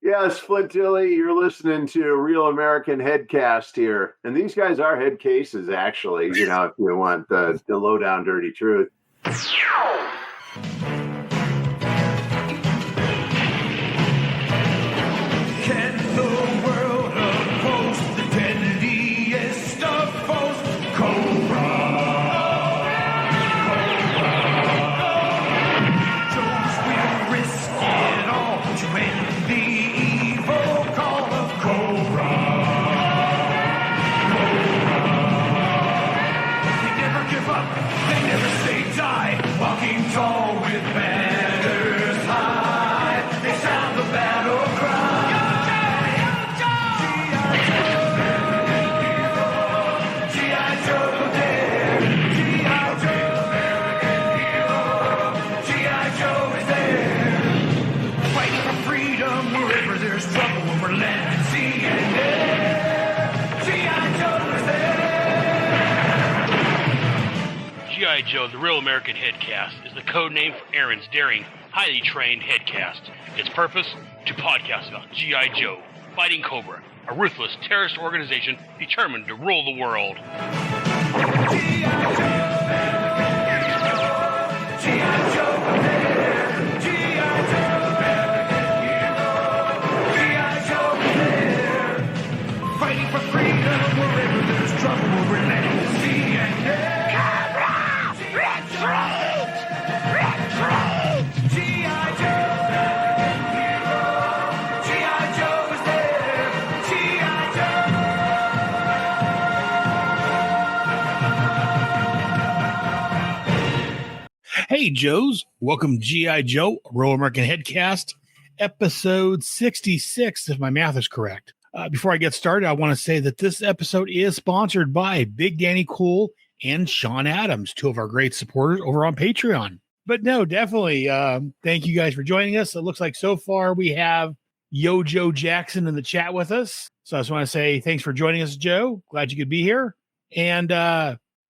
Yes, Flint Dille, you're listening to Real American Headcast here. And these guys are head cases, actually, if you want the low-down dirty truth. Can the world oppose the deadliest of foes? Cobra! Jones will risk it all to end the evil call of Cobra. They never give up, they never say die, walking tall with banners high. They sound the battle cry. G.I. Joe, the Real American Headcast, is the code name for Aaron's daring, highly trained headcast. Its purpose? To podcast about G.I. Joe, fighting Cobra, a ruthless terrorist organization determined to rule the world. Fighting for freedom wherever there's trouble, we're letting the sea and air. Hey, Joes. Welcome, G.I. Joe, Real American Headcast, episode 66, if my math is correct. Before I get started, I want to say that this episode is sponsored by Big Danny Cool and Sean Adams, two of our great supporters over on Patreon. But no, definitely, thank you guys for joining us. It looks like so far we have Yo Joe Jackson in the chat with us. So I just want to say thanks for joining us, Joe. Glad you could be here. And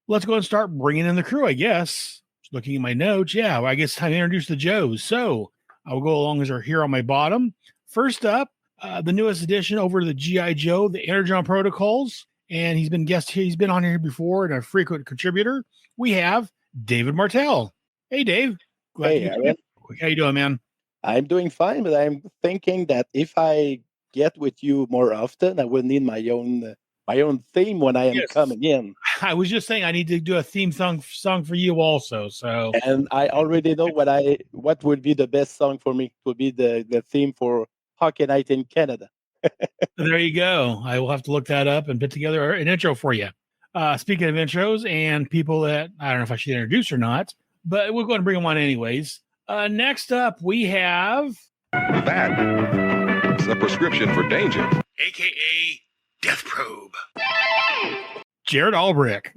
let's go and start bringing in the crew, I guess. Just looking at my notes. Yeah, well, I guess it's time to introduce the Joes. So I will go along as they're here on my bottom. First up, the newest addition over to the G.I. Joe, the Energon Protocols. And he's been on here before and a frequent contributor. We have David Martel. Hey, Dave. Hey, Aaron. How you doing, man? I'm doing fine, but I'm thinking that if I get with you more often, I will need my own theme when I am coming in. I was just saying I need to do a theme song for you also. So, and I already know what would be the best song for me. It would be the theme for Hockey Night in Canada. There you go. I will have to look that up and put together an intro for you. Speaking of intros and people that I don't know if I should introduce or not, but we're going to bring them on anyways. Next up, we have that is a prescription for danger, aka Death Probe, Jared Albrecht.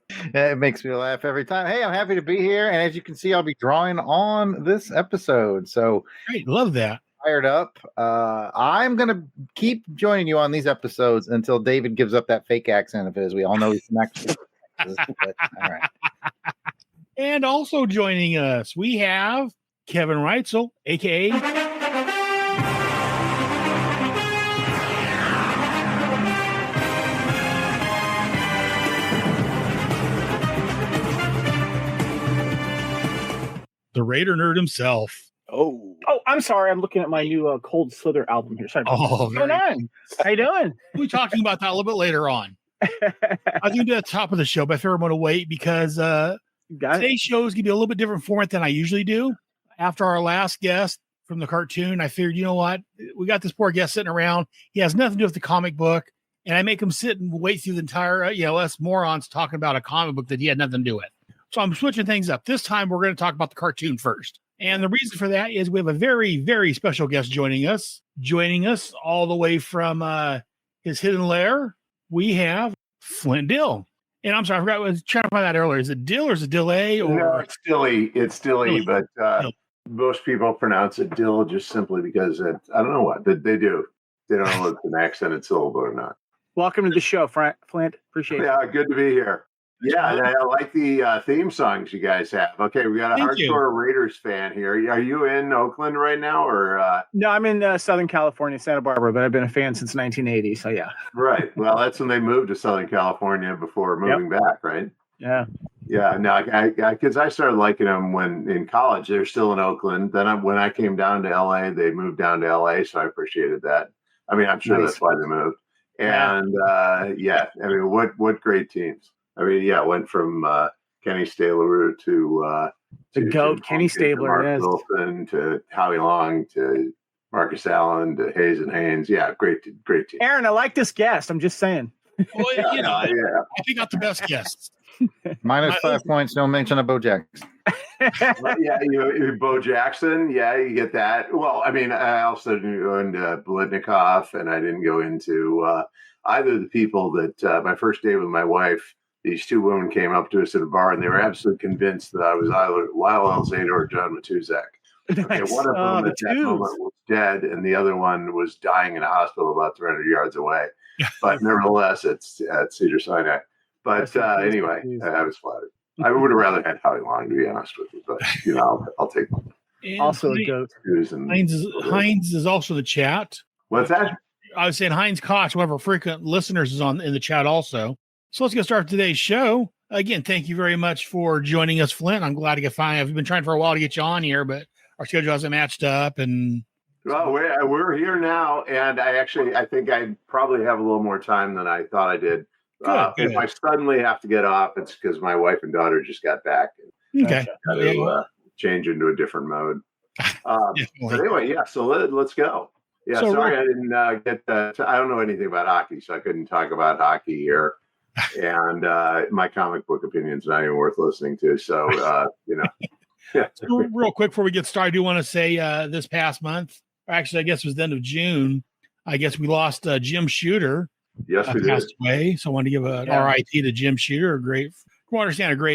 It makes me laugh every time. Hey, I'm happy to be here, and as you can see, I'll be drawing on this episode. So great, love that. Fired up. I'm gonna keep joining you on these episodes until David gives up that fake accent of his. We all know he's an accent. All right. And also joining us, we have Kevin Reitzel, aka the Raider Nerd himself. Oh, I'm sorry. I'm looking at my new Cold Slither album here. Sorry. Oh, what's going on? How you doing? We'll be talking about that a little bit later on. I was going to do at the top of the show, but I figured I'm going to wait because today's show is going to be a little bit different format than I usually do. After our last guest from the cartoon, I figured, you know what? We got this poor guest sitting around. He has nothing to do with the comic book. And I make him sit and wait through the entire, us morons talking about a comic book that he had nothing to do with. So I'm switching things up. This time, we're going to talk about the cartoon first. And the reason for that is we have a very, very special guest joining us all the way from his hidden lair. We have Flint Dille. And I'm sorry, I was trying to find that earlier. Is it Dill or is it Delay? Or no, it's Dilly. It's Dilly, but most people pronounce it Dill just simply because I don't know what they do. They don't know if it's an accented syllable or not. Welcome to the show, Flint. Appreciate it. Yeah, good to be here. Yeah, and I like the theme songs you guys have. Okay, we got a Thank you. hardcore Raiders fan here. Are you in Oakland right now, or? No, I'm in Southern California, Santa Barbara, but I've been a fan since 1980. So yeah. Right. Well, that's when they moved to Southern California before moving back, right? Yeah. Yeah. No, because I started liking them when in college. They're still in Oakland. Then when I came down to LA, they moved down to LA, so I appreciated that. I mean, I'm sure Nice. that's why they moved. And I mean, what great teams. I mean, yeah, it went from Kenny Stabler to The GOAT, Kenny Stabler, Mark yes. Wilson to Howie Long to Marcus Allen to Hayes and Haynes. Yeah, great team. Aaron, I like this guest. I'm just saying. Well, you know, Yeah. I think got the best guests. Minus 5 points. No mention of Bo Jackson. Yeah, Bo Jackson. Yeah, you get that. Well, I mean, I also didn't go into Blitnikoff, and I didn't go into either of the people that my first day with my wife. These two women came up to us at a bar, and they were absolutely convinced that I was either Lyle Alzado or John Matuzak. Okay, Nice. one of them at that Matuz. moment was dead, and the other one was dying in a hospital about 300 yards away. But nevertheless, it's at Cedar Sinai. But anyway, I was flattered. I would have rather had Howie Long, to be honest with you. But I'll take one. And Also a GOAT. Heinz is also in the chat. What's that? I was saying Heinz Koch, one of our frequent listeners, is in the chat also. So let's get started today's show. Again, thank you very much for joining us, Flint. I'm glad to get finally. I've been trying for a while to get you on here, but our schedule hasn't matched up. And well, we're here now, and I think I probably have a little more time than I thought I did. Good. If I suddenly have to get off, it's because my wife and daughter just got back. Okay. Got to change into a different mode. But anyway, yeah. So let's go. Yeah. So, sorry, I didn't get that. I don't know anything about hockey, so I couldn't talk about hockey here. And my comic book opinion's not even worth listening to. So Yeah. So real quick before we get started, I do want to say this past month, or actually, I guess it was the end of June. I guess we lost Jim Shooter. Yes, we did. Passed away. So I want to give an RIP to Jim Shooter, a great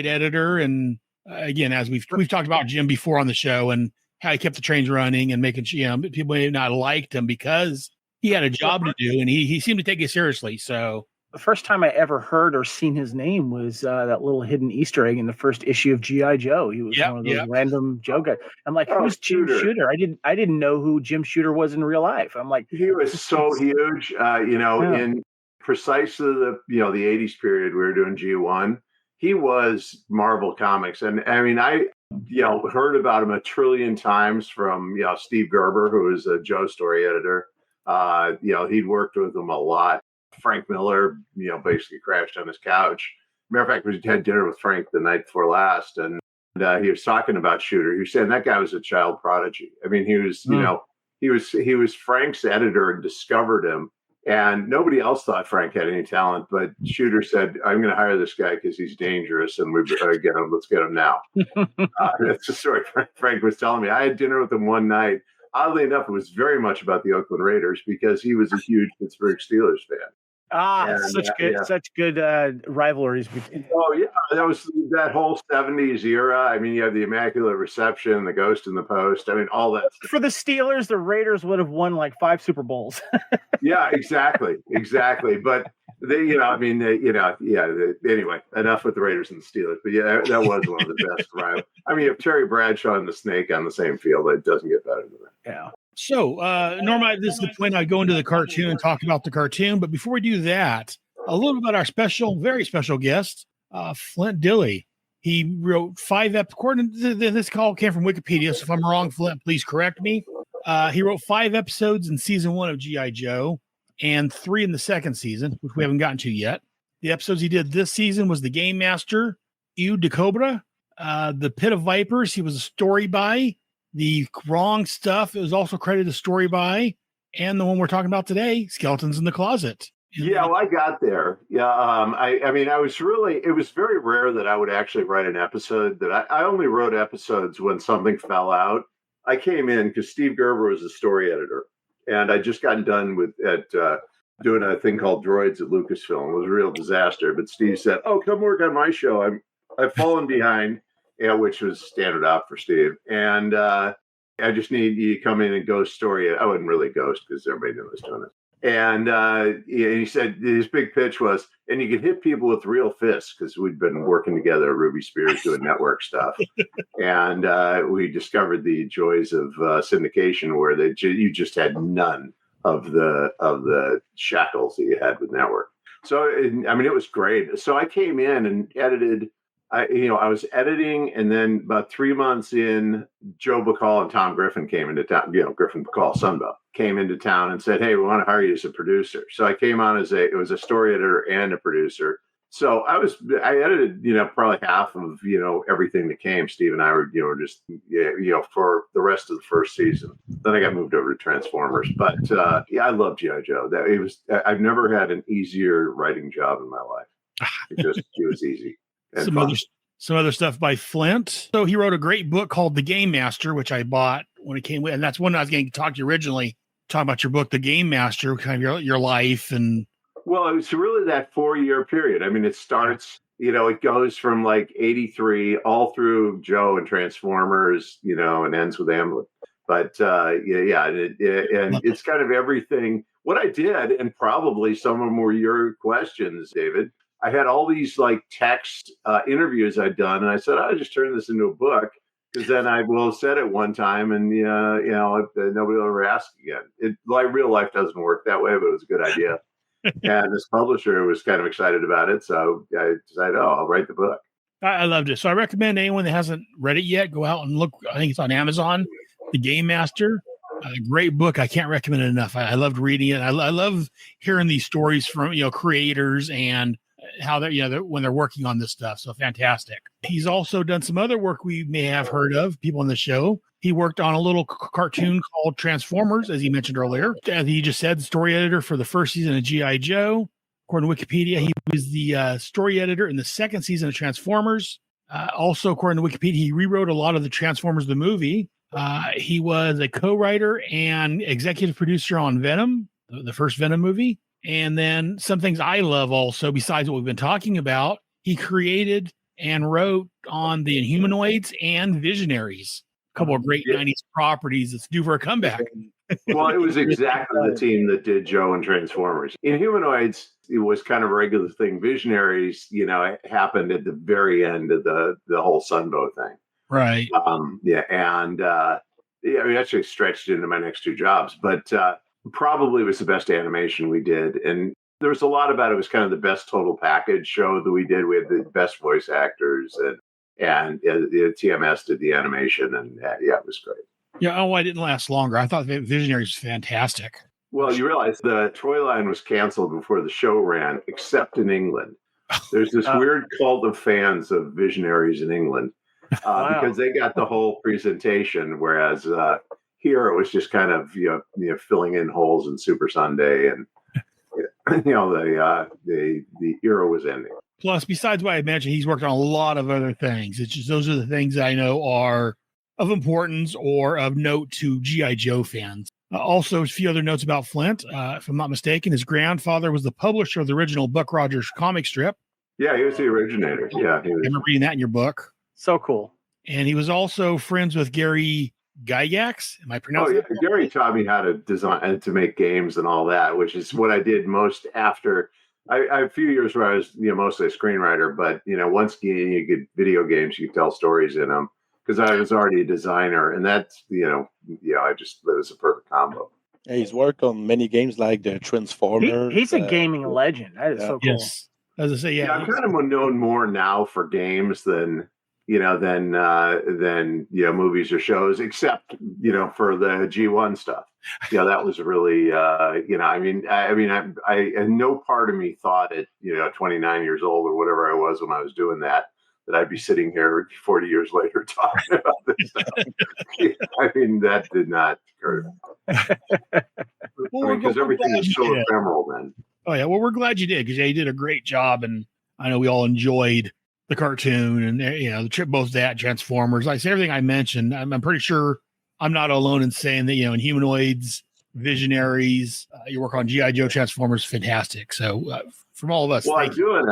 editor. And again, as we've talked about Jim before on the show and how he kept the trains running and making sure people may not liked him because he had a job to do and he seemed to take it seriously. So The first time I ever heard or seen his name was that little hidden Easter egg in the first issue of G.I. Joe. He was one of those random Joe guys. I'm like, who's Jim Shooter? I didn't know who Jim Shooter was in real life. I'm like, he was so huge, in precisely the 80s period we were doing G1. He was Marvel Comics. And I mean, I heard about him a trillion times from, Steve Gerber, who was a Joe story editor. He'd worked with him a lot. Frank Miller, basically crashed on his couch. Matter of fact, we had dinner with Frank the night before last, and he was talking about Shooter. He was saying that guy was a child prodigy. I mean, he was, he was Frank's editor and discovered him, and nobody else thought Frank had any talent. But Shooter said, "I'm going to hire this guy because he's dangerous, and we better get him. Let's get him now." That's the story Frank was telling me. I had dinner with him one night. Oddly enough, it was very much about the Oakland Raiders because he was a huge Pittsburgh Steelers fan. Such good rivalries between. Oh yeah, that was that whole '70s era. I mean, you have the Immaculate Reception, the Ghost in the Post. I mean, all that stuff. For the Steelers, the Raiders would have won like 5 Super Bowls. Yeah, exactly. But they, anyway, enough with the Raiders and the Steelers. But yeah, that was one of the best rivals. I mean, if Terry Bradshaw and the Snake on the same field, it doesn't get better than that. Yeah. So, normally this is the point I go into the cartoon and talk about the cartoon. But before we do that, a little bit about our very special guest, Flint Dille. He wrote 5 episodes. According to this call came from Wikipedia. So if I'm wrong, Flint, please correct me. He wrote 5 episodes in season 1 of G.I. Joe and 3 in the second season, which we haven't gotten to yet. The episodes he did this season was The Game Master, Eau de Cobra, The Pit of Vipers. He was a story by. The Wrong Stuff, it was also credited a story by, and the one we're talking about today, Skeletons in the Closet. Yeah, well, I got there. Yeah, it was very rare that I would actually write an episode. That I only wrote episodes when something fell out. I came in because Steve Gerber was a story editor, and I just gotten done doing a thing called Droids at Lucasfilm. It was a real disaster, but Steve said, "Oh, come work on my show. I've fallen behind." Yeah, which was standard out for Steve. And I just need you to come in and ghost story it. I wouldn't really ghost because everybody knew I was doing it. And he said his big pitch was, and you could hit people with real fists, because we'd been working together at Ruby Spears doing network stuff. And we discovered the joys of syndication, where you just had none of the shackles that you had with network. So, it was great. So I came in and edited. I was editing, and then about 3 months in, Joe Bacall and Tom Griffin came into town. Griffin Bacall, Sunbow, came into town and said, "Hey, we want to hire you as a producer." So I came on it was a story editor and a producer. So I edited, probably half of, everything that came. Steve and I were, just, for the rest of the first season. Then I got moved over to Transformers. But I love G.I. Joe. I've never had an easier writing job in my life. It was easy. Some other stuff by Flint. So he wrote a great book called The Game Master, which I bought when it came with, and that's one I was going to talk to you originally, talk about your book, The Game Master, kind of your life. And well, it was really that 4-year period. It starts, it goes from like 83 all through Joe and Transformers, and ends with Amblin. But and it's kind of everything. What I did, and probably some of them were your questions, David. I had all these like text interviews I'd done, and I said, I'll just turn this into a book, because then I will have said it one time, and nobody will ever ask again. Real life doesn't work that way, but it was a good idea. And this publisher was kind of excited about it, so I decided, I'll write the book. I loved it. So I recommend anyone that hasn't read it yet, go out and look. I think it's on Amazon, The Game Master. A great book. I can't recommend it enough. I loved reading it. I love hearing these stories from creators and how they're when they're working on this stuff. So fantastic. He's also done some other work we may have heard of, people on the show. He worked on a little cartoon called Transformers, as he mentioned earlier. As he just said, story editor for the first season of G.I. Joe. According to Wikipedia, he was the story editor in the second season of Transformers. Also, according to Wikipedia, he rewrote a lot of the Transformers, the movie. He was a co-writer and executive producer on Venom, the first Venom movie. And then some things I love also, besides what we've been talking about, he created and wrote on the Inhumanoids and Visionaries, a couple of great 90s properties that's due for a comeback. Well, it was exactly the team that did Joe and Transformers. Inhumanoids, it was kind of a regular thing. Visionaries, it happened at the very end of the whole Sunbow thing. Right. We actually stretched into my next two jobs, but probably was the best animation we did. And there was a lot about it. It was kind of the best total package show that we did. We had the best voice actors, and TMS did the animation, and it was great. Yeah. Oh, I didn't last longer. I thought Visionaries was fantastic. Well, you realize the Troy line was canceled before the show ran, except in England. There's this weird cult of fans of Visionaries in England because they got the whole presentation, whereas here it was just kind of filling in holes in Super Sunday, and the era was ending. Plus, besides what I mentioned, he's worked on a lot of other things. It's just those are the things I know are of importance or of note to G.I. Joe fans. Also, a few other notes about Flint. If I'm not mistaken, his grandfather was the publisher of the original Buck Rogers comic strip. Yeah, he was the originator. Yeah, I remember reading that in your book. So cool. And he was also friends with Gary Gygax. Am I pronouncing that? Gary taught me how to design and to make games and all that, which is what I did most after. I a few years where I was mostly a screenwriter, but once you get video games, you could tell stories in them because I was already a designer, and that's I just it was a perfect combo. Yeah, he's worked on many games like the Transformers. He's a gaming legend. That is so cool. Yes. As I say, I'm kind of known more now for games than movies or shows, except for the G1 stuff. That was really I no part of me thought at 29 years old or whatever I was when I was doing that I'd be sitting here 40 years later talking about this stuff. That did not occur. Because everything was so ephemeral then. Oh yeah, well, we're glad you did, because you did a great job, and I know we all enjoyed the cartoon and the trip, both that Transformers. I say everything I mentioned. I'm pretty sure I'm not alone in saying that Inhumanoids, Visionaries, your work on G.I. Joe, Transformers, fantastic. So from all of us, well, I'm doing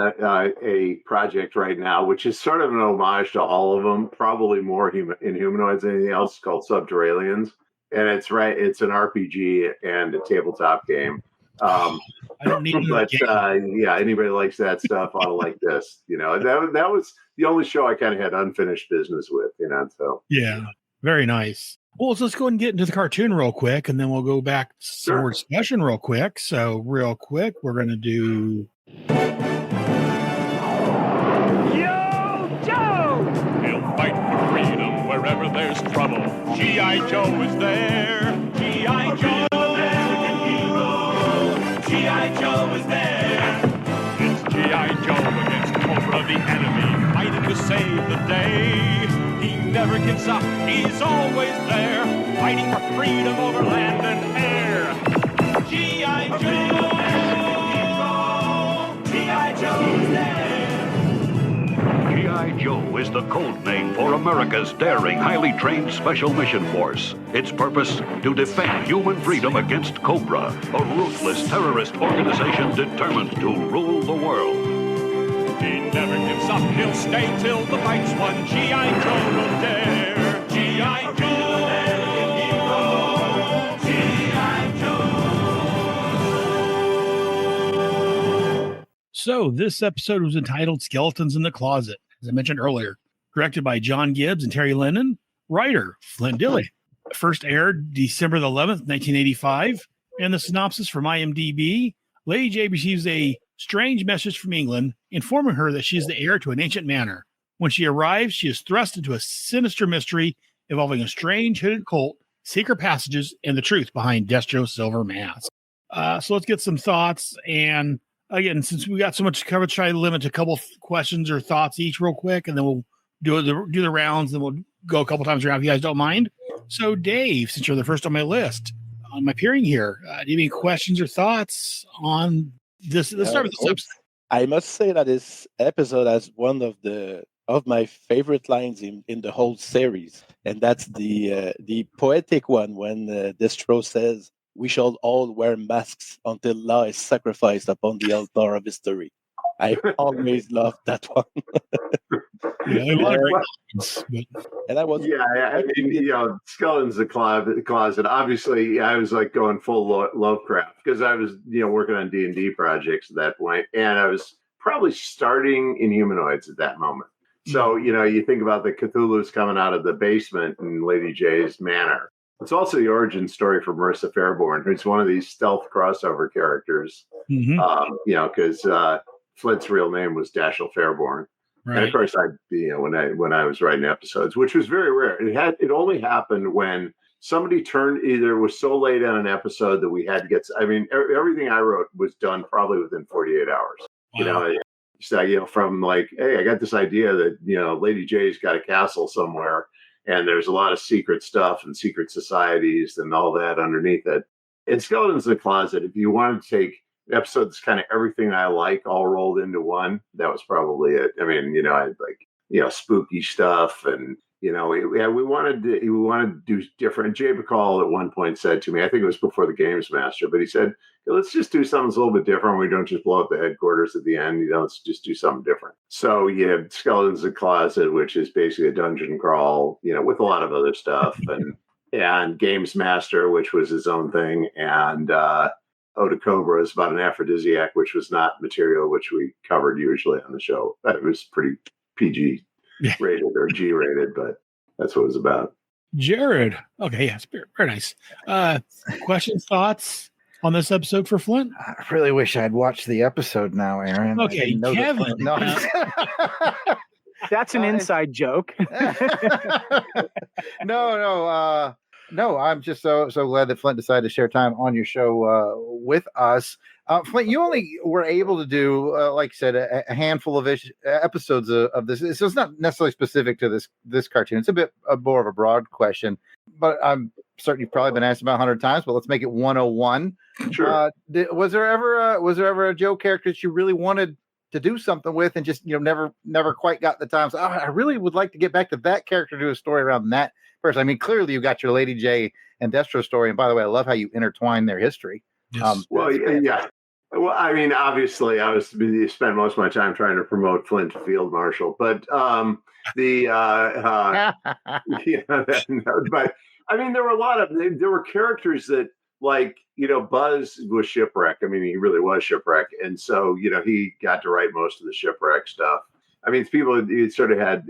a project right now, which is sort of an homage to all of them, probably more Inhumanoids than anything else, called Subterraneans, and it's an RPG and a tabletop game. I don't need but yeah, anybody likes that stuff ought to like this. That was the only show I kind of had unfinished business with. So yeah, very nice. Well, so let's go ahead and get into the cartoon real quick, and then we'll go back to sword discussion real quick. So real quick, we're going to do... Yo, Joe! He'll fight for freedom wherever there's trouble. G.I. Joe is there. G.I. Joe, American hero. G.I. Joe is there. It's G.I. Joe against Cobra, the enemy, fighting to save the day. He never gives up, he's always there, fighting for freedom over land and air. G.I. Joe! G.I. Joe is there! G.I. Joe is the code name for America's daring, highly trained Special Mission Force. Its purpose, to defend human freedom against Cobra, a ruthless terrorist organization determined to rule the world. He never gives up, he'll stay till the fight's won. G.I. Joe will dare. G.I. Joe, American hero. G.I. Joe. So this episode was entitled Skeletons in the Closet, as I mentioned earlier. Directed by John Gibbs and Terry Lennon. Writer, Flint Dille. First aired December the 11th, 1985. And the synopsis from IMDb. Lady J receives a strange message from England informing her that she is the heir to an ancient manor. When she arrives, she is thrust into a sinister mystery involving a strange hidden cult, secret passages, and the truth behind Destro's silver mask. So let's get some thoughts. And again, since we got so much coverage, try to limit to a couple questions or thoughts each real quick, and then we'll do the rounds, and then we'll go a couple times around if you guys don't mind. So Dave, since you're the first on my list, on my peering here, do you have any questions or thoughts on this? Let's start with this episode. I must say that this episode has one of my favorite lines in the whole series, and that's the poetic one when Destro says, "We shall all wear masks until law is sacrificed upon the altar of history." I always loved that one. Yeah, and I was I mean, Skeletons in the Closet. Obviously, I was like going full Lovecraft because I was working on D&D projects at that point, and I was probably starting Inhumanoids at that moment. So you think about the Cthulhu's coming out of the basement in Lady J's manor. It's also the origin story for Marissa Fairborn, who's one of these stealth crossover characters. Because Flint's real name was Dashiell Fairborn. Right. And of course, when I was writing episodes, which was very rare, it only happened when somebody was so late on an episode that we had to get. I mean, everything I wrote was done probably within 48 hours. Wow. So from like, hey, I got this idea that Lady J's got a castle somewhere, and there's a lot of secret stuff and secret societies and all that underneath it. And Skeletons in the Closet, if you wanted to take episodes, kind of everything I like all rolled into one, that was probably it. I mean, I had like, spooky stuff, and, we wanted to do different. Jay Bacall at one point said to me, I think it was before the Games Master, but he said, let's just do something a little bit different. We don't just blow up the headquarters at the end, let's just do something different. So you have Skeletons in the Closet, which is basically a dungeon crawl, with a lot of other stuff, and Games Master, which was his own thing, and Ode to Cobra is about an aphrodisiac, which was not material which we covered usually on the show. It was pretty PG rated or G rated, but that's what it was about. Jared. Okay, yes, very nice. Questions, thoughts on this episode for Flint? I really wish I'd watched the episode now, Aaron. Okay, Kevin. That's an inside joke. No, I'm just so glad that Flint decided to share time on your show with us. Flint, you only were able to do, like you said, a handful of episodes of this. So it's not necessarily specific to this cartoon. It's a bit more of a broad question, but I'm certain you've probably been asked about 100 times. But let's make it 101. Sure. Was there ever a Joe character that you really wanted to do something with, and just never quite got the time? So I really would like to get back to that character, do a story around that person. I mean, clearly you got your Lady J and Destro story, and by the way, I love how you intertwine their history. Yes. Yeah. Well, I mean, obviously, I spent most of my time trying to promote Flint Field Marshal, but but I mean, there were there were characters that like, Buzz was shipwrecked. I mean, he really was shipwrecked. And so, he got to write most of the shipwreck stuff. I mean, people sort of had,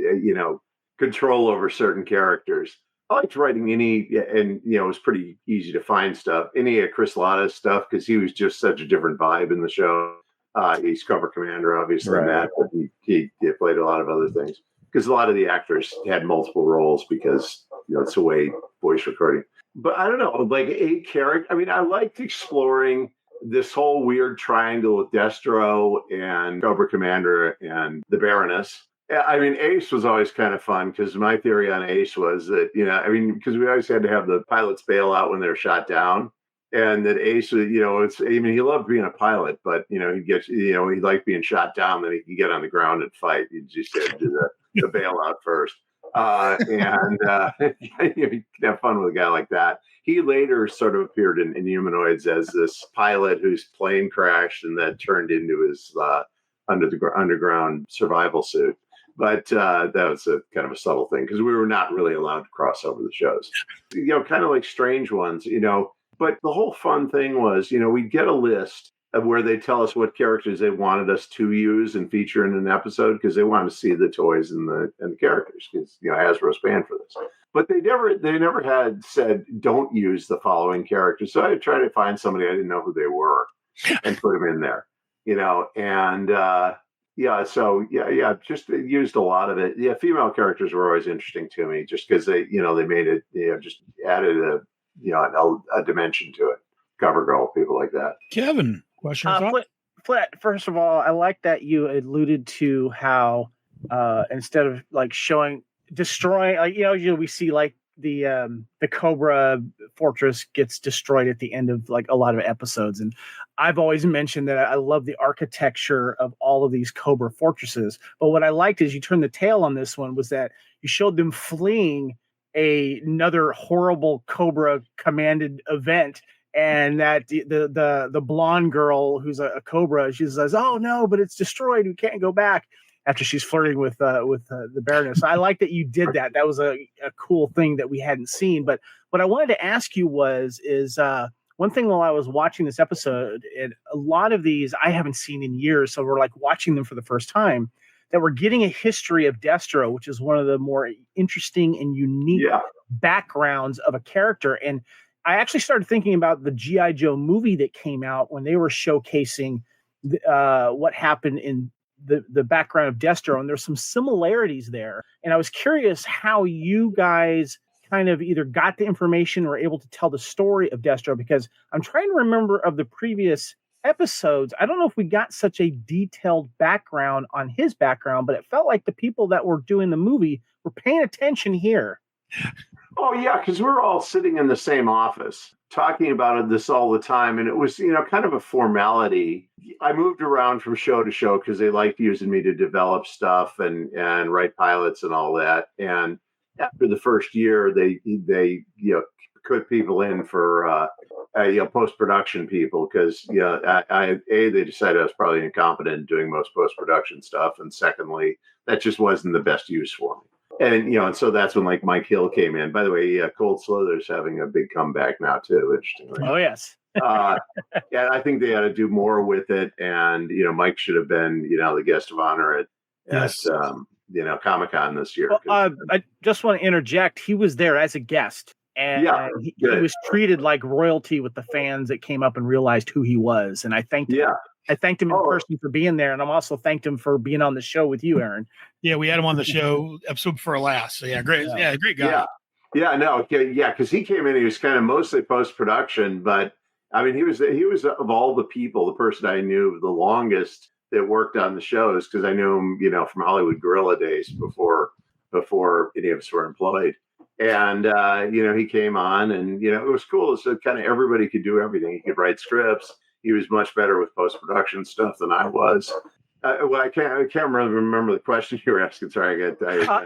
control over certain characters. I liked writing and it was pretty easy to find stuff. Any of Chris Latta's stuff, because he was just such a different vibe in the show. He's cover commander, obviously, right. That, but he played a lot of other things. Because a lot of the actors had multiple roles because, it's a way voice recording. But I don't know, like a character. I mean, I liked exploring this whole weird triangle with Destro and Cobra Commander and the Baroness. I mean, Ace was always kind of fun because my theory on Ace was that, because we always had to have the pilots bail out when they were shot down. And that Ace, he loved being a pilot, but, he liked being shot down, then he could get on the ground and fight. He just had to do the bailout first. You can have fun with a guy like that. He later sort of appeared in Humanoids as this pilot whose plane crashed and that turned into his underground survival suit. But that was a kind of a subtle thing because we were not really allowed to cross over the shows. Kind of like Strange Ones, But the whole fun thing was, we'd get a list of where they tell us what characters they wanted us to use and feature in an episode because they wanted to see the toys and the characters because Hasbro's paying for this. But they never had said don't use the following characters. So I tried to find somebody I didn't know who they were and put them in there. Just used a lot of it. Yeah, female characters were always interesting to me just because they made it just added a dimension to it. Cover girl, people like that. Kevin, question? Flint, first of all, I like that you alluded to how instead of like destroying, like we see like the Cobra Fortress gets destroyed at the end of like a lot of episodes, and I've always mentioned that I love the architecture of all of these Cobra fortresses. But what I liked is you turned the tail on this one was that you showed them fleeing another horrible Cobra commanded event. And that the blonde girl who's a Cobra, she says, "Oh no, but it's destroyed. We can't go back." After she's flirting with the Baroness, so I like that you did that. That was a cool thing that we hadn't seen. But what I wanted to ask you is one thing while I was watching this episode, and a lot of these I haven't seen in years, so we're like watching them for the first time. That we're getting a history of Destro, which is one of the more interesting and unique backgrounds of a character. And I actually started thinking about the G.I. Joe movie that came out when they were showcasing what happened in the background of Destro, and there's some similarities there. And I was curious how you guys kind of either got the information or able to tell the story of Destro, because I'm trying to remember of the previous episodes. I don't know if we got such a detailed background on his background, but it felt like the people that were doing the movie were paying attention here. Oh, yeah, because we're all sitting in the same office talking about this all the time. And it was, kind of a formality. I moved around from show to show because they liked using me to develop stuff and write pilots and all that. And after the first year, they put people in for post-production people because they decided I was probably incompetent in doing most post-production stuff, and secondly, that just wasn't the best use for me. And so that's when like Mike Hill came in. By the way, Cold Slither's having a big comeback now too. Interestingly. Oh yes. Yeah, I think they had to do more with it, and Mike should have been the guest of honor at Comic-Con this year. Well, I just want to interject. He was there as a guest. And he was treated like royalty with the fans that came up and realized who he was. And I thanked him. Yeah. I thanked him in person for being there. And I'm also thanked him for being on the show with you, Aaron. Yeah, we had him on the show episode before last. So great. Yeah, great guy. Because he came in, he was kind of mostly post-production, but I mean, he was of all the people, the person I knew the longest that worked on the shows, because I knew him, from Hollywood Guerrilla days before any of us were employed. And, he came on and, it was cool. So kind of everybody could do everything. He could write scripts. He was much better with post-production stuff than I was. I can't remember the question you were asking. Sorry,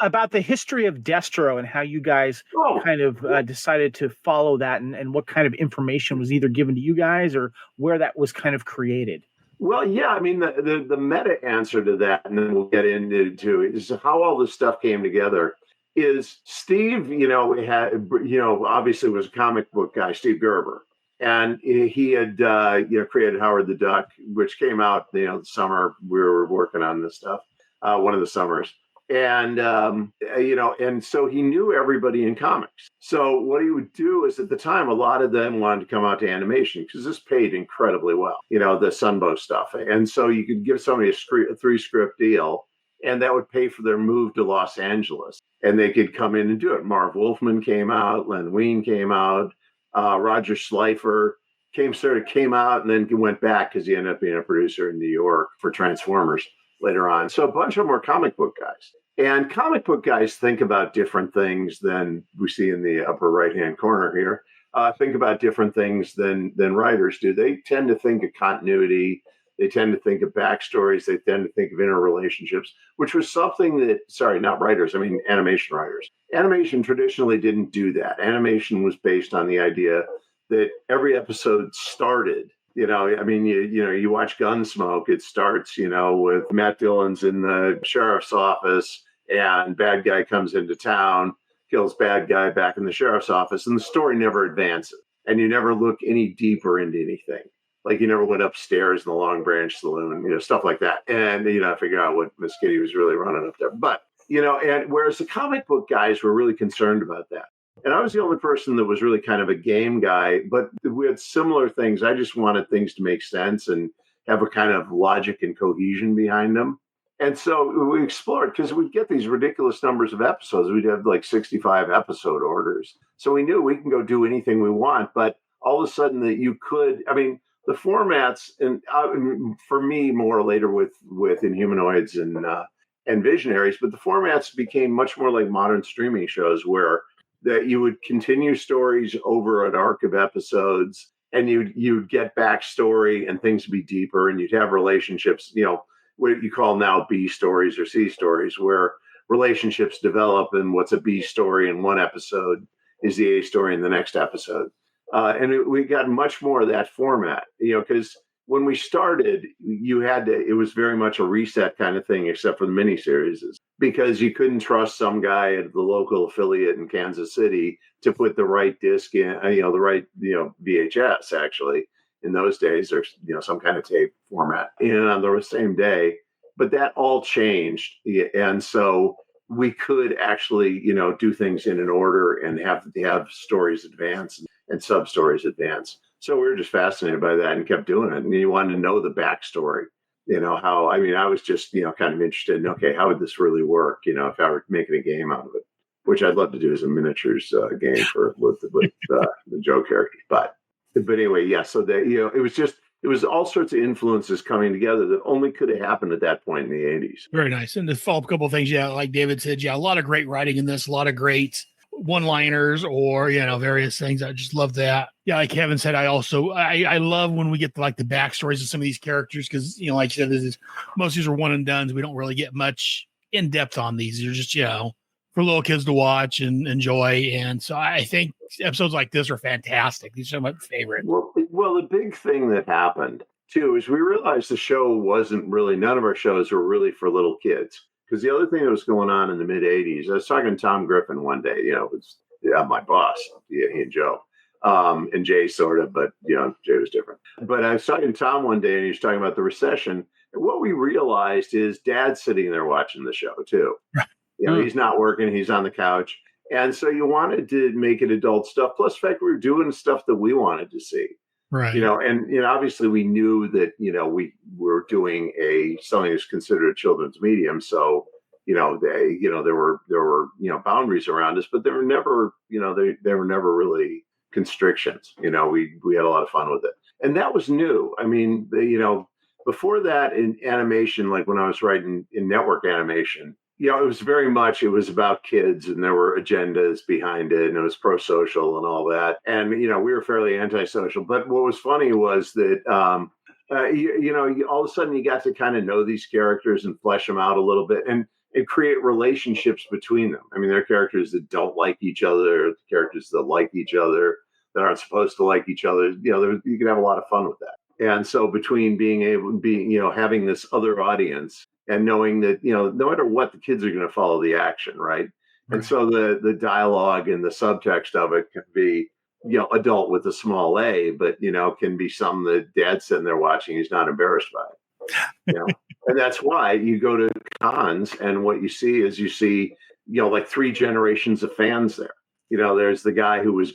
about the history of Destro and how you guys kind of decided to follow that, and what kind of information was either given to you guys or where that was kind of created. Well, yeah, I mean, the meta answer to that, and then we'll get into it, is how all this stuff came together. Is Steve, obviously was a comic book guy, Steve Gerber. And he had, created Howard the Duck, which came out, the summer we were working on this stuff, one of the summers. And, and so he knew everybody in comics. So what he would do is at the time, a lot of them wanted to come out to animation because this paid incredibly well, the Sunbow stuff. And so you could give somebody a 3-script deal, and that would pay for their move to Los Angeles. And they could come in and do it. Marv Wolfman came out, Len Wein came out, Roger Schleifer came out and then went back because he ended up being a producer in New York for Transformers later on. So a bunch of them were comic book guys. And comic book guys think about different things than we see in the upper right-hand corner here. Think about different things than writers do. They tend to think of continuity. They tend to think of backstories. They tend to think of interrelationships, which was something that, not writers, I mean animation writers. Animation traditionally didn't do that. Animation was based on the idea that every episode started, you watch Gunsmoke, it starts, with Matt Dillon's in the sheriff's office and bad guy comes into town, kills bad guy back in the sheriff's office, and the story never advances. And you never look any deeper into anything. Like you never went upstairs in the Long Branch Saloon, stuff like that. And, figure out what Miss Kitty was really running up there. But, and whereas the comic book guys were really concerned about that. And I was the only person that was really kind of a game guy, but we had similar things. I just wanted things to make sense and have a kind of logic and cohesion behind them. And so we explored because we'd get these ridiculous numbers of episodes. We'd have like 65 episode orders. So we knew we can go do anything we want, but all of a sudden that you could, the formats, and for me more later with Inhumanoids and Visionaries, but the formats became much more like modern streaming shows where that you would continue stories over an arc of episodes, and you'd get backstory and things would be deeper, and you'd have relationships, what you call now B stories or C stories, where relationships develop, and what's a B story in one episode is the A story in the next episode. We got much more of that format, because when we started, it was very much a reset kind of thing, except for the miniseries, because you couldn't trust some guy at the local affiliate in Kansas City to put the right disc in, the right, VHS actually in those days, or, some kind of tape format in on the same day. But that all changed. And so we could actually, do things in an order and have stories advance and sub stories advance. So we were just fascinated by that and kept doing it. And you wanted to know the backstory, I was just, kind of interested in, okay, how would this really work? If I were making a game out of it, which I'd love to do as a miniatures game with the Joe characters. But anyway, yeah. So that, it was all sorts of influences coming together that only could have happened at that point in the 80s. Very nice. And to follow up a couple of things, like David said, a lot of great writing in this, a lot of great one-liners or, various things. I just love that. Yeah, like Kevin said, I love when we get the backstories of some of these characters because, like you said, most of these are one and dones. We don't really get much in depth on these. They're just, for little kids to watch and enjoy. And so I think episodes like this are fantastic. These are my favorite. Well, the big thing that happened too is we realized the show wasn't really, none of our shows were really for little kids. Because the other thing that was going on in the mid 80s, I was talking to Tom Griffin one day, it was my boss, he and Joe, and Jay sort of, but, Jay was different. But I was talking to Tom one day and he was talking about the recession. And what we realized is Dad's sitting there watching the show too. He's not working, he's on the couch. And so you wanted to make it adult stuff. Plus the fact we were doing stuff that we wanted to see. Right. And obviously we knew that, we were doing something that's considered a children's medium. So, there were boundaries around us, but there were never, they were never really constrictions. We had a lot of fun with it. And that was new. Before that in animation, like when I was writing in network animation, it was about kids and there were agendas behind it and it was pro-social and all that. And, we were fairly antisocial. But what was funny was that, all of a sudden you got to kind of know these characters and flesh them out a little bit and create relationships between them. There are characters that don't like each other, characters that like each other, that aren't supposed to like each other. You can have a lot of fun with that. And so between having this other audience and knowing that, no matter what, the kids are going to follow the action, right? And so the dialogue and the subtext of it can be, adult with a small a, but can be something that dad's sitting there watching. He's not embarrassed by it. And that's why you go to cons, and what you see like 3 generations of fans there. There's the guy who was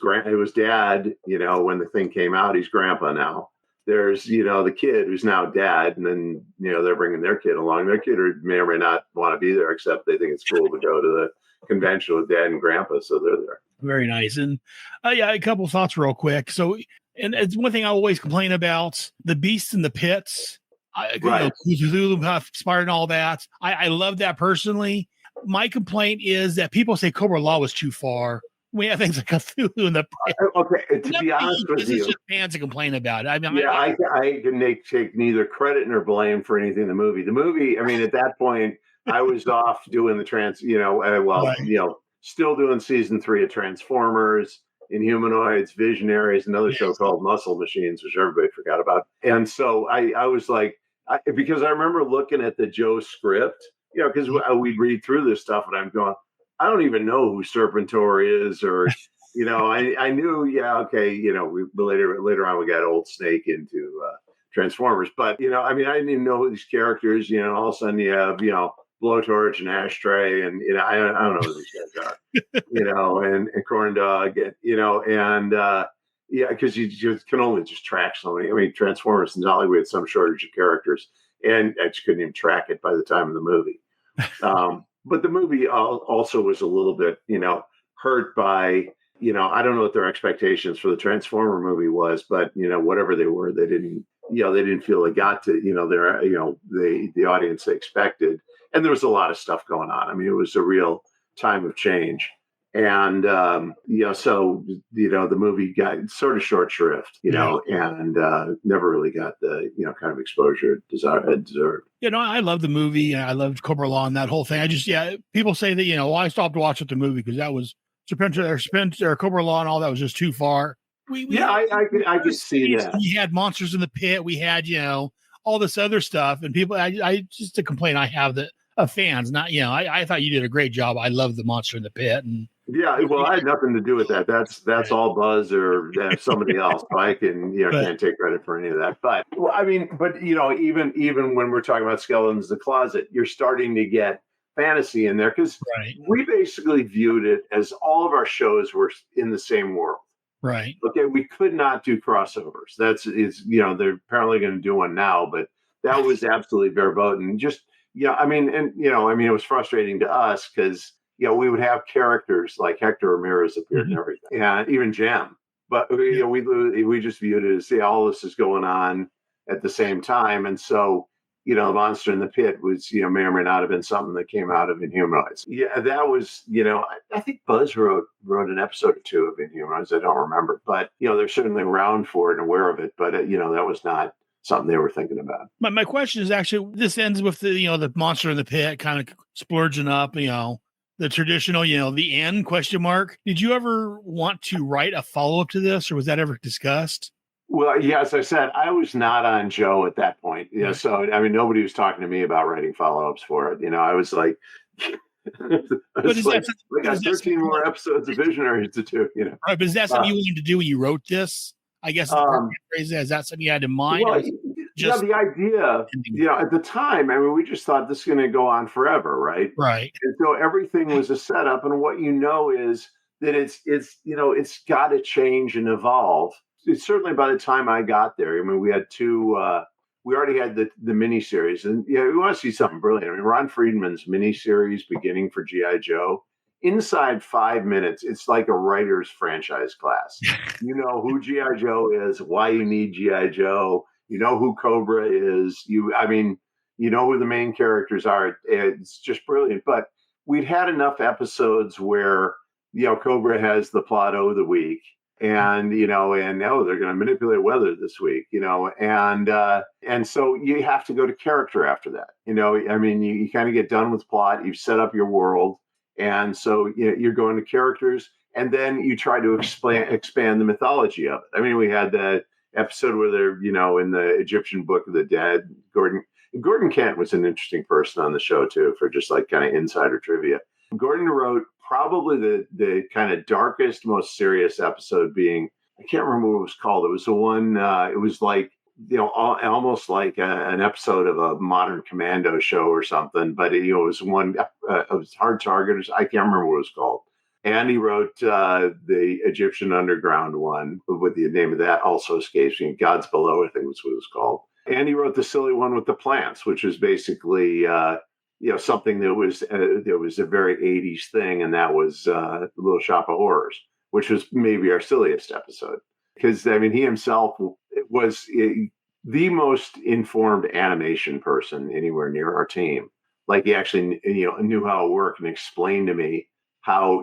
dad, when the thing came out. He's grandpa now. There's, the kid who's now dad, and then, they're bringing their kid along. Their kid may or may not want to be there, except they think it's cool to go to the convention with dad and grandpa, so they're there. Very nice. And a couple of thoughts real quick. So, and it's one thing I always complain about, the beasts in the pits. Right. Cthulhu inspired and all that. I love that personally. My complaint is that people say Cobra Law was too far. We have things like Cthulhu in the pit. Okay, to be honest with you, it's just fans that complain about it. I mean, I can take neither credit nor blame for anything in the movie. The movie, I mean, at that point, I was off doing the still doing season 3 of Transformers, Inhumanoids, Visionaries, another show called Muscle Machines, which everybody forgot about. And so I was like, because I remember looking at the Joe script, because we'd read through this stuff, and I'm going, I don't even know who Serpentor is, or, I knew, we later on we got Old Snake into Transformers, but, I didn't even know who these characters, all of a sudden you have, Blowtorch and Ashtray, and, I don't know who these guys are, and Corn Dog, because you just can only just track so many. I mean, Transformers in Hollywood had some shortage of characters, and I just couldn't even track it by the time of the movie. But the movie also was a little bit, hurt by, I don't know what their expectations for the Transformer movie was, but, whatever they were, they didn't feel they got to, the audience they expected. And there was a lot of stuff going on. I mean, it was a real time of change. And, so, the movie got sort of short shrift, and never really got the, kind of exposure it deserved. I love the movie, and I loved Cobra Law and that whole thing. People say that, I stopped watching the movie because that was Serpentor or Cobra Law and all that was just too far. I could see that. We had Monsters in the Pit. We had, all this other stuff, and people, I just a complaint I have that of fans, not, I thought you did a great job. I love the Monster in the Pit, and yeah, well, I had nothing to do with that. That's all Buzz or somebody else. I can, can't take credit for any of that. But even when we're talking about Skeletons in the Closet, you're starting to get fantasy in there, because we basically viewed it as all of our shows were in the same world. Right. Okay, we could not do crossovers. They're apparently going to do one now, but that was absolutely verboten. Just it was frustrating to us because. We would have characters like Hector Ramirez appeared and everything, and even Jam. But we just viewed it as all this is going on at the same time, and so the Monster in the Pit was may or may not have been something that came out of Inhumanoids. Yeah, that was I think Buzz wrote an episode or 2 of Inhumanoids. I don't remember, but they're certainly around for it and aware of it. But that was not something they were thinking about. My question is actually, this ends with the Monster in the Pit kind of splurging up, the traditional, the end ? Did you ever want to write a follow-up to this, or was that ever discussed? Well, yeah, as I said, I was not on Joe at that point. So nobody was talking to me about writing follow-ups for it. I was like, we got 13 more episodes of Visionaries to do. Right, but is that something you wanted to do when you wrote this? I guess is that something you had in mind? Well, the idea, at the time, we just thought this is going to go on forever, right? Right. And so everything was a setup, and what is that it's got to change and evolve. It's certainly by the time I got there, we had 2. We already had the miniseries, and we want to see something brilliant. Ron Friedman's miniseries beginning for G.I. Joe. Inside 5 minutes, it's like a writer's franchise class. You know who G.I. Joe is, why you need G.I. Joe. You know who Cobra is. You know who the main characters are. It's just brilliant. But we'd had enough episodes where, Cobra has the plot of the week. And, they're going to manipulate weather this week, and so you have to go to character after that. You kind of get done with plot. You've set up your world. And so you're going to characters, and then you try to expand the mythology of it. We had that episode where they're, in the Egyptian Book of the Dead. Gordon Kent was an interesting person on the show, too, for just like kind of insider trivia. Gordon wrote probably the kind of darkest, most serious episode being I can't remember what it was called. It was the one. It was like almost like an episode of a modern commando show or something. But it was one. It was Hard Target. I can't remember what it was called. Andy wrote the Egyptian Underground one, with the name of that also escapes me. Gods Below, I think was what it was called. Andy wrote the silly one with the plants, which was basically something that was a very 80s thing, and that was Little Shop of Horrors, which was maybe our silliest episode. Because, I mean, he himself was the most informed animation person anywhere near our team. Like, he actually knew how it worked and explained to me how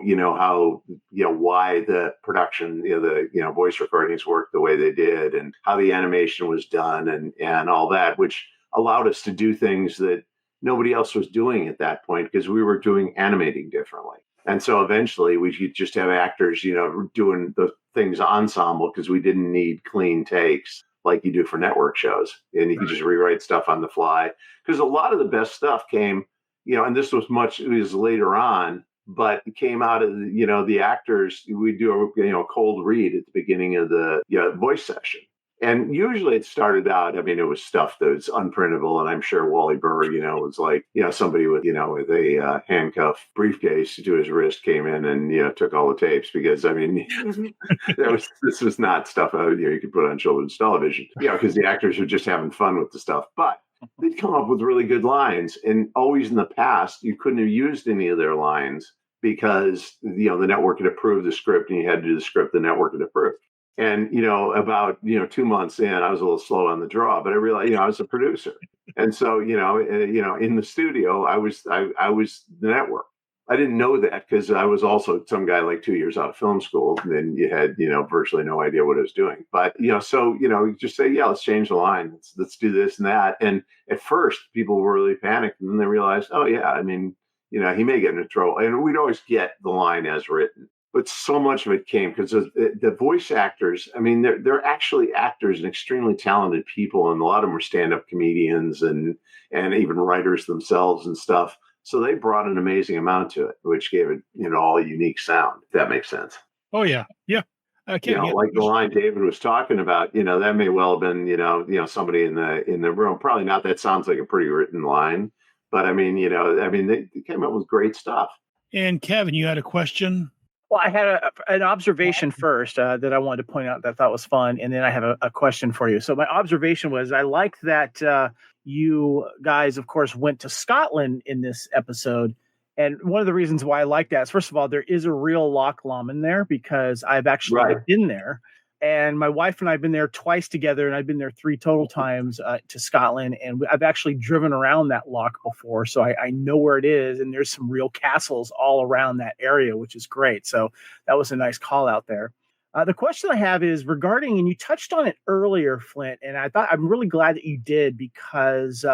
why the production, the voice recordings worked the way they did, and how the animation was done, and all that, which allowed us to do things that nobody else was doing at that point, because we were doing animating differently. And so eventually we could just have actors, doing the things ensemble, because we didn't need clean takes like you do for network shows. And you could just rewrite stuff on the fly, because a lot of the best stuff came, and this was later on, but it came out of the actors. We do a cold read at the beginning of the voice session. And usually it started out, I mean, it was stuff that was unprintable. And I'm sure Wally Burr, was like, somebody with a handcuff briefcase to his wrist came in and, took all the tapes, because, I mean, this was not stuff you could put on children's television, because the actors were just having fun with the stuff. But they'd come up with really good lines. And always in the past, you couldn't have used any of their lines because, the network had approved the script, and you had to do the script the network had approved. And, about, 2 months in, I was a little slow on the draw, but I realized, I was a producer. And so, in the studio, I was the network. I didn't know that, because I was also some guy like 2 years out of film school. And then you had, virtually no idea what I was doing. But, you just say, yeah, let's change the line. Let's do this and that. And at first people were really panicked, and then they realized, oh yeah, I mean, he may get into trouble. And we'd always get the line as written. But so much of it came because the voice actors, I mean, they're actually actors and extremely talented people. And a lot of them were stand-up comedians and even writers themselves and stuff. So they brought an amazing amount to it, which gave it, all a unique sound, if that makes sense. Oh, yeah. Yeah. Okay. Like the line David was talking about, that may well have been, somebody in the room. Probably not. That sounds like a pretty written line. But I mean, they came up with great stuff. And Kevin, you had a question? Well, I had an observation first that I wanted to point out that I thought was fun, and then I have a question for you. So my observation was I liked that you guys, of course, went to Scotland in this episode. And one of the reasons why I like that is, first of all, there is a real Loch Lomond there, because I've actually been there. And my wife and I have been there twice together, and I've been there 3 total times to Scotland. And I've actually driven around that loch before, so I know where it is. And there's some real castles all around that area, which is great. So that was a nice call out there. The question I have is regarding, and you touched on it earlier, Flint, and I'm really glad that you did, because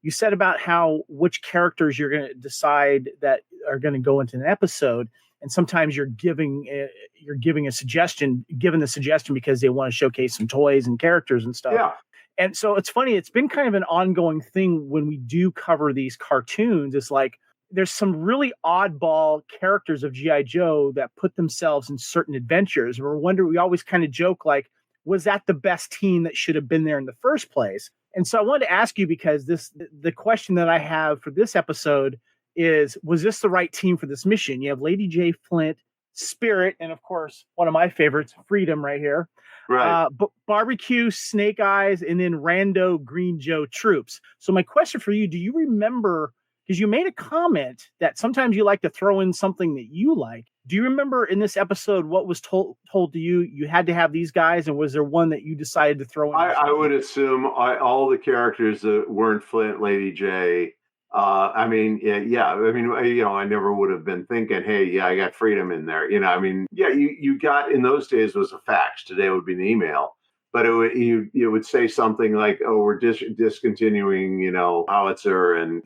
you said about which characters you're going to decide that are going to go into an episode. And sometimes you're giving a suggestion, given the suggestion because they want to showcase some toys and characters and stuff. Yeah. And so it's funny. It's been kind of an ongoing thing when we do cover these cartoons. It's like there's some really oddball characters of G.I. Joe that put themselves in certain adventures. We always kind of joke, like, was that the best team that should have been there in the first place? And so I wanted to ask you, because the question that I have for this episode is, was this the right team for this mission? You have Lady J, Flint, Spirit, and of course, one of my favorites, Freedom, right here. Right. Barbecue, Snake Eyes, and then Rando, Green Joe troops. So my question for you, do you remember, because you made a comment that sometimes you like to throw in something that you like. Do you remember in this episode what was told to you? You had to have these guys, and was there one that you decided to throw in? I would assume all the characters that weren't Flint, Lady J, I mean, yeah. I mean, I never would have been thinking, hey, yeah, I got Freedom in there. I mean, yeah, you got, in those days was a fax. Today it would be an email, but you would say something like, oh, we're discontinuing, Howitzer, and,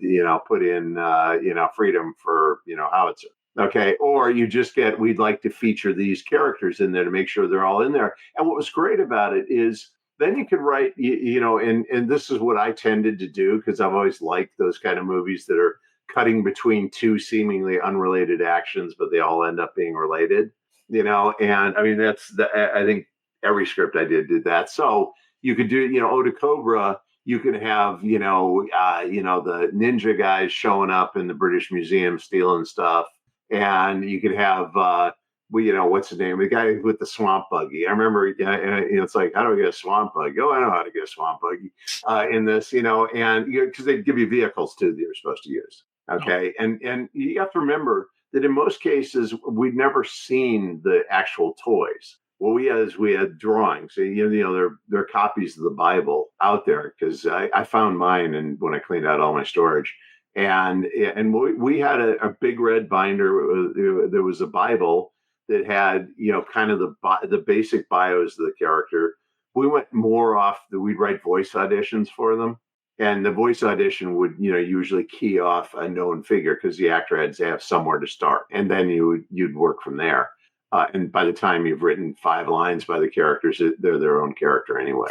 put in, Freedom for, Howitzer. Okay. Or you just get, we'd like to feature these characters in there to make sure they're all in there. And what was great about it is, then you could write, and this is what I tended to do, because I've always liked those kind of movies that are cutting between 2 seemingly unrelated actions, but they all end up being related, and I mean, I think every script I did that. So you could do, Ode to Cobra. You could have, the ninja guys showing up in the British Museum stealing stuff, and you could have, what's the name? The guy with the swamp buggy. I remember, it's like, how do I get a swamp buggy? Oh, I know how to get a swamp buggy in this, and because they give you vehicles too that you're supposed to use. Okay, and you have to remember that in most cases we'd never seen the actual toys. What we had drawings. There are copies of the Bible out there because I found mine and when I cleaned out all my storage, and we had a big red binder. There was a Bible that had kind of the basic bios of the character. We went more off we'd write voice auditions for them. And the voice audition would, usually key off a known figure because the actor had to have somewhere to start, and then you'd work from there. And by the time you've written 5 lines by the characters, they're their own character anyway.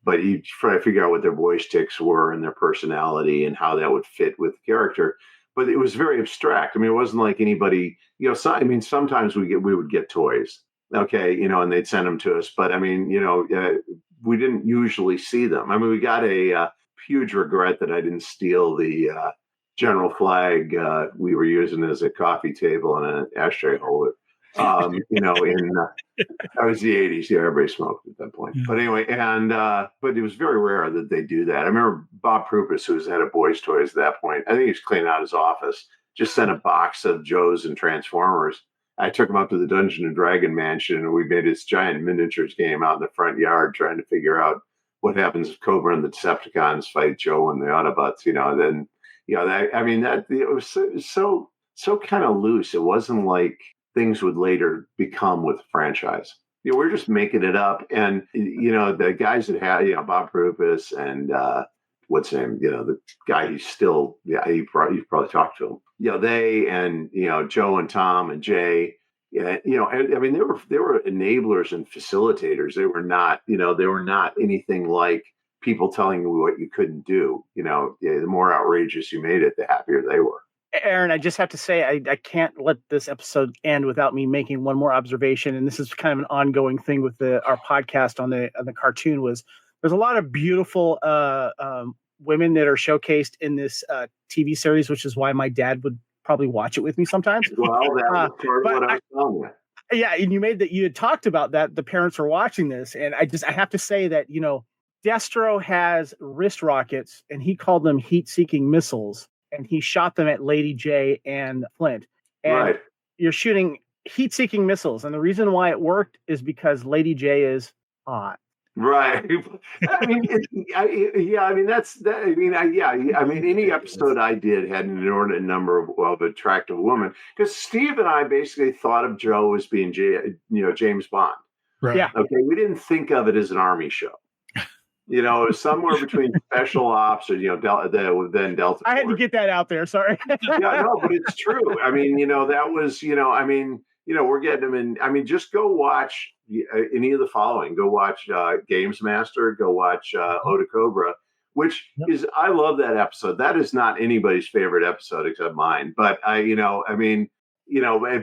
But you try to figure out what their voice tics were and their personality and how that would fit with the character. But it was very abstract. I mean, it wasn't like anybody, sometimes we would get toys, okay, and they'd send them to us. But I mean, we didn't usually see them. I mean, we got a huge regret that I didn't steal the general flag we were using as a coffee table and an ashtray holder. That was the 80s. Yeah, everybody smoked at that point. But anyway, but it was very rare that they do that. I remember Bob Prupus, who was head of Boys Toys at that point, I think he was cleaning out his office, just sent a box of Joes and Transformers. I took him up to the Dungeon and Dragon mansion, and we made this giant miniatures game out in the front yard trying to figure out what happens if Cobra and the Decepticons fight Joe and the Autobots, then, it was so kind of loose. It wasn't like things would later become with the franchise. We're just making it up. And, the guys that had, Bob Prupus and what's his name, the guy he's still, you've probably talked to him. They and, Joe and Tom and Jay, they were enablers and facilitators. They were not anything like people telling you what you couldn't do. The more outrageous you made it, the happier they were. Aaron, I just have to say, I can't let this episode end without me making one more observation. And this is kind of an ongoing thing with our podcast on the cartoon. Was there's a lot of beautiful women that are showcased in this TV series, which is why my dad would probably watch it with me sometimes. Well, that was part of what I was telling you. Yeah, and you had talked about that the parents were watching this, and I have to say that Destro has wrist rockets, and he called them heat-seeking missiles. And he shot them at Lady J and Flint. And right. You're shooting heat-seeking missiles. And the reason why it worked is because Lady J is hot. Right. Any episode I did had an inordinate number of attractive women. Because Steve and I basically thought of Joe as being James Bond. Right. Yeah. Okay. We didn't think of it as an army show. It was somewhere between special ops or, then Delta. I had to get that out there. Sorry. Yeah, no, but it's true. I mean, that was, we're getting them in. Just go watch any of the following. Go watch Games Master. Go watch Ode to Cobra, which is, I love that episode. That is not anybody's favorite episode except mine. But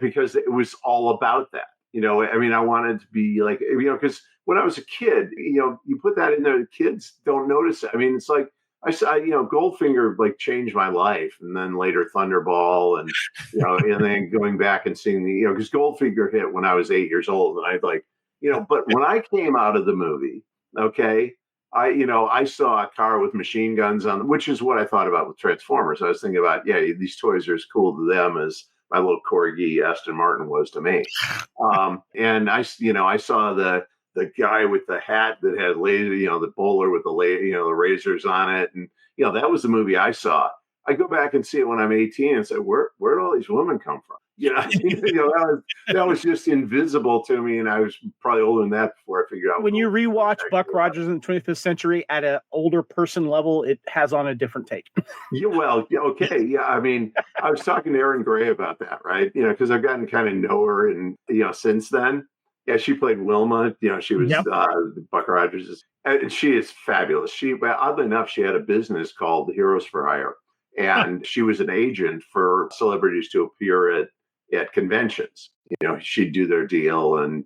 because it was all about that. I wanted to be like, because when I was a kid, you put that in there, the kids don't notice it. I mean, it's like, I saw, Goldfinger like changed my life, and then later Thunderball, and and then going back and seeing because Goldfinger hit when I was 8 years old, and I'd like, but when I came out of the movie, okay, I saw a car with machine guns on, which is what I thought about with Transformers. I was thinking about, these toys are as cool to them as my little corgi Aston Martin was to me. And I saw the guy with the hat that had laser, the bowler with the the razors on it. And, that was the movie I saw. I go back and see it when I'm 18 and say, where'd all these women come from? That was just invisible to me. And I was probably older than that before I figured out. When you rewatch Buck Rogers in the 25th Century at an older person level, it has on a different take. Okay. Yeah. I mean, I was talking to Erin Gray about that, right? Because I've gotten to kind of know her and, since then. Yeah, she played Wilma. She was Buck Rogers. And she is fabulous. Oddly enough, she had a business called Heroes for Hire. And she was an agent for celebrities to appear at conventions. She'd do their deal and,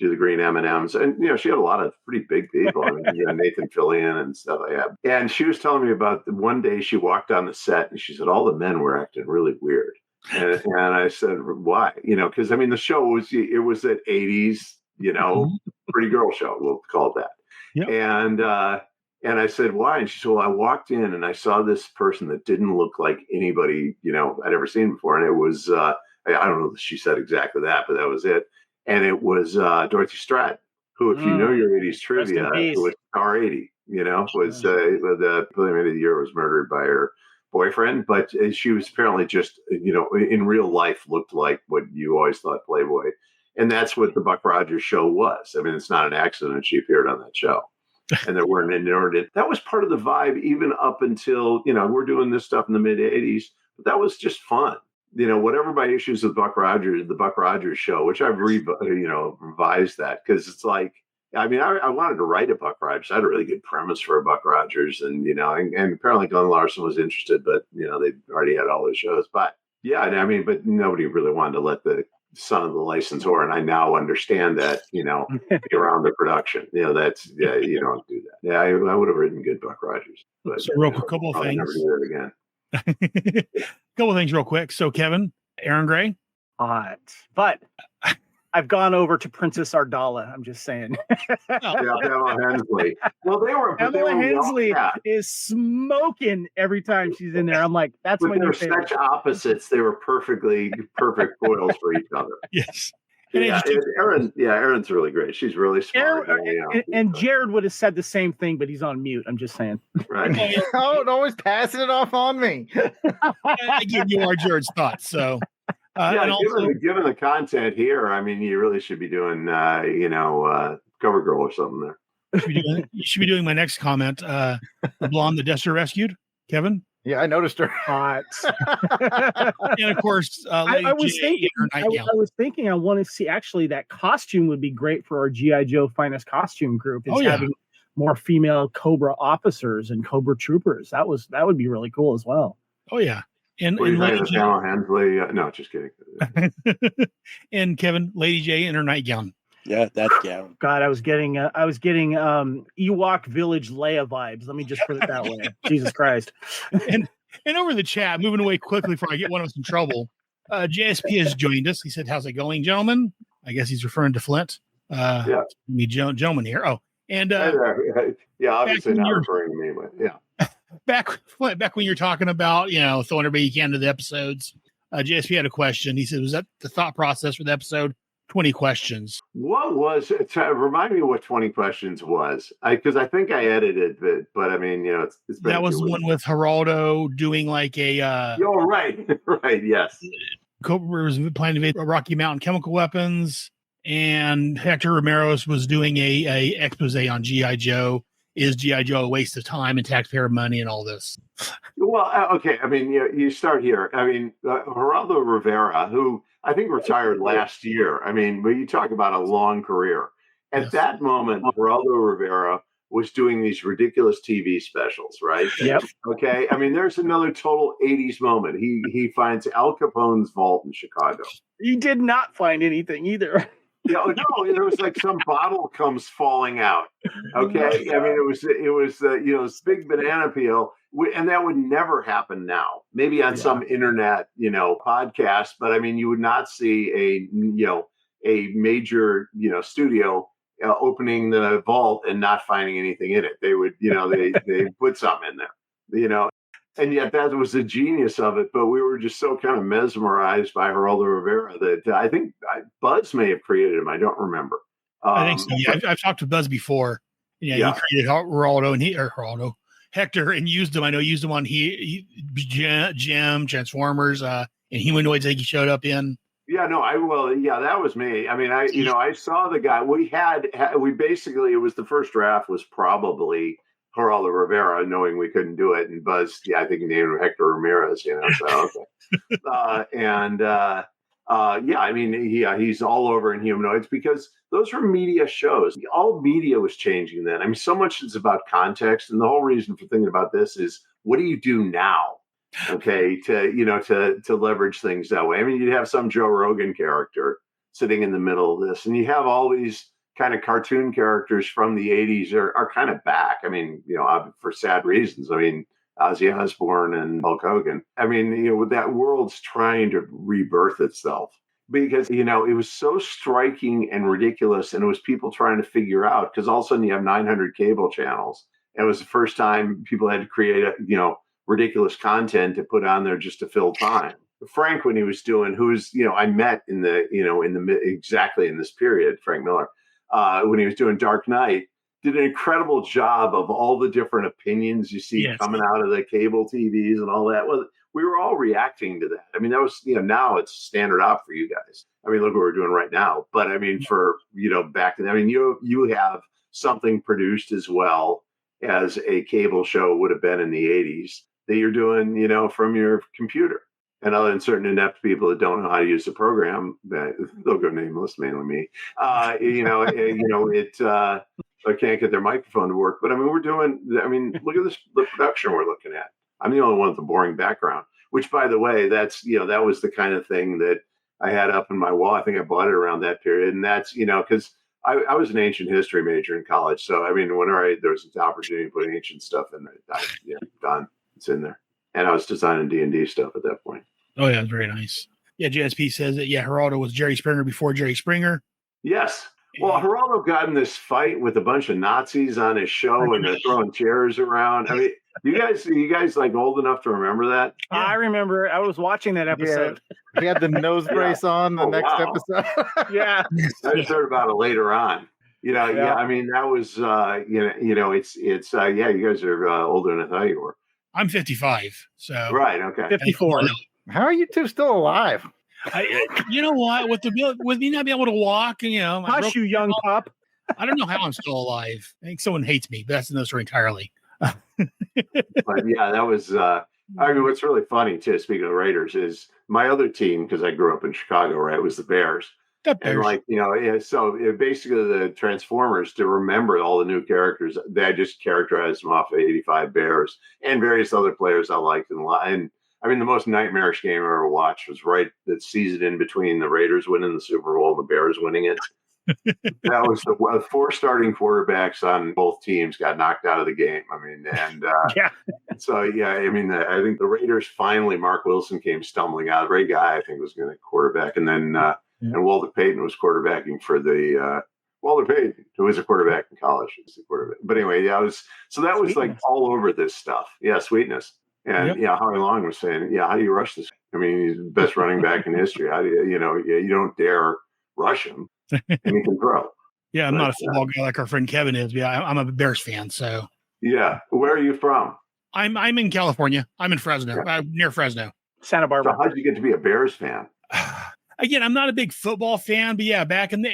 do the green M&Ms. And, she had a lot of pretty big people. I mean, Nathan Fillion and stuff like that. And she was telling me about one day she walked on the set and she said, all the men were acting really weird. And I said, why? Because, the show was that 80s, pretty girl show, we'll call it that. Yep. And I said, why? And she said, well, I walked in and I saw this person that didn't look like anybody, I'd ever seen before. And it was, I don't know if she said exactly that, but that was it. And it was Dorothy Stratton, who, if you know your 80s trivia, was Star 80, was the Playmate of the Year, was murdered by her boyfriend. But she was apparently just, in real life looked like what you always thought Playboy. And that's what the Buck Rogers show was. It's not an accident she appeared on that show. And there weren't that was part of the vibe, even up until, we're doing this stuff in the mid 80s, but that was just fun. Whatever my issues with Buck Rogers, the Buck Rogers show, which I've revised that, because it's like, I wanted to write a Buck Rogers. I had a really good premise for a Buck Rogers, and and apparently Glenn Larson was interested, but they already had all those shows. But yeah, but nobody really wanted to let the son of the licensor, and I now understand that be around the production. That's you don't do that. Yeah, I would have written good Buck Rogers. But so real quick, couple of things. Never do that again. Couple of things real quick. So Kevin, Aaron Gray, hot, but I've gone over to Princess Ardala. I'm just saying. Pamela Hensley. Well, Pamela Hensley is smoking every time she's in there. I'm like, that's my new favorite. Such opposites. They were perfect foils for each other. Yes. Erin's really great. She's really smart. And Jared would have said the same thing, but he's on mute. I'm just saying. Right. Always passing it off on me. I give you our Jared's thoughts. So, given the content here, you really should be doing, Cover Girl or something there. You should be doing my next comment. The blonde that Dexter rescued, Kevin. Yeah, I noticed her. Hot. And of course, I was thinking, I want to see, actually, that costume would be great for our G.I. Joe Finest Costume Group. Having more female Cobra officers and Cobra troopers. That would be really cool as well. Oh yeah. And Lady J. Hensley. No, just kidding. And Kevin, Lady J in her nightgown. Yeah, that gown. God, I was getting Ewok Village Leia vibes. Let me just put it that way. Jesus Christ. And over the chat, moving away quickly before I get one of us in trouble. JSP has joined us. He said, "How's it going, gentlemen?" I guess he's referring to Flint. Me, gentleman here. Oh, and obviously not referring to me, but yeah. Back when you're talking about throwing everybody you can to the episodes, JSP had a question. He said, "Was that the thought process for the episode? 20 questions." What was it? Remind me what 20 questions was. Because I think I edited it, but it's that was the one with Geraldo doing like a. Oh, right, yes. Cobra was planning to invade Rocky Mountain chemical weapons, and Hector Ramirez was doing a expose on G.I. Joe. Is G.I. Joe a waste of time and taxpayer money and all this? Well, okay. You start here. Geraldo Rivera, who I think retired last year. But you talk about a long career. At that moment, Geraldo Rivera was doing these ridiculous TV specials, right? Yep. Okay. There's another total 80s moment. He finds Al Capone's vault in Chicago. He did not find anything either. No, there was like some bottle comes falling out. Okay, it was this big banana peel, and that would never happen now. Maybe on some internet, podcast, but you would not see a major studio opening the vault and not finding anything in it. They would they put something in there, And yet that was the genius of it. But we were just so kind of mesmerized by Geraldo Rivera that I think Buzz may have created him. I don't remember. I think so. Yeah, I've talked to Buzz before. Yeah, he created Geraldo Hector and used him. I know he used him on Jim, Transformers, and Humanoids. I think he showed up in. Yeah, no, that was me. I saw the guy. We basically, it was the first draft was probably Geraldo Rivera, knowing we couldn't do it, and Buzz, I think he named him Hector Ramirez, so okay. He's all over in Humanoids because those were media shows. All media was changing then. So much is about context, and the whole reason for thinking about this is, what do you do now? Okay, to leverage things that way. You'd have some Joe Rogan character sitting in the middle of this. And you have all these kind of cartoon characters from the 80s are kind of back. I mean, for sad reasons. I mean, Ozzy Osbourne and Hulk Hogan. I mean, that world's trying to rebirth itself because, it was so striking and ridiculous. And it was people trying to figure out, because all of a sudden you have 900 cable channels. And it was the first time people had to create, ridiculous content to put on there just to fill time. Frank, when he was doing, I met in exactly in this period, Frank Miller, when he was doing Dark Knight, did an incredible job of all the different opinions you see coming out of the cable TVs and all that. Well, we were all reacting to that. I mean, that was, now it's standard op for you guys. I mean, look what we're doing right now. But I mean, for, back then, I mean, you have something produced as well as a cable show would have been in the 80s that you're doing, from your computer. And other than certain inept people that don't know how to use the program, they'll go nameless, mainly me. I can't get their microphone to work. But I mean, look at the production we're looking at. I'm the only one with a boring background, which, by the way, that's, that was the kind of thing that I had up in my wall. I think I bought it around that period. And that's, because I was an ancient history major in college. So, I mean, whenever there was an opportunity to put ancient stuff in there, done. It's in there. And I was designing D&D stuff at that point. Oh, yeah, very nice. Yeah, JSP says that, Geraldo was Jerry Springer before Jerry Springer. Yes. Well, Geraldo got in this fight with a bunch of Nazis on his show, and they're throwing chairs around. I mean, you guys like old enough to remember that? Yeah. I remember. I was watching that episode. Yeah. He had the nose brace on the next episode. Yeah. I just heard about it later on. Yeah. I mean, that was, it's you guys are older than I thought you were. I'm 55. So right. Okay. 54. How are you two still alive? You know what? With me not being able to walk, hush, you young pup. I don't know how I'm still alive. I think someone hates me, but that's another story entirely. But yeah, that was. I mean, what's really funny too, speaking of Raiders, is my other team, because I grew up in Chicago, right? Was the Bears. And so basically the Transformers, to remember all the new characters, they just characterized them off of 85 Bears and various other players I liked and I mean, the most nightmarish game I ever watched was that season in between the Raiders winning the Super Bowl and the Bears winning it. That was the 4 starting quarterbacks on both teams got knocked out of the game. I mean, and so I mean, I think the Raiders finally, Mark Wilson came stumbling out. A great guy, I think, was going to quarterback, and then and Walter Payton was quarterbacking for the Walter Payton, who was a quarterback in college, was the quarterback. But anyway, that was like all over this stuff. Yeah, sweetness. And Howie Long was saying, how do you rush this? I mean, he's the best running back in history. How do you don't dare rush him, and he can throw. Yeah, I'm not a football guy like our friend Kevin is. Yeah, I'm a Bears fan. So yeah, where are you from? I'm in California. I'm in Fresno, near Fresno, Santa Barbara. So how'd you get to be a Bears fan? Again, I'm not a big football fan, but back in the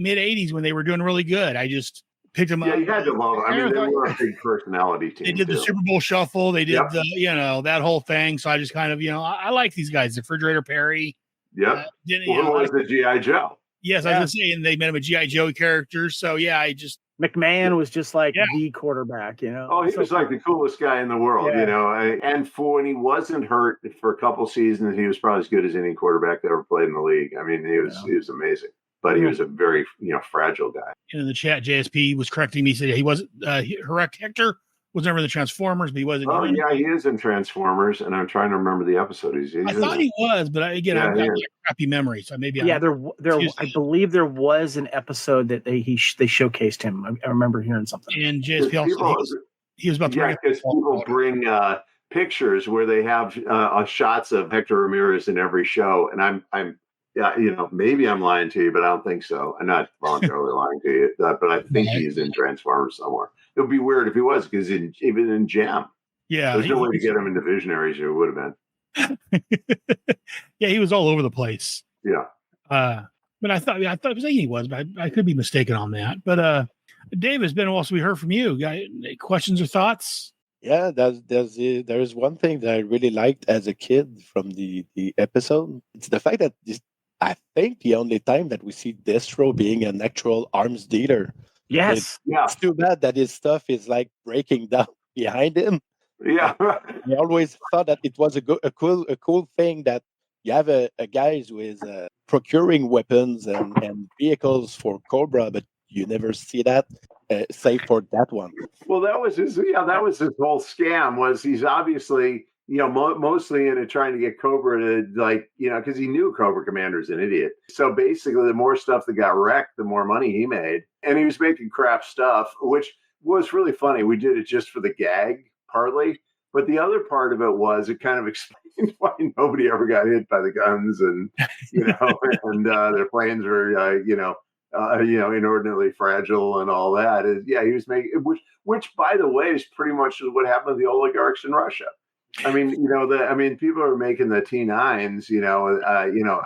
mid '80s when they were doing really good, I just picked them up. Yeah, you had to love them. I mean, they were a big personality team. They did the Super Bowl shuffle. They did the, that whole thing. So I just kind of, I like these guys. The Refrigerator Perry. Yep. Who was the G.I. Joe? Yes, I was going to say, and they made him a G.I. Joe character. So I just. McMahon was just like the quarterback, Oh, he was like the coolest guy in the world, And when he wasn't hurt for a couple seasons, he was probably as good as any quarterback that ever played in the league. I mean, he was amazing. But he was a very, fragile guy. In the chat, JSP was correcting me. Said he wasn't. Hector was never in the Transformers, but he wasn't. Oh, yeah, he is in Transformers, and I'm trying to remember the episode. I thought he was, but I've got crappy memory, so maybe. I believe there was an episode that they showcased him. I remember hearing something. And JSP also he was about to. Yeah, because people bring pictures where they have shots of Hector Ramirez in every show, and I'm. Yeah, maybe I'm lying to you, but I don't think so. I'm not voluntarily lying to you, but I think he's in Transformers somewhere. It would be weird if he was, because even in Jam, there's no way to get him into Visionaries. It would have been. He was all over the place. Yeah, but I thought he was, but I could be mistaken on that. But Dave, has been also we heard from you. Got questions or thoughts? Yeah, there's one thing that I really liked as a kid from the episode. It's the fact that I think the only time that we see Destro being an actual arms dealer. Yes. It's too bad that his stuff is like breaking down behind him. Yeah. I always thought that it was a cool thing that you have a guy who is procuring weapons and vehicles for Cobra, but you never see that, save for that one. Well, that was his whole scam. Was he's obviously mostly into trying to get Cobra to because he knew Cobra Commander's an idiot. So basically, the more stuff that got wrecked, the more money he made, and he was making crap stuff, which was really funny. We did it just for the gag, partly, but the other part of it was it kind of explained why nobody ever got hit by the guns, and and their planes were inordinately fragile and all that. He was making which by the way is pretty much what happened to the oligarchs in Russia. I mean, people are making the T9s.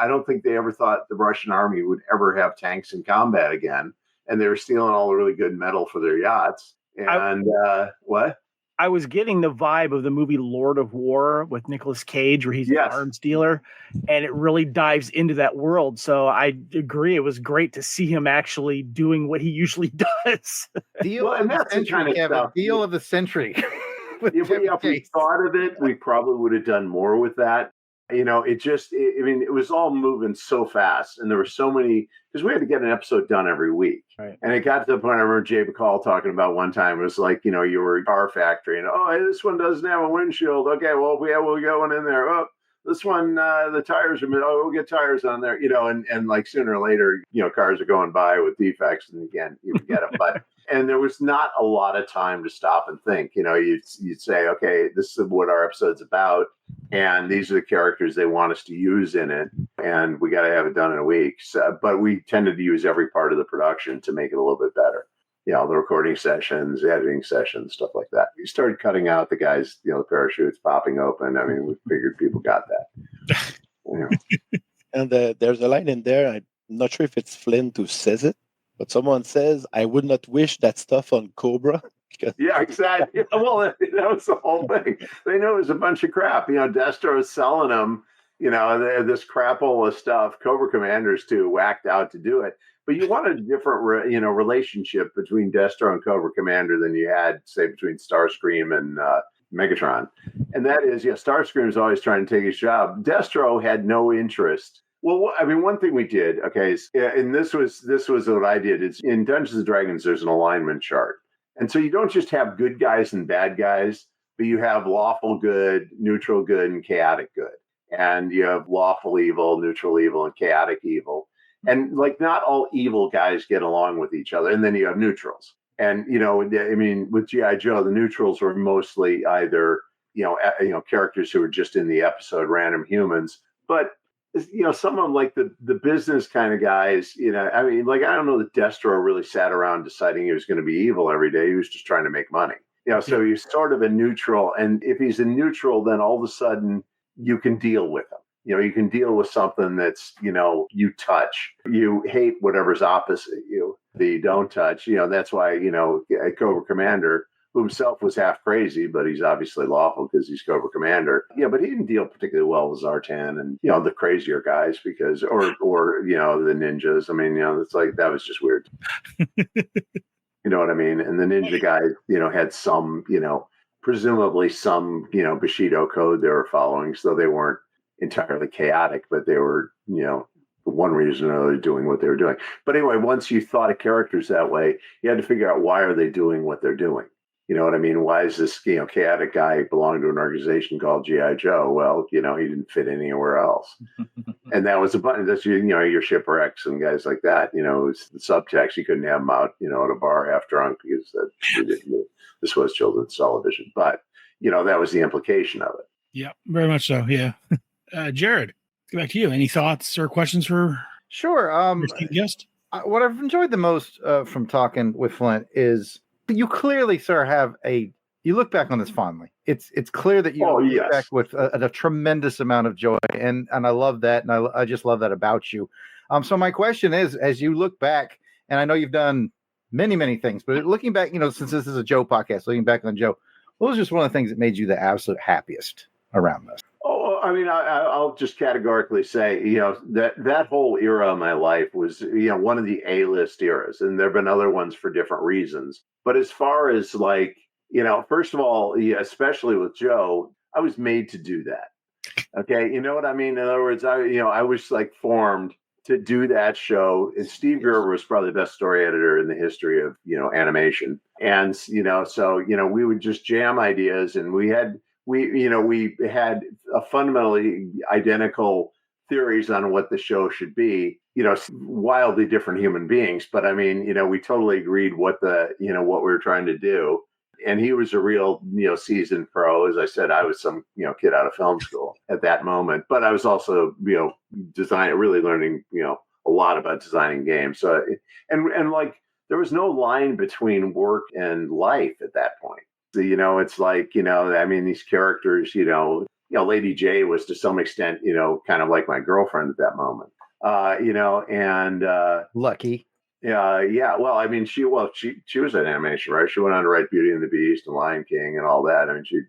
I don't think they ever thought the Russian army would ever have tanks in combat again, and they were stealing all the really good metal for their yachts. And what? I was getting the vibe of the movie Lord of War with Nicolas Cage, where he's an arms dealer, and it really dives into that world. So I agree. It was great to see him actually doing what he usually does. Deal of the century, Kevin. Deal of the century. If we thought of it, we probably would have done more with that. It was all moving so fast, and there were so many, because we had to get an episode done every week. Right. And it got to the point I remember Jay Bacall talking about one time. It was like, you were a car factory, and hey, this one doesn't have a windshield. Okay, well, we'll get one in there. Oh, this one, the tires are, we'll get tires on there, and like sooner or later, cars are going by with defects, and again, you would get them. But and there was not a lot of time to stop and think. You'd say, okay, this is what our episode's about, and these are the characters they want us to use in it, and we got to have it done in a week. So, but we tended to use every part of the production to make it a little bit better. The recording sessions, the editing sessions, stuff like that. We started cutting out the guys, the parachutes popping open. I mean, we figured people got that. And there's a line in there. I'm not sure if it's Flint who says it, but someone says, "I would not wish that stuff on Cobra." Yeah, exactly. Well, that was the whole thing. They know it was a bunch of crap. Destro's selling them, this crapola stuff. Cobra Commander's too whacked out to do it. But you wanted a different, relationship between Destro and Cobra Commander than you had, say, between Starscream and Megatron. And that is, Starscream's always trying to take his job. Destro had no interest. Well, I mean, one thing we did, okay, and this was what I did. It's in Dungeons and Dragons, there's an alignment chart. And so you don't just have good guys and bad guys, but you have lawful good, neutral good, and chaotic good. And you have lawful evil, neutral evil, and chaotic evil. And not all evil guys get along with each other. And then you have neutrals. And, with G.I. Joe, the neutrals were mostly either, characters who were just in the episode, random humans. But, some of them, like the business kind of guys, I don't know that Destro really sat around deciding he was going to be evil every day. He was just trying to make money. So he's sort of a neutral. And if he's a neutral, then all of a sudden you can deal with him. You can deal with something that's, you touch. You hate whatever's opposite you, that you don't touch. That's why, Cobra Commander, who himself was half crazy, but he's obviously lawful because he's Cobra Commander. Yeah, but he didn't deal particularly well with Zartan and, the crazier guys or the ninjas. I mean, it's like, that was just weird. You know what I mean? And the ninja guys, had some, presumably some, Bushido code they were following. So they weren't entirely chaotic, but they were, for one reason or another doing what they were doing. But anyway, once you thought of characters that way, you had to figure out why are they doing what they're doing. You know what I mean? Why is this, chaotic guy belong to an organization called G.I. Joe? Well, he didn't fit anywhere else. And that was a button. That's, your shipwrecks and guys like that, it was the subtext. You couldn't have them out, at a bar half drunk because this was children's television. But, that was the implication of it. Yeah, very much so. Yeah. Jared, let's get back to you. Any thoughts or questions for Sure. guest? What I've enjoyed the most from talking with Flint is you clearly, sir, you look back on this fondly. It's clear that you look back with a tremendous amount of joy, and I love that, and I just love that about you. So my question is, as you look back, and I know you've done many, many things, but looking back, since this is a Joe podcast, looking back on Joe, what was just one of the things that made you the absolute happiest around this? Oh, I mean, I'll just categorically say, that whole era of my life was, one of the A-list eras, and there have been other ones for different reasons. But as far as first of all, especially with Joe, I was made to do that. Okay, you know what I mean? In other words, I was formed to do that show. And Steve Gerber was probably the best story editor in the history of, animation. And, so, we would just jam ideas, and we had a fundamentally identical theories on what the show should be, wildly different human beings. But I mean, we totally agreed what what we were trying to do. And he was a real, seasoned pro. As I said, I was some, kid out of film school at that moment, but I was also, really learning, a lot about designing games. So, and like, there was no line between work and life at that point. So, it's like, I mean, these characters, Lady J was to some extent, kind of like my girlfriend at that moment, lucky. Yeah. Well, I mean, she was an animation, right? She went on to write Beauty and the Beast and Lion King and all that. I mean, she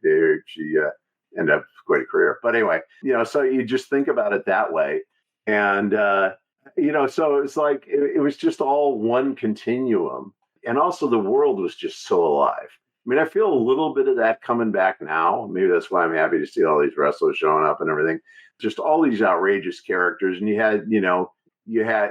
ended up quite a career. But anyway, so you just think about it that way. And, so it's like, it was just all one continuum. And also the world was just so alive. I mean, I feel a little bit of that coming back now. Maybe that's why I'm happy to see all these wrestlers showing up and everything. Just all these outrageous characters. And you had,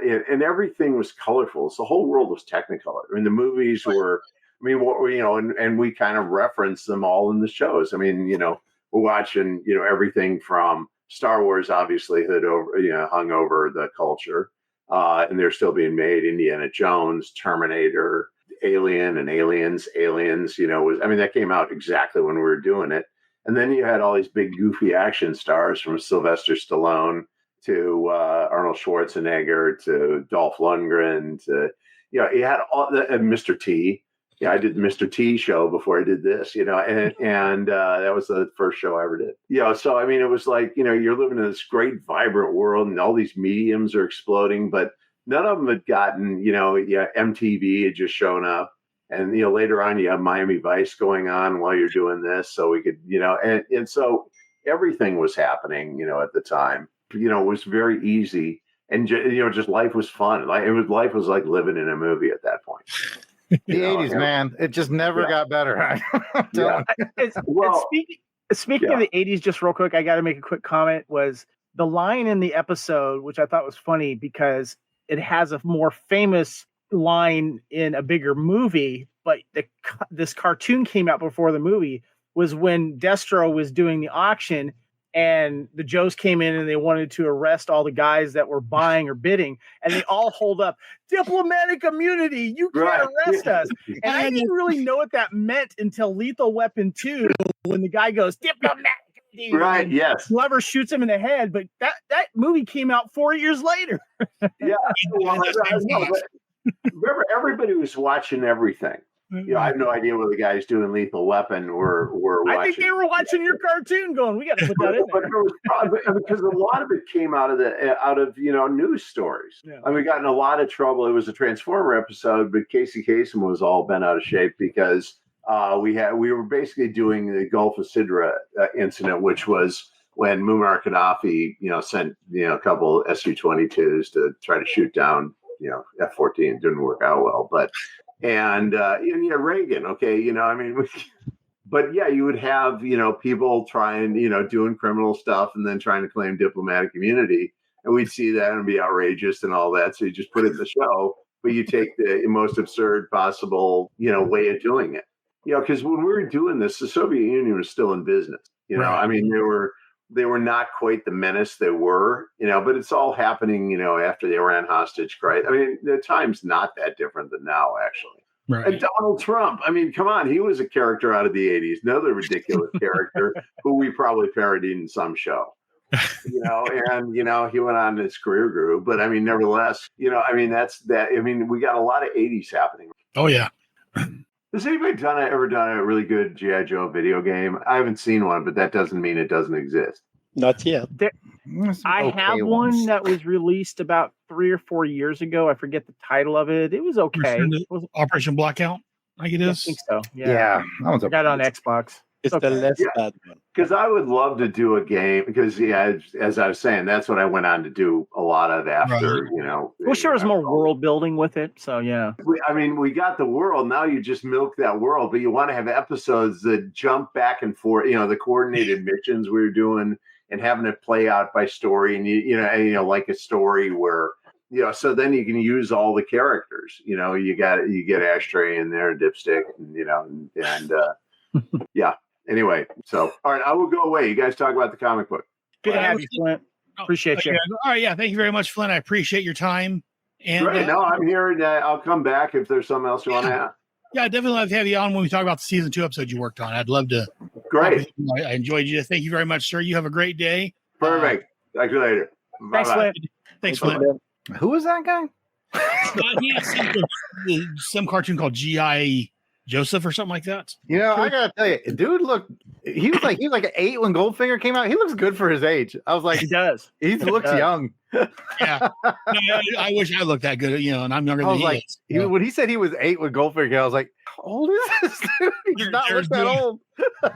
and everything was colorful. So the whole world was Technicolor. I mean, the movies were, and we kind of reference them all in the shows. I mean, we're watching, everything from Star Wars, obviously, hung over the culture, and they're still being made. Indiana Jones, Terminator, Alien, and Aliens, that came out exactly when we were doing it. And then you had all these big goofy action stars, from Sylvester Stallone to Arnold Schwarzenegger to Dolph Lundgren to, you had all and Mr. T. Yeah, I did the Mr. T show before I did this, and that was the first show I ever did. So I mean, it was like, you're living in this great, vibrant world, and all these mediums are exploding, but none of them had gotten, MTV had just shown up. And, later on, you have Miami Vice going on while you're doing this. So we could, and so everything was happening, at the time. It was very easy. And, just life was fun. Life was like living in a movie at that point. The 80s, man. It just never got better. Speaking of the 80s, just real quick, I got to make a quick comment, was the line in the episode, which I thought was funny because it has a more famous line in a bigger movie, but this cartoon came out before the movie, was when Destro was doing the auction and the Joes came in and they wanted to arrest all the guys that were buying or bidding, and they all hold up diplomatic immunity. You can't arrest us. And I didn't really know what that meant until Lethal Weapon 2, when the guy goes diplomatic. Right. Yes. Glover shoots him in the head, but that movie came out 4 years later. Yeah. Remember, everybody was watching everything. I have no idea what the guys doing Lethal Weapon were watching. I think they were watching your cartoon, going, "We got to put that in there." But it was probably, because a lot of it came out of news stories. Yeah. And we got in a lot of trouble. It was a Transformer episode, but Casey Kasem was all bent out of shape because we were basically doing the Gulf of Sidra incident, which was when Muammar Gaddafi sent a couple Su-22s to try to shoot down F-14. Didn't work out well, but. And Reagan, okay, but yeah, you would have, people trying, doing criminal stuff and then trying to claim diplomatic immunity. And we'd see that and be outrageous and all that. So you just put it in the show, but you take the most absurd possible, way of doing it. Because when we were doing this, the Soviet Union was still in business. Right. I mean, they were not quite the menace they were, but it's all happening, after the Iran hostage crisis. I mean, the time's not that different than now, actually. Right. And Donald Trump, I mean, come on, he was a character out of the 80s, another ridiculous character who we probably parodied in some show, and, he went on his career grew. But I mean, nevertheless, I mean, that's that. I mean, we got a lot of 80s happening. Oh, yeah. Has anybody ever done a really good G.I. Joe video game? I haven't seen one, but that doesn't mean it doesn't exist. Not yet. I have one that was released about 3 or 4 years ago. I forget the title of it. It was okay. Operation Blackout, I think it is. I think so. Yeah. I got it on Xbox. It's okay. The less bad one. Because I would love to do a game, because as I was saying, that's what I went on to do a lot of after, Well, sure, there's more world building with it, so yeah. We got the world. Now you just milk that world, but you want to have episodes that jump back and forth. The coordinated missions we were doing and having it play out by story, and like a story where so then you can use all the characters. You get Ashtray in there, Dipstick, and yeah. Anyway, so all right, I will go away. You guys talk about the comic book. Good to have you, Flint. Appreciate you. All right, yeah, thank you very much, Flint. I appreciate your time. And great. No, I'm here, and I'll come back if there's something else you want to have. Yeah, I definitely love to have you on when we talk about the season 2 episode you worked on. I'd love to. Great. I enjoyed you. Thank you very much, sir. You have a great day. Perfect. Talk to you later. Thanks, Flint. Thanks, Flint. Who was that guy? He has some cartoon called G.I. Joseph or something like that. I gotta tell you, dude he was like an 8 when Goldfinger came out. He looks good for his age. I was like, he does. He looks young. Yeah. No, I wish I looked that good, and I'm younger than he is. So. When he said he was 8 with Goldfinger, I was like, how old is this dude? He does not look that old.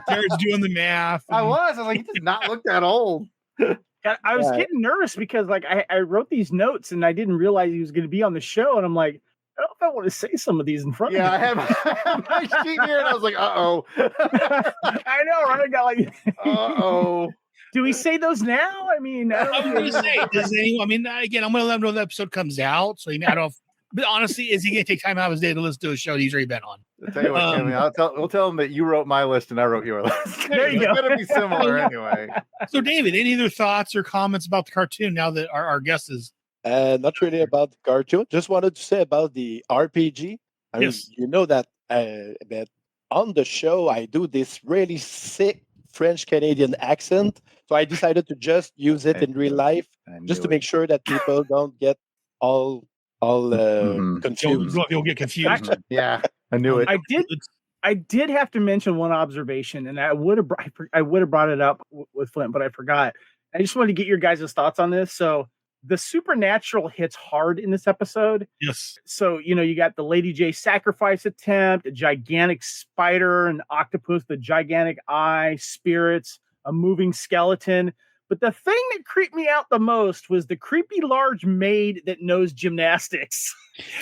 Jared's doing the math. I was like, he does not look that old. I was getting nervous because I wrote these notes and I didn't realize he was going to be on the show. And I'm like, I don't know if I want to say some of these in front of me. I have my sheet here and I was like, uh-oh. I know, right? I got like, uh-oh. Do we say those now? I mean, I'm going to say, again, I'm going to let him know when the episode comes out. So I don't know if, but honestly, is he going to take time out of his day to listen to a show that he's already been on? I'll tell you what, Timmy, we'll tell him that you wrote my list and I wrote your list. There you go. It's going to be similar anyway. So, David, any other thoughts or comments about the cartoon now that our guest is? Not really about the cartoon. Just wanted to say about the RPG. I mean, you know that on the show, I do this really sick French-Canadian accent. So I decided to just use it in real life just to make sure that people don't get all confused. You'll get confused. Yeah, I knew it. I did have to mention one observation, and I would have brought it up with Flint, but I forgot. I just wanted to get your guys' thoughts on this. So the supernatural hits hard in this episode. Yes. So, you got the Lady J sacrifice attempt, a gigantic spider, an octopus, the gigantic eye, spirits, a moving skeleton. But the thing that creeped me out the most was the creepy large maid that knows gymnastics.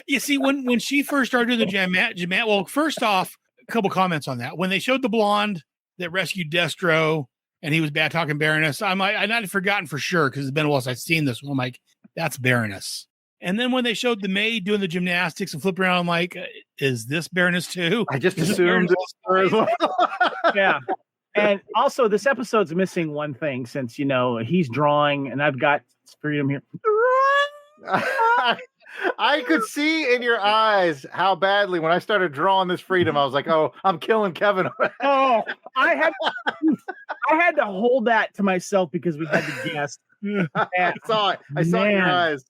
You see, when she first started the gymnast, well, first off, a couple comments on that. When they showed the blonde that rescued Destro and he was bad talking Baroness, I not forgotten for sure because it's been a while since I've seen this one. I'm like, that's Baroness. And then when they showed the maid doing the gymnastics and flipping around, I'm like, is this Baroness too? I just assumed it was well. Yeah. And also, this episode's missing one thing since, he's drawing and I've got freedom here. I could see in your eyes how badly when I started drawing this freedom, I was like, oh, I'm killing Kevin. Oh, I had to hold that to myself because we had the guest. I saw it. I saw it in your eyes.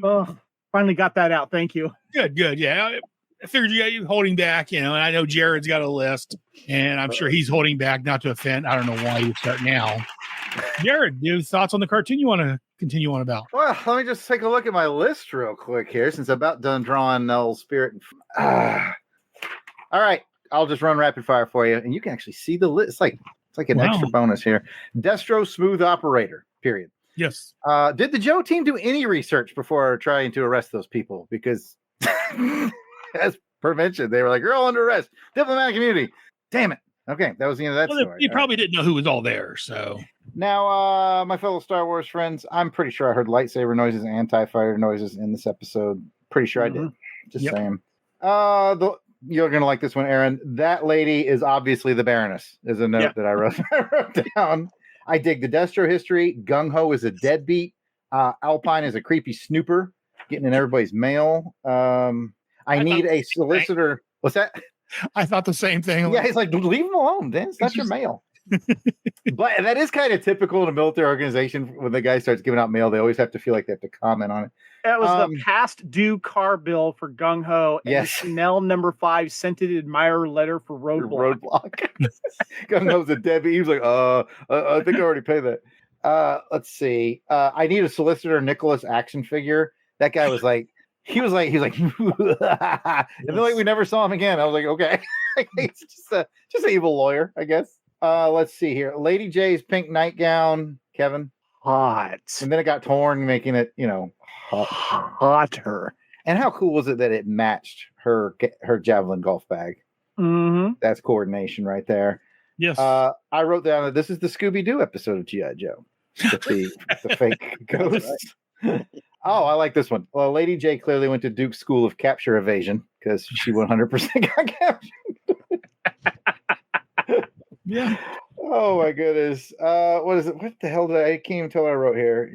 Oh, finally got that out. Thank you. Good. Yeah. I figured you holding back, and I know Jared's got a list, and I'm sure he's holding back not to offend. I don't know why you start now. Jared, do you have thoughts on the cartoon you want to continue on about? Well, let me just take a look at my list real quick here since I'm about done drawing Nell's spirit. All right. I'll just run rapid fire for you, and you can actually see the list. It's like an extra bonus here. Destro Smooth Operator, period. Yes. Did the Joe team do any research before trying to arrest those people? Because as per mentioned, they were like, you're all under arrest. Diplomatic immunity. Damn it. Okay, that was the end of that story. You probably didn't know who was all there, so. Now, my fellow Star Wars friends, I'm pretty sure I heard lightsaber noises and TIE fighter noises in this episode. Pretty sure I did. Just saying. You're going to like this one, Aaron. That lady is obviously the Baroness, is a note that I wrote down. I dig the Destro history. Gung Ho is a deadbeat. Alpine is a creepy snooper, getting in everybody's mail. I need a solicitor. What's that? I thought the same thing. Yeah, he's like, leave him alone, Dan. That's your mail. But that is kind of typical in a military organization. When the guy starts giving out mail, they always have to feel like they have to comment on it. That was the past due car bill for Gung Ho. And yes. Chanel #5 scented admirer letter for Roadblock. Gung Ho's a deadbeat. He was like, I think I already paid that. Let's see. I need a solicitor Nicholas action figure. That guy was like, he's like, and then like we never saw him again. I was like, okay, he's just an evil lawyer, I guess. Let's see here. Lady J's pink nightgown, Kevin. Hot. And then it got torn, making it, hotter. And how cool was it that it matched her javelin golf bag? Mm-hmm. That's coordination right there. Yes. I wrote down that this is the Scooby-Doo episode of G.I. Joe. The fake ghosts. Oh, I like this one. Well, Lady J clearly went to Duke's School of Capture Evasion because she 100% got captured. Yeah. Oh my goodness. What is it? What the hell I can't even tell what I wrote here.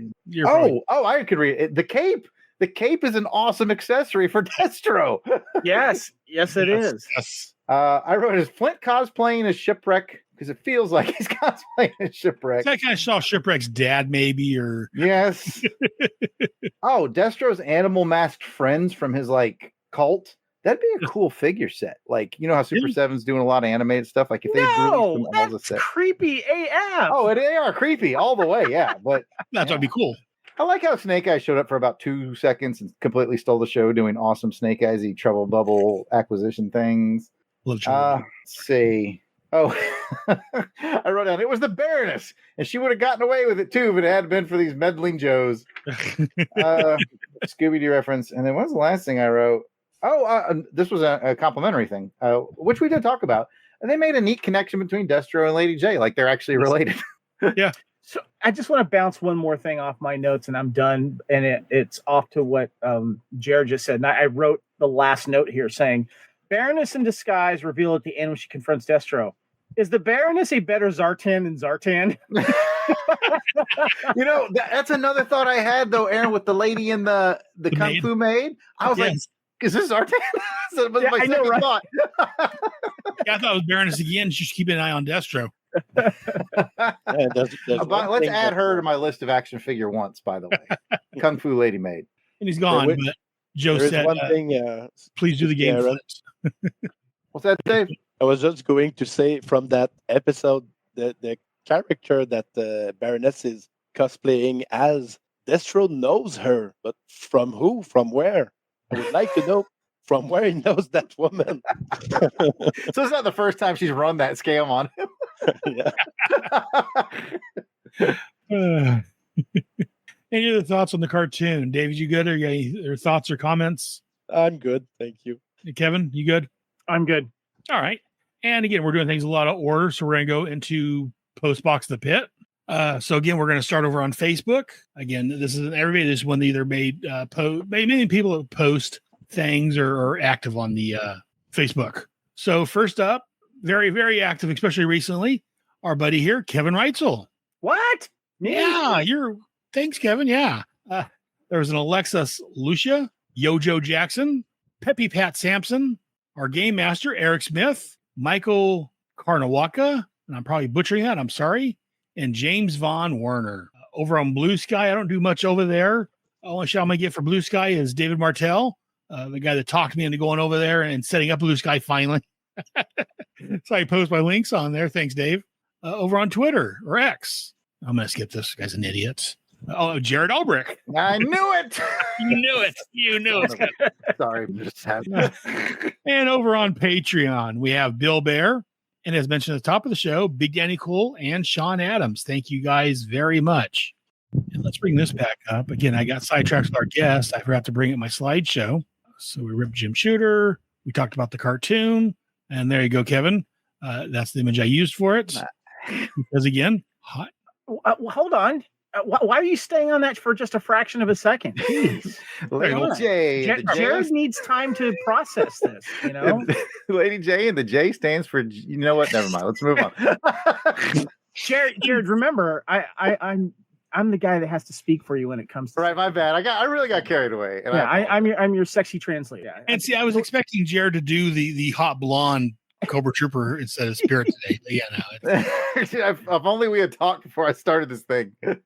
I could read it. The cape. The cape is an awesome accessory for Destro. Yes, it is. Yes. I wrote, is Flint cosplaying as Shipwreck? Because it feels like he's cosplaying as Shipwreck. I kind of saw Shipwreck's dad, maybe, or yes. Destro's animal masked friends from his cult. That'd be a cool figure set. Like, you know how Super 7's doing a lot of animated stuff? Like, if they released them as a set. Creepy AF. Oh, they are creepy all the way, yeah. But that would be cool. I like how Snake Eyes showed up for about 2 seconds and completely stole the show, doing awesome Snake Eyes-y trouble bubble acquisition things. Let's see. Oh, I wrote down, it was the Baroness, and she would have gotten away with it too if it hadn't been for these meddling Joes. Scooby-Doo reference. And then what's the last thing I wrote? This was a complimentary thing, which we did talk about. And they made a neat connection between Destro and Lady J, like they're actually related. Yeah. So I just want to bounce one more thing off my notes, and I'm done. And it's off to what Jared just said. And I wrote the last note here saying, Baroness in disguise revealed at the end when she confronts Destro. Is the Baroness a better Zartan than Zartan? That's another thought I had, though, Aaron, with the lady in the Kung Fu maid. I was like, is this Zartan? That was my second thought. I thought it was Baroness again. She's keeping an eye on Destro. Let's add her to my list of action figure once, by the way. Kung Fu lady maid. And he's gone, but Joe said, one thing, please do the game. What's that, Dave? I was just going to say from that episode, the character that the Baroness is cosplaying as, Destro knows her, but from who? From where? I would like to know from where he knows that woman. So it's not the first time she's run that scam on him. Any other thoughts on the cartoon? David, you good? Or you got any thoughts or comments? I'm good. Thank you. Kevin, you good? I'm good. All right. And again, we're doing things a lot of order. So we're going to go into Postbox the Pit. So again, we're going to start over on Facebook. Again, this is everybody. This one either made many people post things or are active on the Facebook. So first up, very, very active, especially recently, our buddy here, Kevin Reitzel. What? Yeah, thanks, Kevin. Yeah. There was an Alexis Lucia, Yojo Jackson, Peppy Pat Sampson, our game master, Eric Smith, Michael Karnawaka, and I'm probably butchering that, I'm sorry, and James Von Werner. Over on Blue Sky, I don't do much over there. Only shout I'm going to get for Blue Sky is David Martel, the guy that talked me into going over there and setting up Blue Sky finally. So I post my links on there. Thanks, Dave. Over on Twitter or X. I'm going to skip this. This guy's an idiot. Jared Albrecht. I knew it. You knew it. Sorry. And over on Patreon, we have Bill Bear. And as mentioned at the top of the show, Big Danny Cool and Sean Adams. Thank you guys very much. And let's bring this back up. Again, I got sidetracked with our guest. I forgot to bring up my slideshow. So we ripped Jim Shooter. We talked about the cartoon. And there you go, Kevin. That's the image I used for it. Because again, hot. Hold on. Why are you staying on that for just a fraction of a second? Jeez. Lady J. Jared needs time to process this, you know? Lady J, and the J stands for, you know what? Never mind. Let's move on. Jared, remember, I'm the guy that has to speak for you when it comes to right. My bad. I really got carried away. And I'm your sexy translator. Yeah. And see, I was expecting Jared to do the hot blonde Cobra Trooper instead of Spirit today. But yeah, no. If only we had talked before I started this thing. Because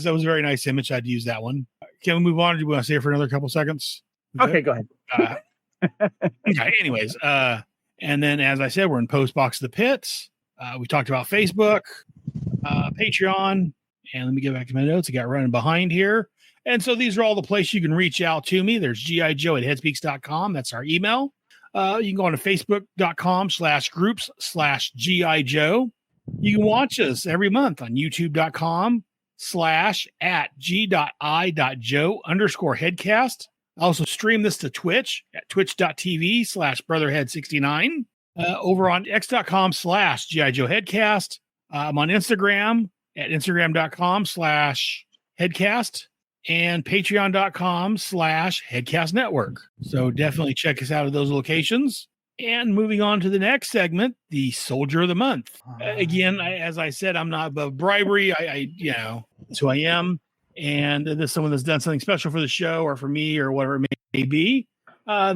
that was a very nice image. I'd use that one. Can we move on? Or do you want to stay for another couple seconds? Okay, go ahead. Okay. Anyways, and then as I said, we're in Postbox the Pits. We talked about Facebook, Patreon, and let me get back to my notes. I got running behind here. And so these are all the places you can reach out to me. There's gijoe@headspeaks.com. That's our email. You can go on to facebook.com/groups/GI Joe. You can watch us every month on youtube.com/@g.i.joe_headcast. I also stream this to Twitch at twitch.tv/brotherhead69. Over on x.com/GI Joe Headcast. I'm on Instagram, at Instagram.com/headcast and Patreon.com/headcastnetwork. So definitely check us out at those locations. And moving on to the next segment, the Soldier of the Month. Again, as I said, I'm not above bribery. That's who I am. And there's someone that's done something special for the show or for me or whatever it may be.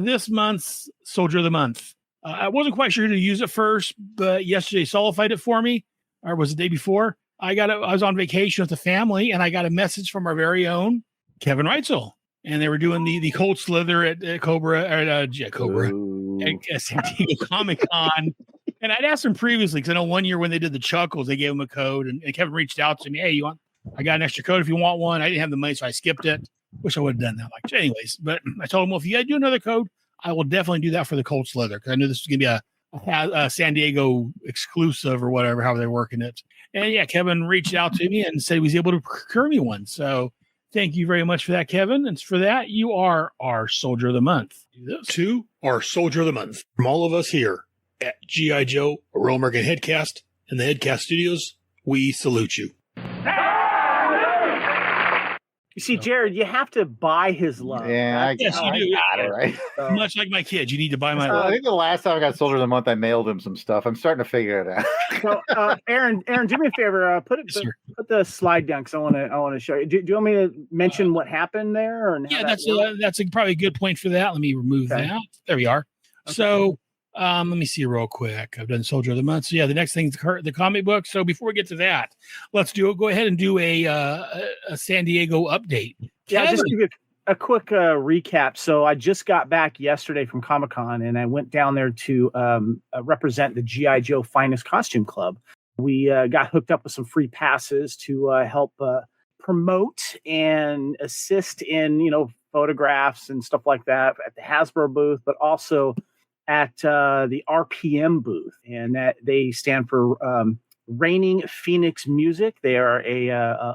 This month's Soldier of the Month. I wasn't quite sure who to use it first, but yesterday solidified it for me, or was it the day before? I was on vacation with the family, and I got a message from our very own Kevin Reitzel, and they were doing the Cold Slither at Cobra at San Diego Comic Con. And I'd asked him previously because I know one year when they did the Chuckles, they gave him a code, and Kevin reached out to me, "Hey, I got an extra code if you want one." I didn't have the money, so I skipped it. Wish I would have done that. Anyways, but I told him, well, if you got to do another code, I will definitely do that for the Cold Slither because I knew this was going to be a San Diego exclusive or whatever, how they're working it. And yeah, Kevin reached out to me and said he was able to procure me one. So thank you very much for that, Kevin. And for that, you are our Soldier of the Month. To our Soldier of the Month from all of us here at G.I. Joe, a Real American Headcast, and the Headcast Studios, we salute you. You see, Jared, you have to buy his love. Yeah, yes, you do. Got it, right? Much like my kids, you need to buy my love. I think the last time I got Soldier of the Month, I mailed him some stuff. I'm starting to figure it out. So, Aaron, do me a favor. Put the slide down because I want to show you. Do you want me to mention what happened there? Or yeah, that's probably a good point for that. Let me remove that. There we are. Okay. So. Let me see real quick. I've done Soldier of the Month. So yeah, the next thing is the comic book. So before we get to that, let's go ahead and do a San Diego update. Yeah, just to give a quick recap. So I just got back yesterday from Comic-Con, and I went down there to represent the G.I. Joe Finest Costume Club. We got hooked up with some free passes to help promote and assist in photographs and stuff like that at the Hasbro booth, but also at the RPM booth, and that they stand for Reigning Phoenix Music. They are a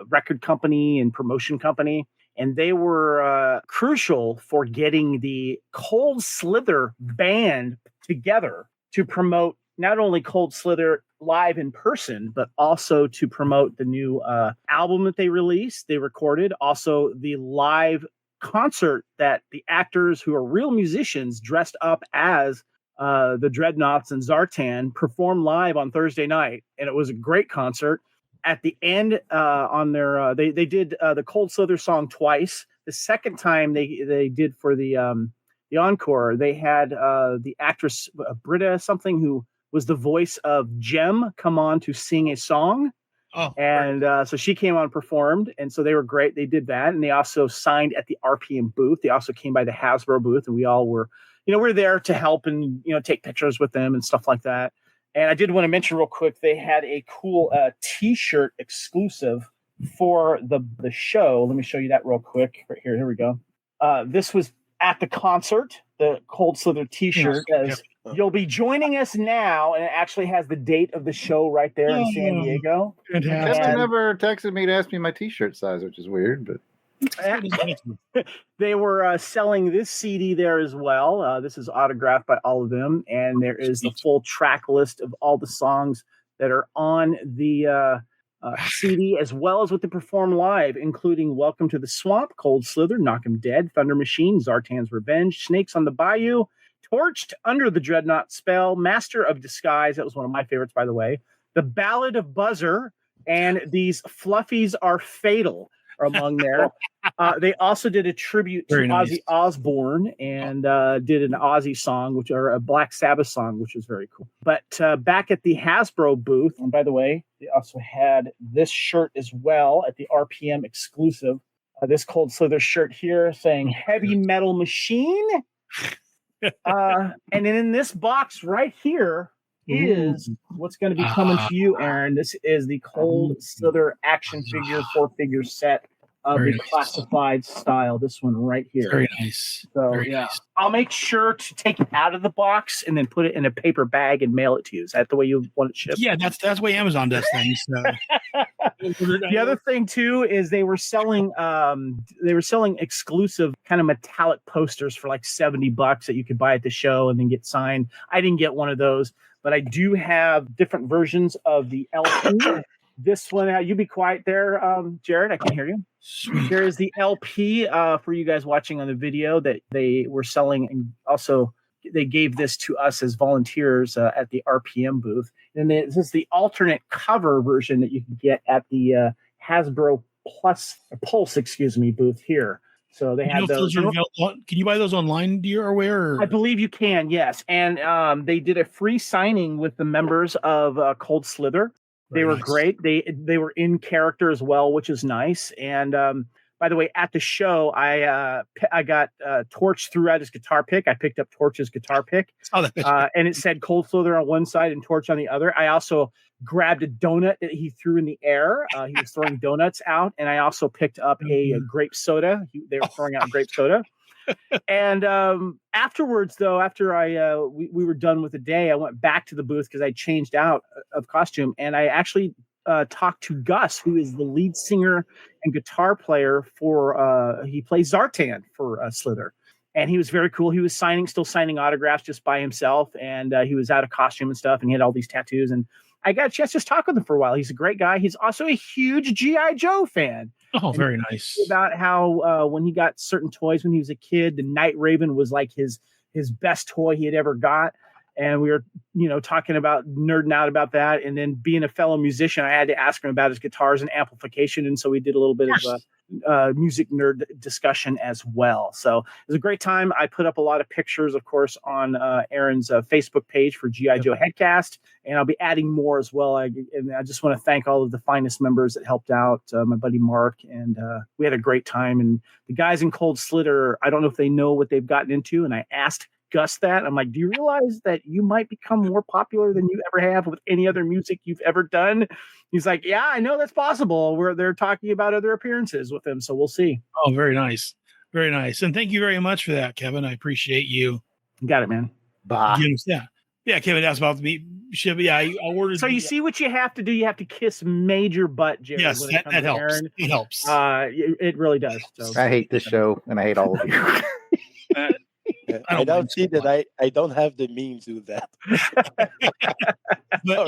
record company and promotion company, and they were crucial for getting the Cold Slither band together to promote not only Cold Slither live in person, but also to promote the new album that they released, they recorded, also the live concert that the actors who are real musicians dressed up as the Dreadnoughts and Zartan performed live on Thursday night, and it was a great concert. At the end, on their they did the Cold Slither song twice. The second time they did for the encore, they had the actress Britta something who was the voice of Jem come on to sing a song. Oh, and so she came on and performed, and so they were great. They did that, and they also signed at the RPM booth. They also came by the Hasbro booth, and we all were, we're there to help and take pictures with them and stuff like that. And I did want to mention real quick, they had a cool T-shirt exclusive for the show. Let me show you that real quick. Right here, here we go. This was at the concert. The Cold Slither T-shirt says, "You'll be joining us now," and it actually has the date of the show right there in San Diego. Kevin never texted me to ask me my T-shirt size, which is weird, but they were selling this CD there as well. This is autographed by all of them, and there is the full track list of all the songs that are on the CD, as well as what they perform live, including Welcome to the Swamp, Cold Slither, Knock 'Em Dead, Thunder Machine, Zartan's Revenge, Snakes on the Bayou, Torched, Under the Dreadnought Spell, Master of Disguise, that was one of my favorites, by the way, The Ballad of Buzzer, and These Fluffies Are Fatal are among there. They also did a tribute to Ozzy Osbourne and did an Ozzy song, or a Black Sabbath song, which was very cool. But back at the Hasbro booth, and by the way, they also had this shirt as well at the RPM exclusive. This Cold Slither shirt here saying Heavy Metal Machine. And then in this box right here is what's going to be coming to you, Aaron. This is the Cold Slither action figure 4-figure set of the classified style. This one right here. Very nice. So Very nice. I'll make sure to take it out of the box and then put it in a paper bag and mail it to you. Is that the way you want it shipped? Yeah, that's the way Amazon does things. So. The other thing too is they were selling exclusive kind of metallic posters for like $70 that you could buy at the show and then get signed. I didn't get one of those, but I do have different versions of the LP. This one, you be quiet there, Jared. I can hear you. There is the LP for you guys watching on the video that they were selling, and also they gave this to us as volunteers at the RPM booth. And this is the alternate cover version that you can get at the Hasbro Pulse, booth here. So they have those. Can you buy those online, do you aware? I believe you can, yes. And they did a free signing with the members of Cold Slither. They were great. They were in character as well, which is nice. And by the way, at the show, I got Torch threw out his guitar pick. I picked up Torch's guitar pick, and it said Cold Slither on one side and Torch on the other. I also grabbed a donut that he threw in the air. He was throwing donuts out, and I also picked up a grape soda. They were throwing out grape soda. And afterwards, though, after we were done with the day, I went back to the booth because I changed out of costume, and I actually talked to Gus, who is the lead singer and guitar player for he plays Zartan for Slither, and he was very cool. He was still signing autographs just by himself, and he was out of costume and stuff, and he had all these tattoos, and I got a chance to just talk with him for a while. He's a great guy. He's also a huge G.I. Joe fan. Oh, very nice. About how when he got certain toys when he was a kid, the Night Raven was like his best toy he had ever got. And we were, talking about nerding out about that. And then being a fellow musician, I had to ask him about his guitars and amplification. And so we did a little bit of a music nerd discussion as well. So it was a great time. I put up a lot of pictures, of course, on Aaron's Facebook page for G.I. Joe Headcast. And I'll be adding more as well. And I just want to thank all of the finest members that helped out, my buddy Mark. And we had a great time. And the guys in Cold Slither, I don't know if they know what they've gotten into. And I asked Gus that. I'm like, do you realize that you might become more popular than you ever have with any other music you've ever done? He's like, yeah, I know that's possible. They're talking about other appearances with him, so we'll see. Oh, very nice. Very nice. And thank you very much for that, Kevin. I appreciate you. You got it, man. Bye. Yeah, Kevin asked about the meat ship. Yeah, I ordered. So you see what you have to do. You have to kiss major butt, Jared. Yes, that helps. Aaron. It helps. It really does. So. I hate this show, and I hate all of you. I don't see that I don't have the means to do that. But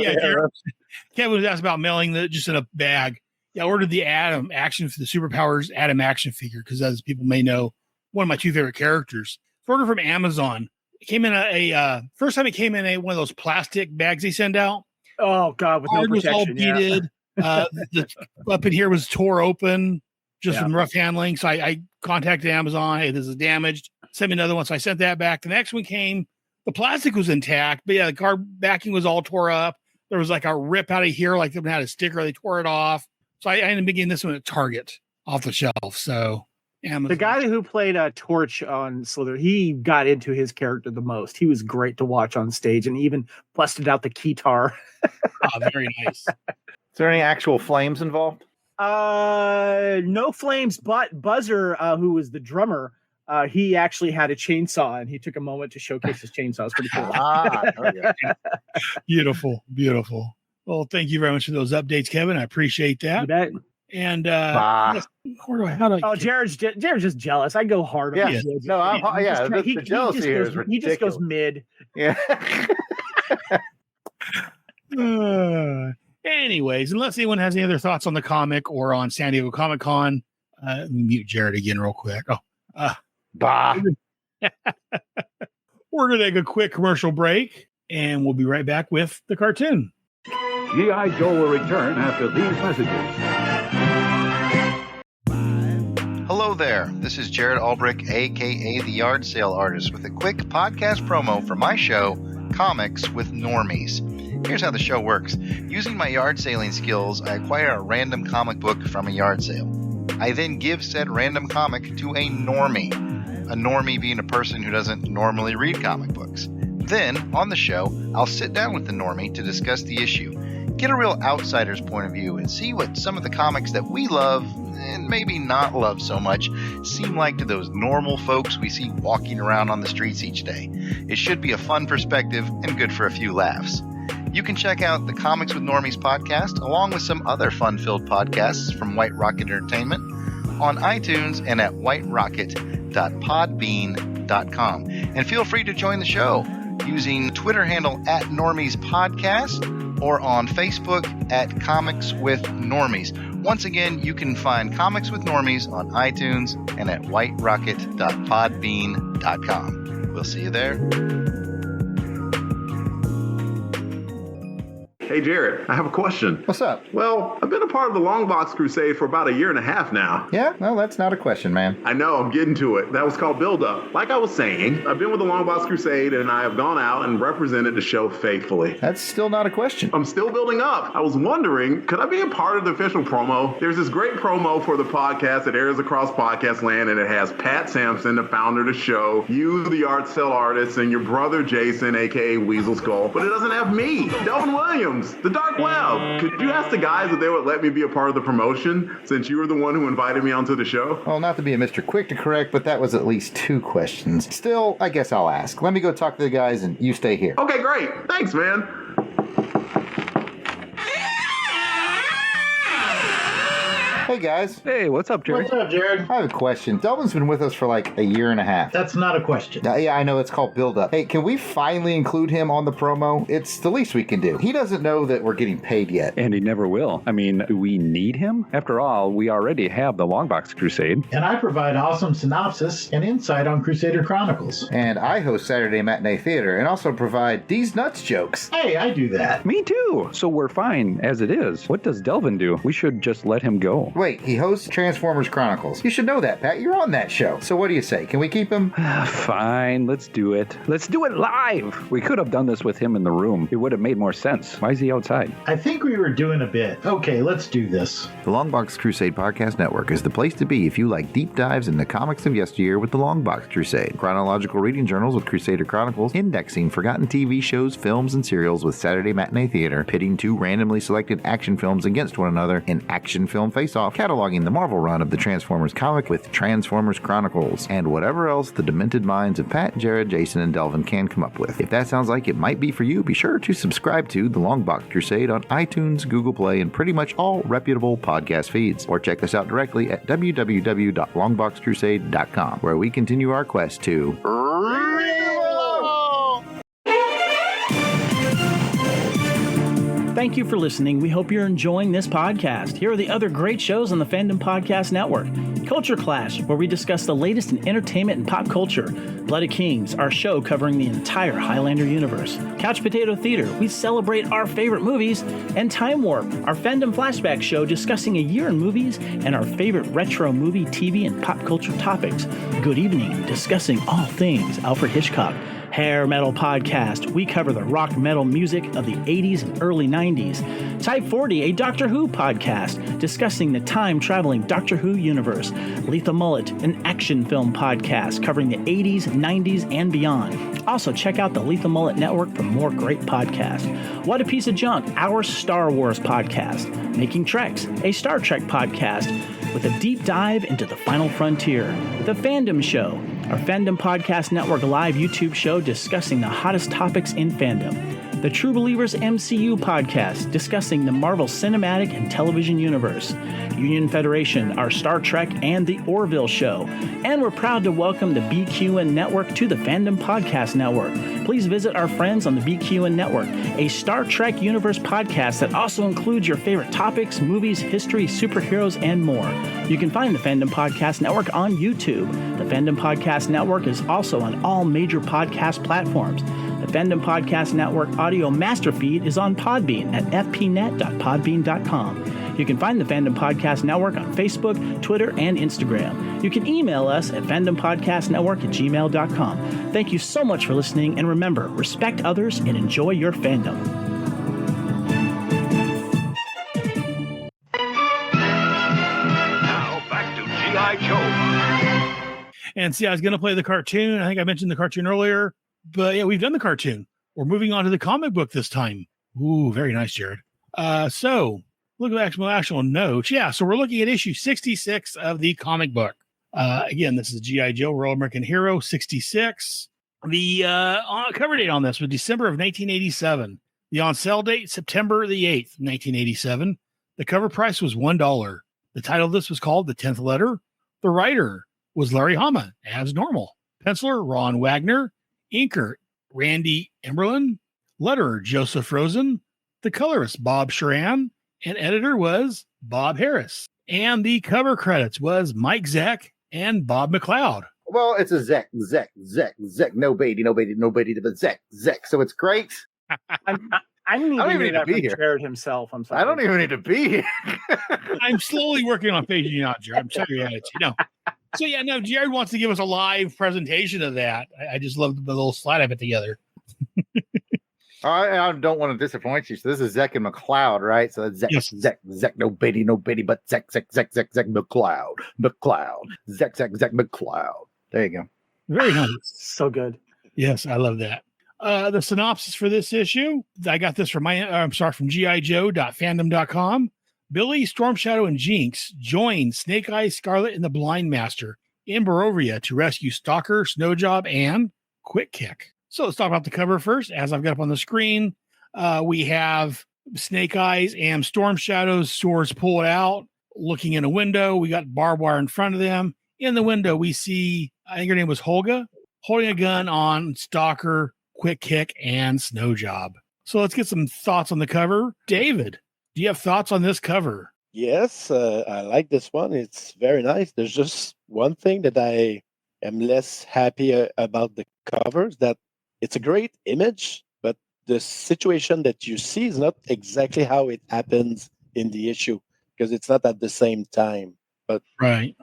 Kevin was asked about mailing just in a bag. Yeah, I ordered the Adam action for the Superpowers Adam action figure because, as people may know, one of my two favorite characters. It's ordered from Amazon. It came in first time it came in one of those plastic bags they send out. Oh God, with no protection. Was all beaded. The up in here was tore open just from rough handling. So I contacted Amazon. Hey, this is damaged. Sent me another one. So I sent that back. The next one came. The plastic was intact, but the card backing was all tore up. There was like a rip out of here, like they had a sticker. They tore it off. So I ended up getting this one at Target off the shelf. So Amazon. The guy who played Torch on Slither, he got into his character the most. He was great to watch on stage, and even busted out the keytar. Very nice. Is there any actual flames involved? No flames, but Buzzer, who was the drummer, he actually had a chainsaw, and he took a moment to showcase his chainsaw. It's pretty cool. Beautiful, beautiful. Well, thank you very much for those updates, Kevin. I appreciate that. You bet. And Jared's just jealous. I go hard on him. No, the jealousy here is ridiculous. He just goes mid. Yeah. Anyways, unless anyone has any other thoughts on the comic or on San Diego Comic Con, let me mute Jared again real quick. Bah. We're going to take a quick commercial break, and we'll be right back with the cartoon. G.I. Joe will return after these messages. Hello there. This is Jared Albrick, a.k.a. The Yard Sale Artist, with a quick podcast promo for my show, Comics with Normies. Here's how the show works. Using my yard sailing skills, I acquire a random comic book from a yard sale. I then give said random comic to a normie. A normie being a person who doesn't normally read comic books. Then, on the show, I'll sit down with the normie to discuss the issue, get a real outsider's point of view, and see what some of the comics that we love, and maybe not love so much, seem like to those normal folks we see walking around on the streets each day. It should be a fun perspective and good for a few laughs. You can check out the Comics with Normies podcast, along with some other fun-filled podcasts from White Rocket Entertainment, on iTunes and at whiterocket.podbean.com. And feel free to join the show using Twitter handle @NormiesPodcast or on Facebook at Comics with Normies. Once again, you can find Comics with Normies on iTunes and at whiterocket.podbean.com. We'll see you there. Hey, Jared, I have a question. What's up? Well, I've been a part of the Longbox Crusade for about 1.5 years now. Yeah? Well, that's not a question, man. I know, I'm getting to it. That was called Build Up. Like I was saying, I've been with the Longbox Crusade and I have gone out and represented the show faithfully. That's still not a question. I'm still building up. I was wondering, could I be a part of the official promo? There's this great promo for the podcast that airs across podcast land, and it has Pat Sampson, the founder of the show, you, the art cell artist, and your brother Jason, aka Weasel Skull. But it doesn't have me, Delvin Williams, the Dark Web. Could you ask the guys if they would let me be a part of the promotion, since you were the one who invited me onto the show? Well, not to be a Mr. Quick to correct, but that was at least 2 questions. Still, I guess I'll ask. Let me go talk to the guys and you stay here. Okay, great. Thanks, man. Hey, guys. Hey, what's up, Jared? What's up, Jared? I have a question. Delvin's been with us for like 1.5 years. That's not a question. Yeah, I know. It's called Build Up. Hey, can we finally include him on the promo? It's the least we can do. He doesn't know that we're getting paid yet. And he never will. I mean, do we need him? After all, we already have the Longbox Crusade. And I provide awesome synopsis and insight on Crusader Chronicles. And I host Saturday Matinee Theater and also provide These Nuts jokes. Hey, I do that. Me too. So we're fine as it is. What does Delvin do? We should just let him go. Wait, he hosts Transformers Chronicles. You should know that, Pat. You're on that show. So what do you say? Can we keep him? Fine, let's do it. Let's do it live. We could have done this with him in the room. It would have made more sense. Why is he outside? I think we were doing a bit. Okay, let's do this. The Longbox Crusade Podcast Network is the place to be if you like deep dives into comics of yesteryear with the Longbox Crusade, chronological reading journals with Crusader Chronicles, indexing forgotten TV shows, films, and serials with Saturday Matinee Theater, pitting 2 randomly selected action films against one another in Action Film Face-Off, cataloging the Marvel run of the Transformers comic with Transformers Chronicles, and whatever else the demented minds of Pat, Jared, Jason, and Delvin can come up with. If that sounds like it might be for you, be sure to subscribe to The Longbox Crusade on iTunes, Google Play, and pretty much all reputable podcast feeds. Or check us out directly at www.longboxcrusade.com, where we continue our quest to Thank you for listening. We hope you're enjoying this podcast. Here are the other great shows on the Fandom Podcast Network. Culture Clash, where we discuss the latest in entertainment and pop culture. Blooded Kings, our show covering the entire Highlander universe. Couch Potato Theater, we celebrate our favorite movies. And Time Warp, our Fandom Flashback show discussing a year in movies and our favorite retro movie, TV, and pop culture topics. Good Evening, discussing all things Alfred Hitchcock. Hair Metal Podcast, we cover the rock metal music of the 80s and early 90s. Type 40, a Doctor Who podcast, discussing the time-traveling Doctor Who universe. Lethal Mullet, an action film podcast covering the 80s, 90s, and beyond. Also, check out the Lethal Mullet Network for more great podcasts. What a Piece of Junk, our Star Wars podcast. Making Treks, a Star Trek podcast with a deep dive into the final frontier. The Fandom Show, our Fandom Podcast Network live YouTube show discussing the hottest topics in fandom. The True Believers MCU podcast discussing the Marvel Cinematic and Television Universe. Union Federation, our Star Trek and the Orville show. And we're proud to welcome the BQN Network to the Fandom Podcast Network. Please visit our friends on the BQN Network, a Star Trek Universe podcast that also includes your favorite topics, movies, history, superheroes, and more. You can find the Fandom Podcast Network on YouTube. The Fandom Podcast Network is also on all major podcast platforms. The Fandom Podcast Network audio master feed is on Podbean at fpnet.podbean.com. You can find the Fandom Podcast Network on Facebook, Twitter, and Instagram. You can email us at fandompodcastnetwork@gmail.com. Thank you so much for listening, and remember, respect others and enjoy your fandom. Now back to G.I. Joe. And see, I was going to play the cartoon. I think I mentioned the cartoon earlier, but yeah, we've done the cartoon. We're moving on to the comic book this time. Ooh, very nice, Jared. So look at the actual notes. Yeah, so we're looking at issue 66 of the comic book. Again, this is G.I. Joe, Royal American Hero 66. The cover date on this was December of 1987. The on sale date, September the 8th, 1987. The cover price was $1. The title of this was called The 10th Letter. The writer was Larry Hama, as normal. Penciler, Ron Wagner. Inker, Randy Emberlin. Letterer, Joseph Rosen. The colorist, Bob Sharan, and editor was Bob Harris. And the cover credits was Mike Zeck and Bob McLeod. Well, it's a Zeck. Nobody, but Zeck. So it's great. I don't even need to be here. Jared himself. I'm sorry. I don't even need to be here. I'm slowly working on phasing you out, Jared. I'm sorry, So yeah, no, Jared wants to give us a live presentation of that. I just love the little slide of it together. I don't want to disappoint you. So this is Zeck and McLeod, right? So that's Zeck, yes. Zeck, nobody, but Zeck, McLeod, Zeck, McLeod. There you go. Very nice. So good. Yes, I love that. The synopsis for this issue, I got this from from gijoe.fandom.com. Billy, Storm Shadow, and Jinx join Snake Eyes, Scarlet, and the Blind Master in Barovia to rescue Stalker, Snowjob, and Quick Kick. So let's talk about the cover first. As I've got up on the screen, we have Snake Eyes and Storm Shadow's swords pulled out, looking in a window. We got barbed wire in front of them. In the window, we see, I think her name was Holga, holding a gun on Stalker, Quick Kick, and Snowjob. So let's get some thoughts on the cover. David, do you have thoughts on this cover? Yes, I like this one. It's very nice. There's just one thing that I am less happy about the covers, that it's a great image, but the situation that you see is not exactly how it happens in the issue, because it's not at the same time. But right.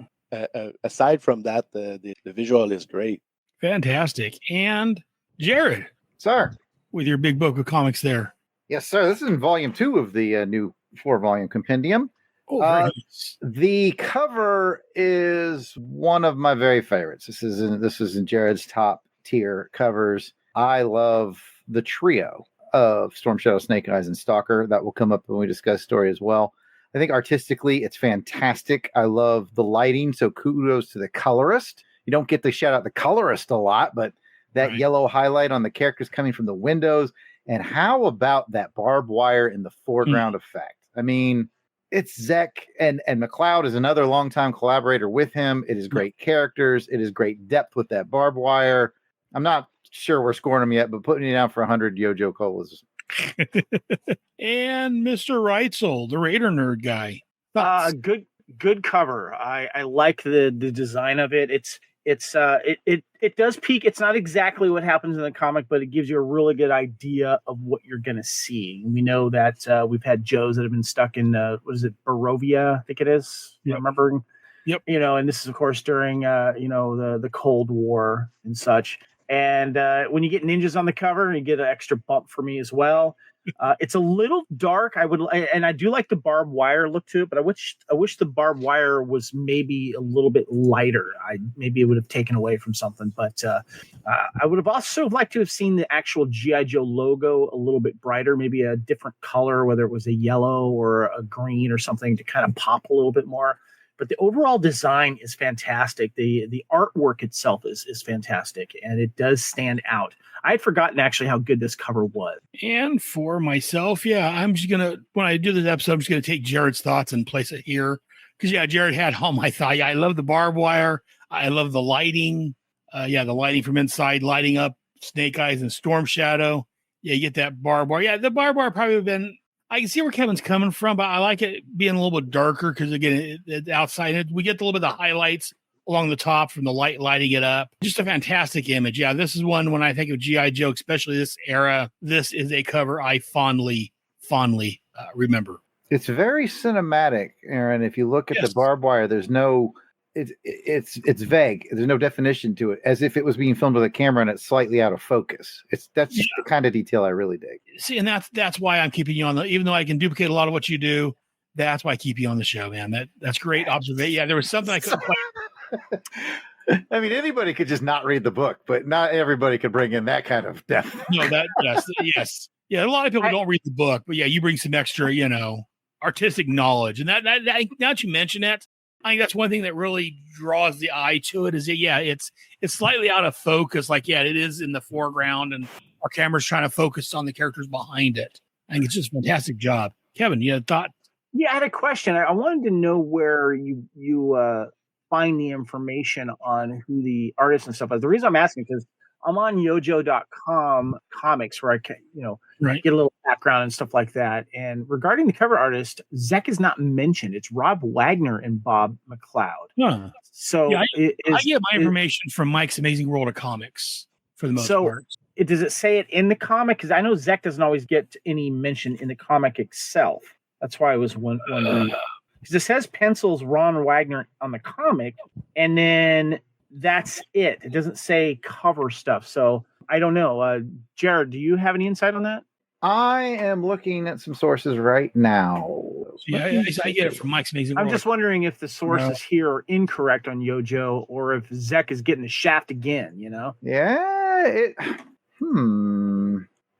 Aside from that, the visual is great. Fantastic. And Jared. Sir. With your big book of comics there. Yes, sir. This is in volume 2 of the new 4-volume compendium. Oh, very nice. The cover is one of my very favorites. This is in Jared's top tier covers. I love the trio of Storm Shadow, Snake Eyes, and Stalker. That will come up when we discuss story as well. I think artistically, it's fantastic. I love the lighting, so kudos to the colorist. You don't get to shout out the colorist a lot, but that yellow highlight on the characters coming from the windows. And how about that barbed wire in the foreground effect? I mean, it's Zeck, and McLeod is another longtime collaborator with him. It is great characters. It is great depth with that barbed wire. I'm not sure we're scoring them yet, but putting it down for 100 Yojo Colas. And Mr. Reitzel, the Raider nerd guy. Good cover. I like the design of it. It does peak. It's not exactly what happens in the comic, but it gives you a really good idea of what you're going to see. We know that we've had Joes that have been stuck in Barovia, I think it is. Yep. Remembering? Yep. And this is of course during the Cold War and such. And when you get ninjas on the cover, you get an extra bump for me as well. It's a little dark. I do like the barbed wire look to it, but I wish the barbed wire was maybe a little bit lighter. Maybe it would have taken away from something, but I would have also liked to have seen the actual G.I. Joe logo a little bit brighter, maybe a different color, whether it was a yellow or a green or something to kind of pop a little bit more. But the overall design is fantastic. The artwork itself is fantastic, and it does stand out. I had forgotten actually how good this cover was. And for myself, I'm just going to, when I do this episode, I'm just going to take Jared's thoughts and place it here. Because, Jared had all my thoughts. I love the barbed wire. I love the lighting. The lighting from inside, lighting up Snake Eyes and Storm Shadow. Yeah, you get that barbed wire. Yeah, the barbed wire probably would have been, I can see where Kevin's coming from, but I like it being a little bit darker because, again, it's outside. We get a little bit of the highlights along the top from the light lighting it up. Just a fantastic image. Yeah, this is one when I think of G.I. Joe, especially this era, this is a cover I fondly remember. It's very cinematic, Aaron. If you look at the barbed wire, there's no, it's vague. There's no definition to it, as if it was being filmed with a camera and it's slightly out of focus. That's the kind of detail I really dig. See, and that's why I'm keeping you on even though I can duplicate a lot of what you do, that's why I keep you on the show, man. That's great observation. Yeah, there was something I couldn't quite. I mean, anybody could just not read the book, but not everybody could bring in that kind of depth. No, yes. Yeah, a lot of people don't read the book, but you bring some extra, artistic knowledge. And that now that you mention that, I think that's one thing that really draws the eye to it is it's slightly out of focus. Like, it is in the foreground and our camera's trying to focus on the characters behind it. I think it's just a fantastic job. Kevin, you had a thought? Yeah, I had a question. I wanted to know where you find the information on who the artist and stuff is. The reason I'm asking is I'm on yojo.com comics where I can, get a little background and stuff like that. And regarding the cover artist, Zek is not mentioned. It's Rob Wagner and Bob McLeod. Huh. So I get my information from Mike's Amazing World of Comics for the most part. Does it say it in the comic? Because I know Zek doesn't always get any mention in the comic itself. That's why I was wondering. Because it says pencils Ron Wagner on the comic, and then that's it. It doesn't say cover stuff. So I don't know. Jared, do you have any insight on that? I am looking at some sources right now. Yeah, I get it from Mike's Amazing World. I'm just wondering if the sources here are incorrect on Yojo, or if Zek is getting the shaft again, Yeah.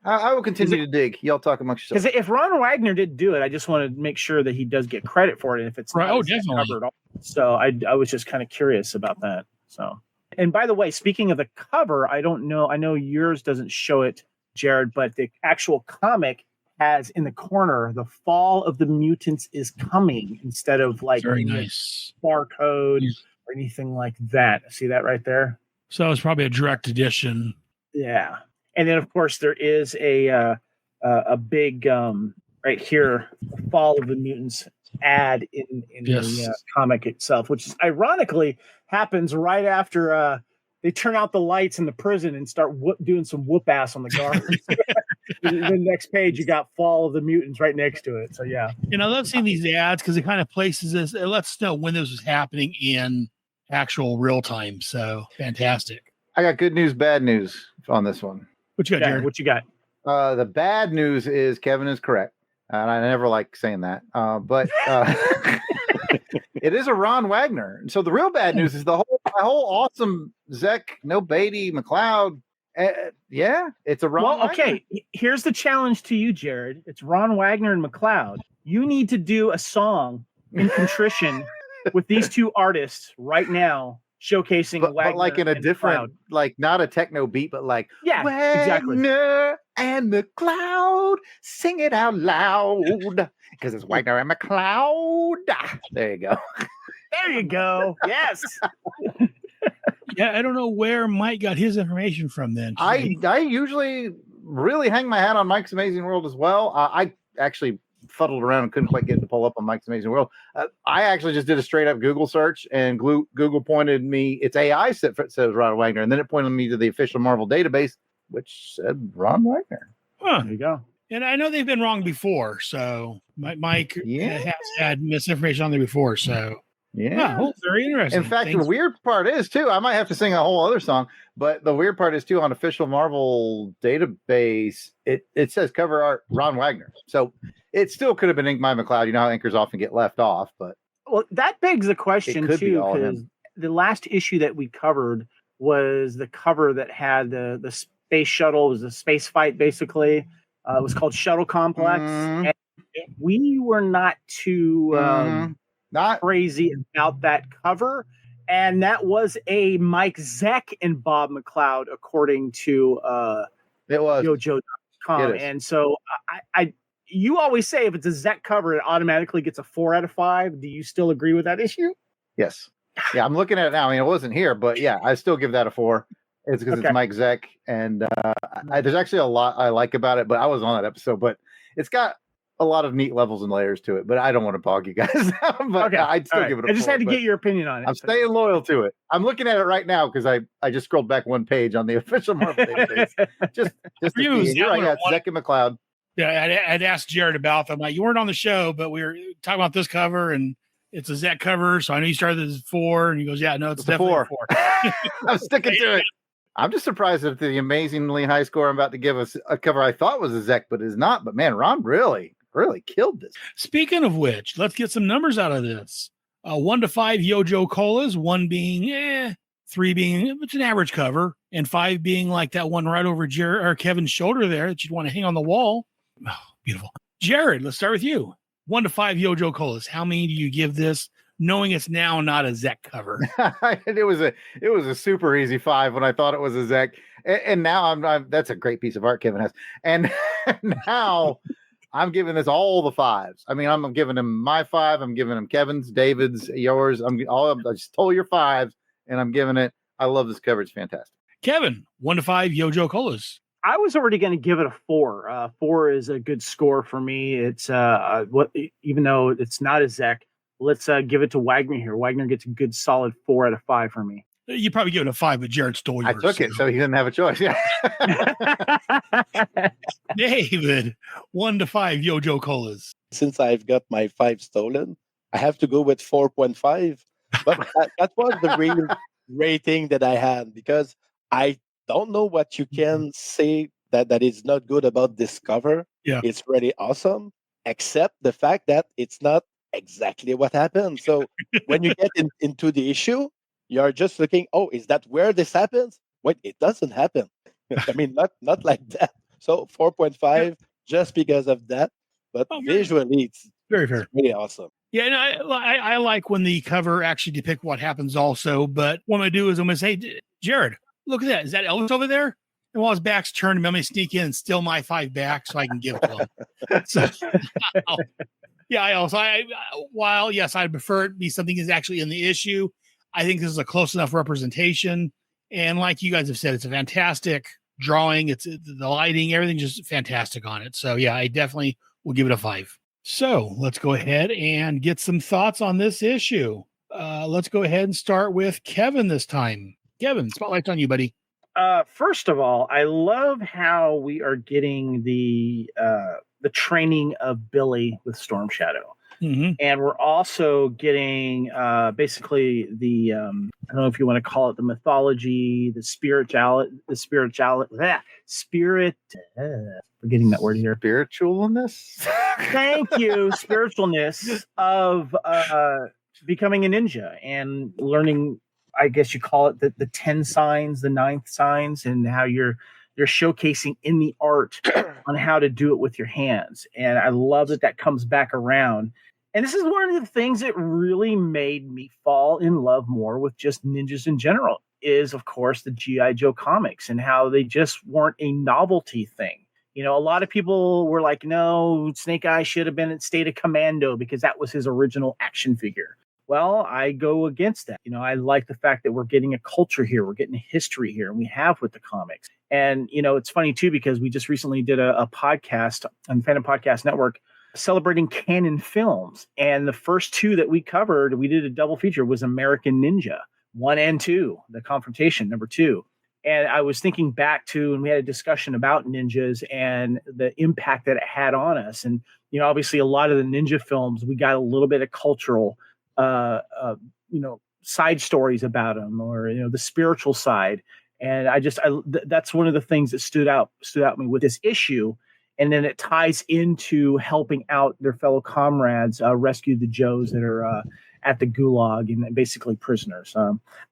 I will continue to dig. Y'all talk amongst yourselves. Because if Ron Wagner did do it, I just want to make sure that he does get credit for it. And if it's not definitely covered, so I was just kind of curious about that. So, and by the way, speaking of the cover, I don't know. I know yours doesn't show it, Jared, but the actual comic has in the corner the Fall of the Mutants is coming instead of like very nice barcode or anything like that. See that right there? So it's probably a direct edition. Yeah. And then, of course, there is a big right here, Fall of the Mutants ad in the comic itself, which ironically happens right after they turn out the lights in the prison and start doing some whoop ass on the guards. The next page, you got Fall of the Mutants right next to it. So, yeah. I love seeing these ads because it kind of places this. It lets us know when this was happening in actual real time. So, fantastic. I got good news, bad news on this one. What you got, Jared? What you got? The bad news is Kevin is correct. And I never like saying that. But it is a Ron Wagner. And so the real bad news is the whole awesome Zek, no Beatty, McLeod. It's a Ron Wagner. Okay. Here's the challenge to you, Jared. It's Ron Wagner and McLeod. You need to do a song in contrition with these two artists right now. Showcasing Wagner, but like in a different, McLeod. Like not a techno beat, but like exactly. Wagner and McLeod, sing it out loud because it's Wagner and McLeod. There you go. There you go. Yes. Yeah, I don't know where Mike got his information from. Then I usually really hang my hat on Mike's Amazing World as well. I actually fuddled around and couldn't quite get it to pull up on Mike's Amazing World. I actually just did a straight up Google search, and Google pointed me. It's AI says Ron Wagner, and then it pointed me to the official Marvel database, which said Ron Wagner. There you go. And I know they've been wrong before, so Mike has had misinformation on there before. So very interesting. In fact, the weird part is too. I might have to sing a whole other song, but the weird part is too on official Marvel database. It says cover art Ron Wagner, so it still could have been inked by McLeod. You know how inkers often get left off, but that begs the question too, because the last issue that we covered was the cover that had the space shuttle. It was a space fight, basically. It was called Shuttle Complex. Mm-hmm. And we were not too not crazy about that cover. And that was a Mike Zek and Bob McLeod, according to it was Yojo.com. And so you always say if it's a Zek cover, it automatically gets a 4 out of 5. Do you still agree with that issue? Yes. Yeah, I'm looking at it now. I mean, it wasn't here, but yeah, I still give that a 4. It's because it's Mike Zek, and there's actually a lot I like about it, but I was on that episode, but it's got a lot of neat levels and layers to it, but I don't want to bog you guys down, but I'd still give it a 4. I just had to get your opinion on it. I'm staying loyal to it. I'm looking at it right now because I just scrolled back one page on the official Marvel database. just to see. You're right, it's Zek and McLeod. Yeah, I'd asked Jared about them. Like, you weren't on the show, but we were talking about this cover, and it's a Zek cover, so I know you started as 4, and he goes, yeah, no, it's definitely a 4. I'm sticking to it. I'm just surprised at the amazingly high score I'm about to give us a cover I thought was a Zek, but is not. But man, Ron really killed this. Speaking of which, let's get some numbers out of this. 1 to 5 Yojo Colas, 1 being 3 being it's an average cover, and 5 being like that one right over Kevin's shoulder there that you'd want to hang on the wall. Oh, beautiful. Jared, let's start with you. 1 to 5 Yojo Colas. How many do you give this, knowing it's now not a Zek cover? It was a super easy 5 when I thought it was a Zek, and now I'm that's a great piece of art Kevin has, and now I'm giving this all the 5s. I mean, I'm giving him my 5. I'm giving him Kevin's, David's, yours. I just stole your 5s, and I'm giving it. I love this cover. It's fantastic. Kevin, 1 to 5 Yojo Colas. I was already going to give it a 4. 4 is a good score for me. It's even though it's not a Zek, let's give it to Wagner here. Wagner gets a good solid 4 out of 5 for me. You probably give it a 5, but Jared stole yours. I took it, so he didn't have a choice. Yeah. David, 1 to 5 Yojo Colas. Since I've got my 5 stolen, I have to go with 4.5. But that was the real rating that I had, because I don't know what you can say that is not good about this cover. Yeah. It's really awesome, except the fact that it's not exactly what happened. So when you get into the issue, you're just looking, oh, is that where this happens? Wait, it doesn't happen. I mean, not like that. So 4.5 just because of that. But visually, it's very fair. It's really awesome. Yeah, and I like when the cover actually depicts what happens also. But what I'm going to do is I'm going to say, Jared, look at that. Is that Elvis over there? And while his back's turned, I'm going to sneak in and steal my 5 back so I can give it to him. So, while, yes, I'd prefer it be something that's actually in the issue, I think this is a close enough representation. And like you guys have said, it's a fantastic drawing. It's the lighting, everything's just fantastic on it. So, yeah, I definitely will give it a 5. So let's go ahead and get some thoughts on this issue. Let's go ahead and start with Kevin this time. Kevin, spotlight's on you, buddy. First of all, I love how we are getting the training of Billy with Storm Shadow. Mm-hmm. And we're also getting basically the I don't know if you want to call it the mythology, the spirituality, forgetting that word here. Spiritualness? Thank you. Spiritualness of becoming a ninja and learning, I guess you call it the 10 signs, the 9th signs, and how you're showcasing in the art on how to do it with your hands. And I love that comes back around. And this is one of the things that really made me fall in love more with just ninjas in general is, of course, the G.I. Joe comics and how they just weren't a novelty thing. You know, a lot of people were like, no, Snake Eye should have been in State of Commando because that was his original action figure. Well, I go against that. You know, I like the fact that we're getting a culture here. We're getting a history here, and we have with the comics. And, you know, it's funny, too, because we just recently did a podcast on Phantom Podcast Network celebrating canon films. And the first 2 that we covered, we did a double feature, was American Ninja 1 and 2, The Confrontation, number 2. And I was thinking back to, and we had a discussion about ninjas and the impact that it had on us. And, you know, obviously a lot of the ninja films, we got a little bit of cultural, side stories about them, or, you know, the spiritual side. And that's one of the things that stood out me with this issue. And then it ties into helping out their fellow comrades rescue the Joes that are at the gulag and basically prisoners.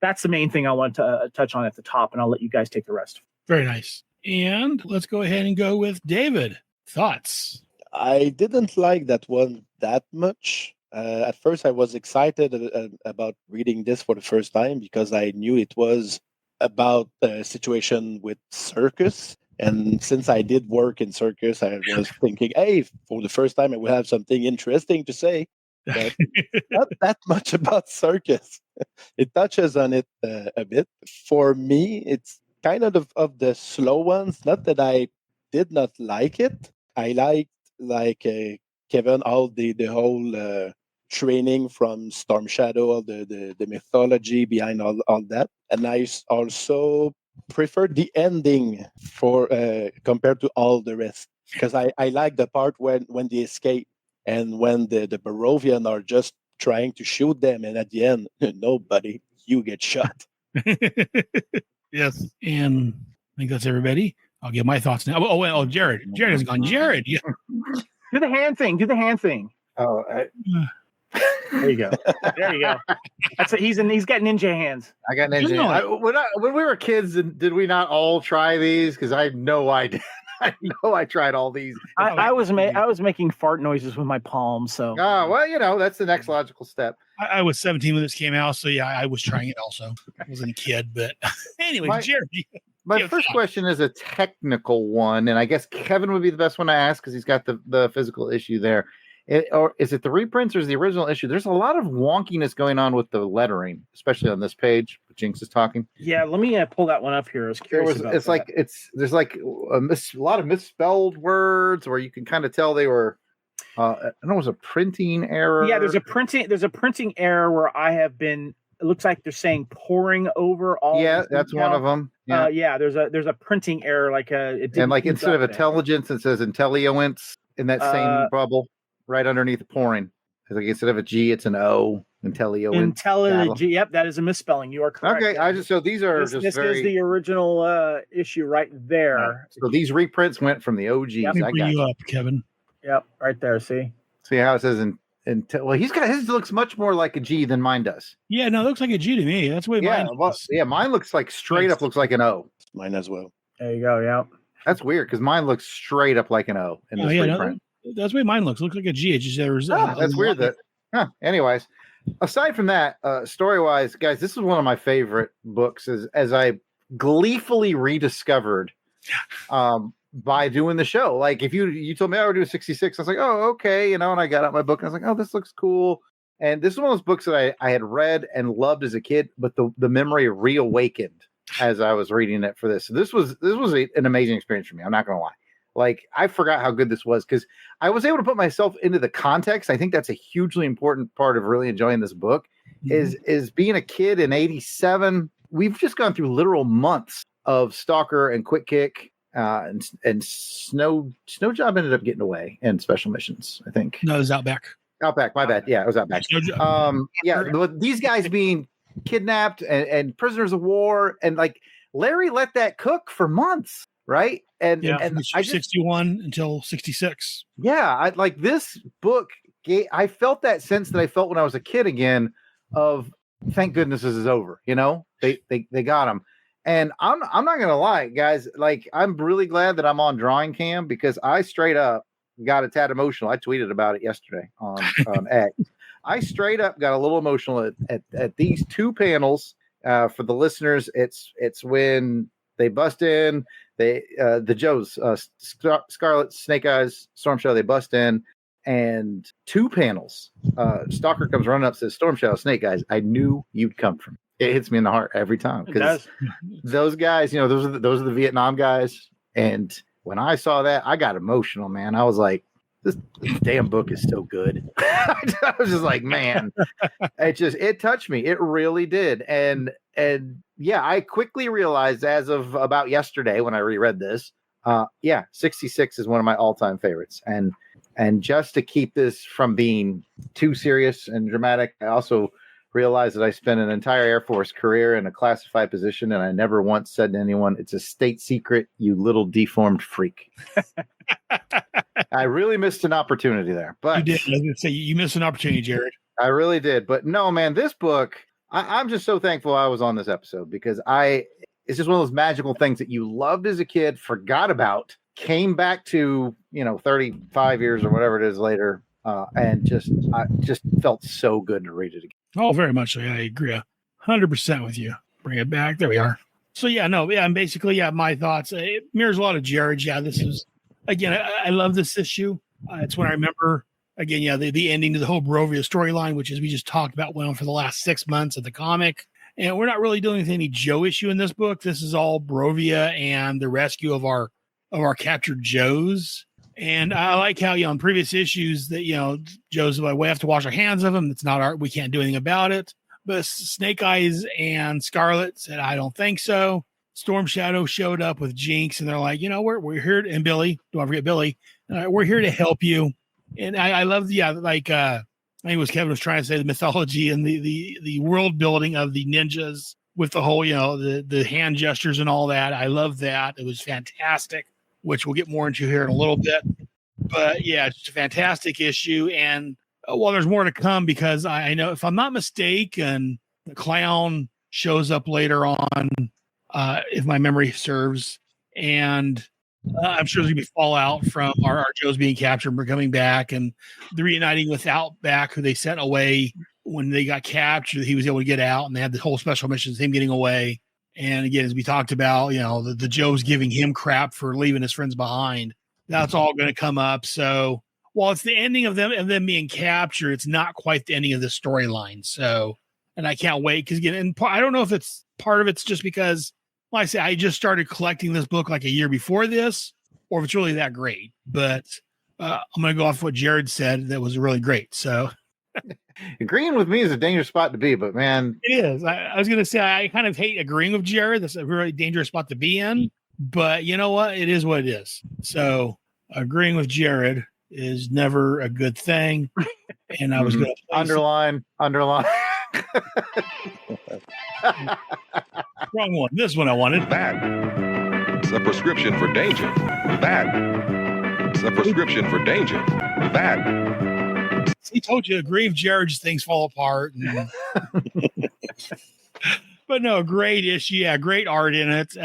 That's the main thing I want to touch on at the top, and I'll let you guys take the rest. Very nice. And let's go ahead and go with David. Thoughts? I didn't like that one that much. At first, I was excited about reading this for the first time because I knew it was about a situation with circus. And since I did work in circus, I was thinking, hey, for the first time, I will have something interesting to say. But not that much about circus. It touches on it a bit. For me, it's kind of the slow ones. Not that I did not like it. I liked, Kevin, all the whole training from Storm Shadow, all the mythology behind all that. And I also prefer the ending for compared to all the rest, because I like the part when they escape and when the Barovian are just trying to shoot them, and at the end, nobody, you get shot. Yes, and I think that's everybody. I'll give my thoughts now. Oh, Jared has gone. Jared, yeah. Do the hand thing. Oh, there you go. That's it. He's got ninja hands. I got ninja hands. When we were kids, did we not all try these? Because I know I did. I know I tried all these. I was making fart noises with my palms. So well, you know, that's the next logical step. I was 17 when this came out, so yeah, I was trying it also. I wasn't a kid, but anyway, Jared. My first question is a technical one, and I guess Kevin would be the best one to ask because he's got the physical issue there. Or is it the reprints or is the original issue? There's a lot of wonkiness going on with the lettering, especially on this page Jinx is talking. Yeah, let me pull that one up here. I was curious about it's that. like there's like a lot of misspelled words where you can kind of tell they were. I don't know, it was a printing error. Yeah, there's a printing error where I have been. It looks like they're saying pouring over all. Yeah, that's one of them. Yeah, there's a printing error, like it and like instead of intelligence, it says intelligence in that same bubble right underneath the pouring. It's like instead of a G, it's an O. Intelligence. Yep, that is a misspelling. You are correct. Okay, so these are this is the original issue right there. So these reprints went from the OGs. Let me bring you up, Kevin. Yep, right there. See how it says well, he's got his looks much more like a G than mine does. Yeah, no, it looks like a G to me. That's the way mine looks. Mine looks like straight up looks like an O. Mine as well. There you go. Yeah, that's weird because mine looks straight up like an O in this reprint. That's the way mine looks. It looks like a G. It just that's weird. Anyways, aside from that, story wise, guys, this is one of my favorite books. As I gleefully rediscovered. By doing the show. Like if you told me I would do 66, I was like, oh, okay, and I got out my book and I was like, oh, this looks cool. And this is one of those books that I had read and loved as a kid, but the memory reawakened as I was reading it for this. So this was an amazing experience for me. I'm not gonna lie. Like I forgot how good this was because I was able to put myself into the context. I think that's a hugely important part of really enjoying this book. Is being a kid in '87. We've just gone through literal months of Stalker and Quick Kick. And Snow Job ended up getting away in special missions, I think. No, it was Outback. Outback, my bad. Yeah, it was Outback. But these guys being kidnapped and prisoners of war, and like Larry let that cook for months, right? And I 61 until 66. Yeah, I like this book. I felt that sense that I felt when I was a kid again. Of thank goodness this is over. They got him. And I'm not gonna lie, guys. Like I'm really glad that I'm on drawing cam because I straight up got a tad emotional. I tweeted about it yesterday on X. I straight up got a little emotional at these two panels. For the listeners, it's when they bust in. The Joes, Scarlet, Snake Eyes, Storm Shadow. They bust in, and two panels. Stalker comes running up, says, "Storm Shadow, Snake Eyes, I knew you'd come from." It hits me in the heart every time because those guys, those are the Vietnam guys. And when I saw that, I got emotional, man. I was like, this damn book is so good. I was just like, man, it touched me. It really did. And yeah, I quickly realized as of about yesterday when I reread this, 66 is one of my all-time favorites. And just to keep this from being too serious and dramatic, I also realized that I spent an entire Air Force career in a classified position, and I never once said to anyone, "It's a state secret, you little deformed freak." I really missed an opportunity there. But you did. I was going to say you missed an opportunity, Jared. I really did. But no, man, this book, I'm just so thankful I was on this episode because it's just one of those magical things that you loved as a kid, forgot about, came back to 35 years or whatever it is later, and I just felt so good to read it again. Oh, very much so. Yeah, I agree 100% with you. Bring it back. There we are. So and basically, my thoughts. It mirrors a lot of Jared's. Yeah, this is, again, I love this issue. It's when I remember, again, the ending to the whole Barovia storyline, which is we just talked about went on for the last 6 months of the comic. And we're not really dealing with any Joe issue in this book. This is all Barovia and the rescue of our captured Joes. And I like how, in previous issues that, Joe's like, we have to wash our hands of him. It's not we can't do anything about it. But Snake Eyes and Scarlet said, I don't think so. Storm Shadow showed up with Jinx and they're like, we're here. And Billy, don't forget Billy, we're here to help you. And I love, I think it was Kevin was trying to say the mythology and the world building of the ninjas with the whole, the hand gestures and all that. I love that. It was fantastic, which we'll get more into here in a little bit. But yeah, it's a fantastic issue. And there's more to come because I know, if I'm not mistaken, the clown shows up later on, if my memory serves. And I'm sure there's going to be fallout from our Joes being captured. We're coming back and the reuniting with Outback, who they sent away when they got captured. He was able to get out and they had the whole special missions, him getting away. And again, as we talked about, the Joe's giving him crap for leaving his friends behind. That's all going to come up. So while it's the ending of them being captured, it's not quite the ending of the storyline. So and I can't wait because again, and I don't know if it's part of it's just because, like I say, I just started collecting this book like a year before this, or if it's really that great. But I'm going to go off what Jared said. That was really great. So agreeing with me is a dangerous spot to be, but man, it is. I was going to say I kind of hate agreeing with Jared. That's a really dangerous spot to be in. But you know what? It is what it is. So agreeing with Jared is never a good thing. And I was going to underline. Wrong one. This one I wanted. That's a prescription for danger. That's a prescription for danger. He told you, agree with Jared, just things fall apart. And... but no, great issue. Yeah, great art in it.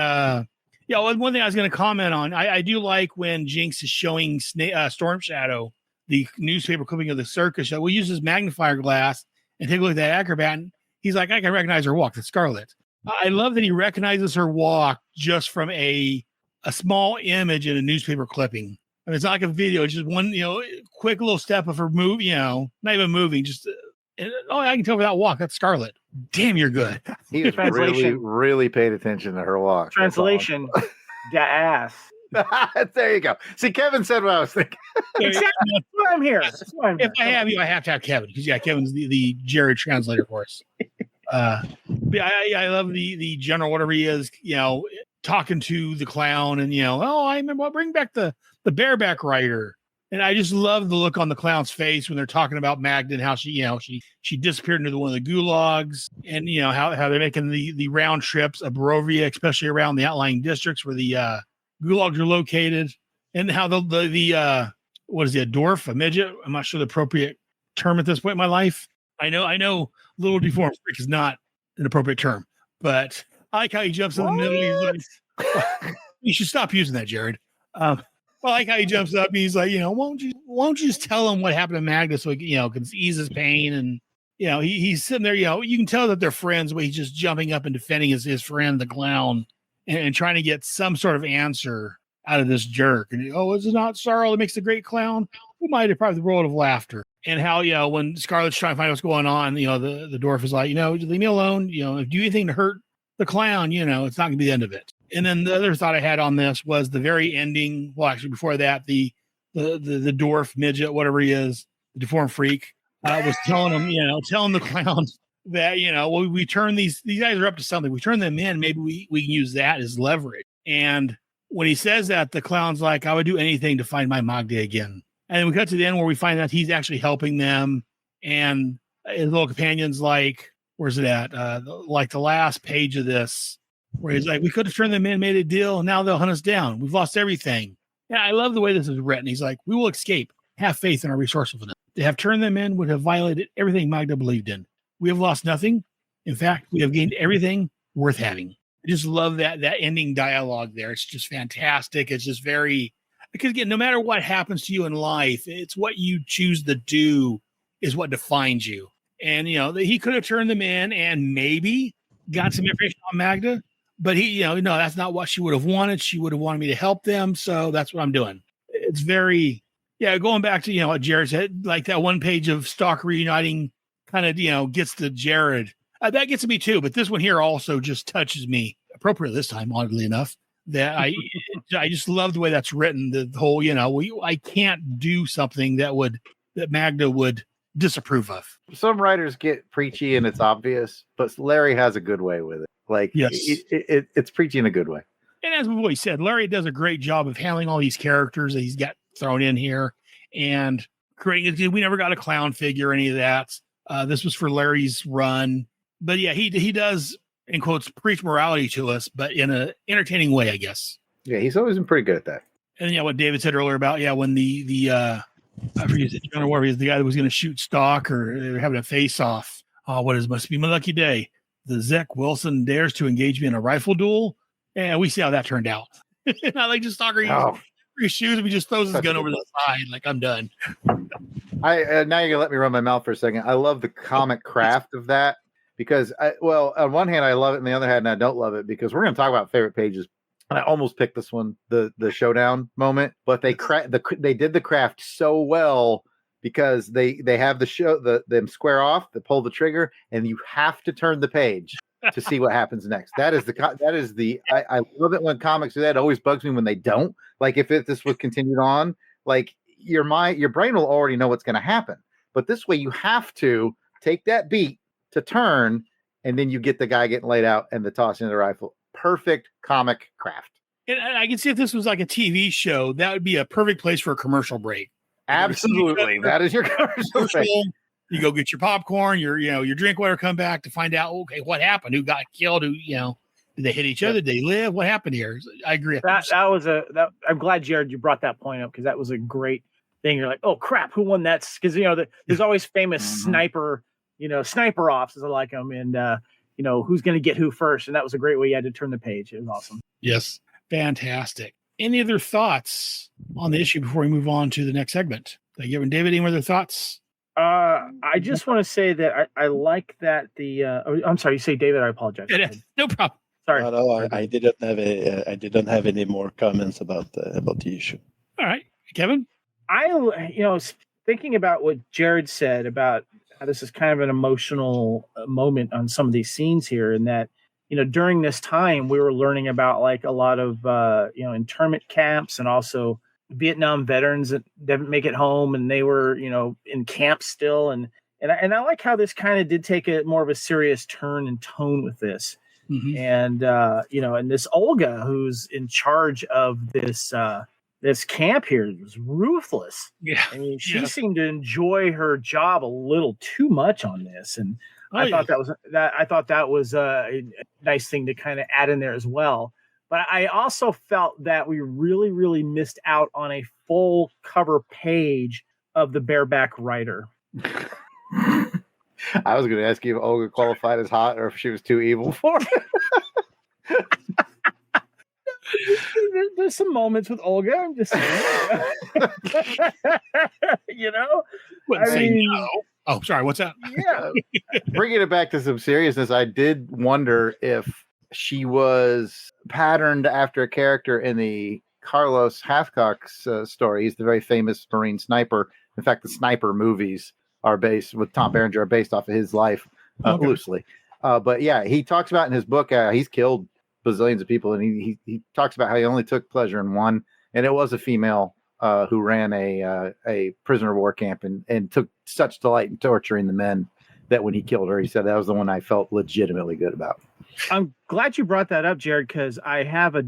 Yeah, one thing I was going to comment on, I do like when Jinx is showing Storm Shadow the newspaper clipping of the circus show. We'll use his magnifier glass and take a look at that acrobat. And he's like, I can recognize her walk. That's Scarlet. I love that he recognizes her walk just from a small image in a newspaper clipping. I mean, it's not like a video. It's just one, quick little step of her move, not even moving. Just, I can tell by that walk. That's Scarlet. Damn, you're good. He is really paid attention to her walk. Translation, da ass. There you go. See, Kevin said what I was thinking. Exactly. That's why I'm here. If I have you, I have to have Kevin because Kevin's the Jared translator for us. I love the general, whatever he is, talking to the clown and I remember bring back the bareback rider. And I just love the look on the clown's face when they're talking about Magda and how she disappeared into one of the gulags, and how they're making the round trips of Barovia, especially around the outlying districts where the gulags are located, and how the what is he, a dwarf, a midget? I'm not sure the appropriate term at this point in my life. I know little deformed freak is not an appropriate term, but I like how he jumps in the middle. He's like, you should stop using that, Jared. I like how he jumps up and he's like, won't you just tell him what happened to Magda so he can ease his pain? And he's sitting there, you can tell that they're friends, but he's just jumping up and defending his friend, the clown, and trying to get some sort of answer out of this jerk. And is it not sorrow that makes the great clown? Who might deprive the world of laughter? And how, when Scarlet's trying to find out what's going on, the dwarf is like, leave me alone. If you do anything to hurt the clown, it's not going to be the end of it. And then the other thought I had on this was the very ending. Well, actually, before that, the dwarf, midget, whatever he is, the deformed freak, was telling him, telling the clown that, we turn these guys are up to something. We turn them in. Maybe we can use that as leverage. And when he says that, the clown's like, I would do anything to find my Magda again. And then we cut to the end where we find out he's actually helping them. And his little companion's like, where's it at? Like the last page of this, where he's like, we could have turned them in, made a deal, and now they'll hunt us down. We've lost everything. Yeah, I love the way this is written. He's like, we will escape. Have faith in our resourcefulness. To have turned them in would have violated everything Magda believed in. We have lost nothing. In fact, we have gained everything worth having. I just love that ending dialogue there. It's just fantastic. It's just very, because again, no matter what happens to you in life, it's what you choose to do is what defines you. And, he could have turned them in and maybe got some information on Magda, but he, no, that's not what she would have wanted. She would have wanted me to help them. So that's what I'm doing. It's very, going back to, what Jared said, like that one page of Stalker reuniting kind of, gets to Jared. That gets to me too. But this one here also just touches me appropriately this time, oddly enough, that I just love the way that's written. The whole, I can't do something that Magda would disapprove of. Some writers get preachy and it's obvious, but Larry has a good way with it. Like, yes, it's preachy in a good way. And as we've always said, Larry does a great job of handling all these characters that he's got thrown in here and creating. We never got a clown figure or any of that. This was for Larry's run, but yeah, he does, in quotes, preach morality to us, but in an entertaining way, I guess. Yeah, he's always been pretty good at that. And what David said earlier about when the I forget John Warby is the guy that was going to shoot Stock, or they're having a face off. Must be my lucky day. The Zek Wilson dares to engage me in a rifle duel. And we see how that turned out. Not like just Stalker he shoots him, he just throws his gun over the side. Like, I'm done. Now you're gonna let me run my mouth for a second. I love the comic craft of that because on one hand I love it, and the other hand I don't love it, because we're going to talk about favorite pages. And I almost picked this one, the showdown moment, but they did the craft so well because they have them square off, they pull the trigger, and you have to turn the page to see what happens next. I love it when comics do that. It always bugs me when they don't. Like if this was continued on, like your brain will already know what's going to happen. But this way, you have to take that beat to turn, and then you get the guy getting laid out and the tossing of the rifle. Perfect comic craft. And I can see if this was like a TV show, that would be a perfect place for a commercial break. Absolutely, that is your commercial break. You go get your popcorn, your drink water, come back to find out, okay, what happened? Who got killed? Did they hit each other? Did they live? What happened here? I agree. I'm glad, Jared, you brought that point up, because that was a great thing. You're like, oh crap, who won that? Because there's always famous sniper offs, as I like them, and who's going to get who first. And that was a great way you had to turn the page. It was awesome. Yes, fantastic. Any other thoughts on the issue before we move on to the next segment? David, any other thoughts? I just want to say that I like that I'm sorry, you say David, I apologize. No problem. Sorry. No, I didn't have any more comments about the issue. All right, Kevin. I thinking about what Jared said about how this is kind of an emotional moment on some of these scenes here, and that during this time we were learning about like a lot of internment camps, and also Vietnam veterans that didn't make it home, and they were in camp still, and I like how this kind of did take a more of a serious turn and tone with this. Mm-hmm. And and this Olga, who's in charge of this camp here, was ruthless. Yeah, I mean, she seemed to enjoy her job a little too much on this, and I thought that was a nice thing to kind of add in there as well. But I also felt that we really, really missed out on a full cover page of the bareback rider. I was going to ask you if Olga qualified as hot or if she was too evil for it. There's some moments with Olga. I'm just saying. No. Oh, sorry. What's that? Yeah. Bringing it back to some seriousness, I did wonder if she was patterned after a character in the Carlos Hathcock's story. He's the very famous Marine sniper. In fact, the sniper movies with Tom Berenger are based off of his life loosely. But yeah, he talks about in his book, he's killed bazillions of people, and he talks about how he only took pleasure in one, and it was a female who ran a prisoner of war camp and took such delight in torturing the men that when he killed her, he said that was the one I felt legitimately good about. I'm glad you brought that up, Jared, because I have a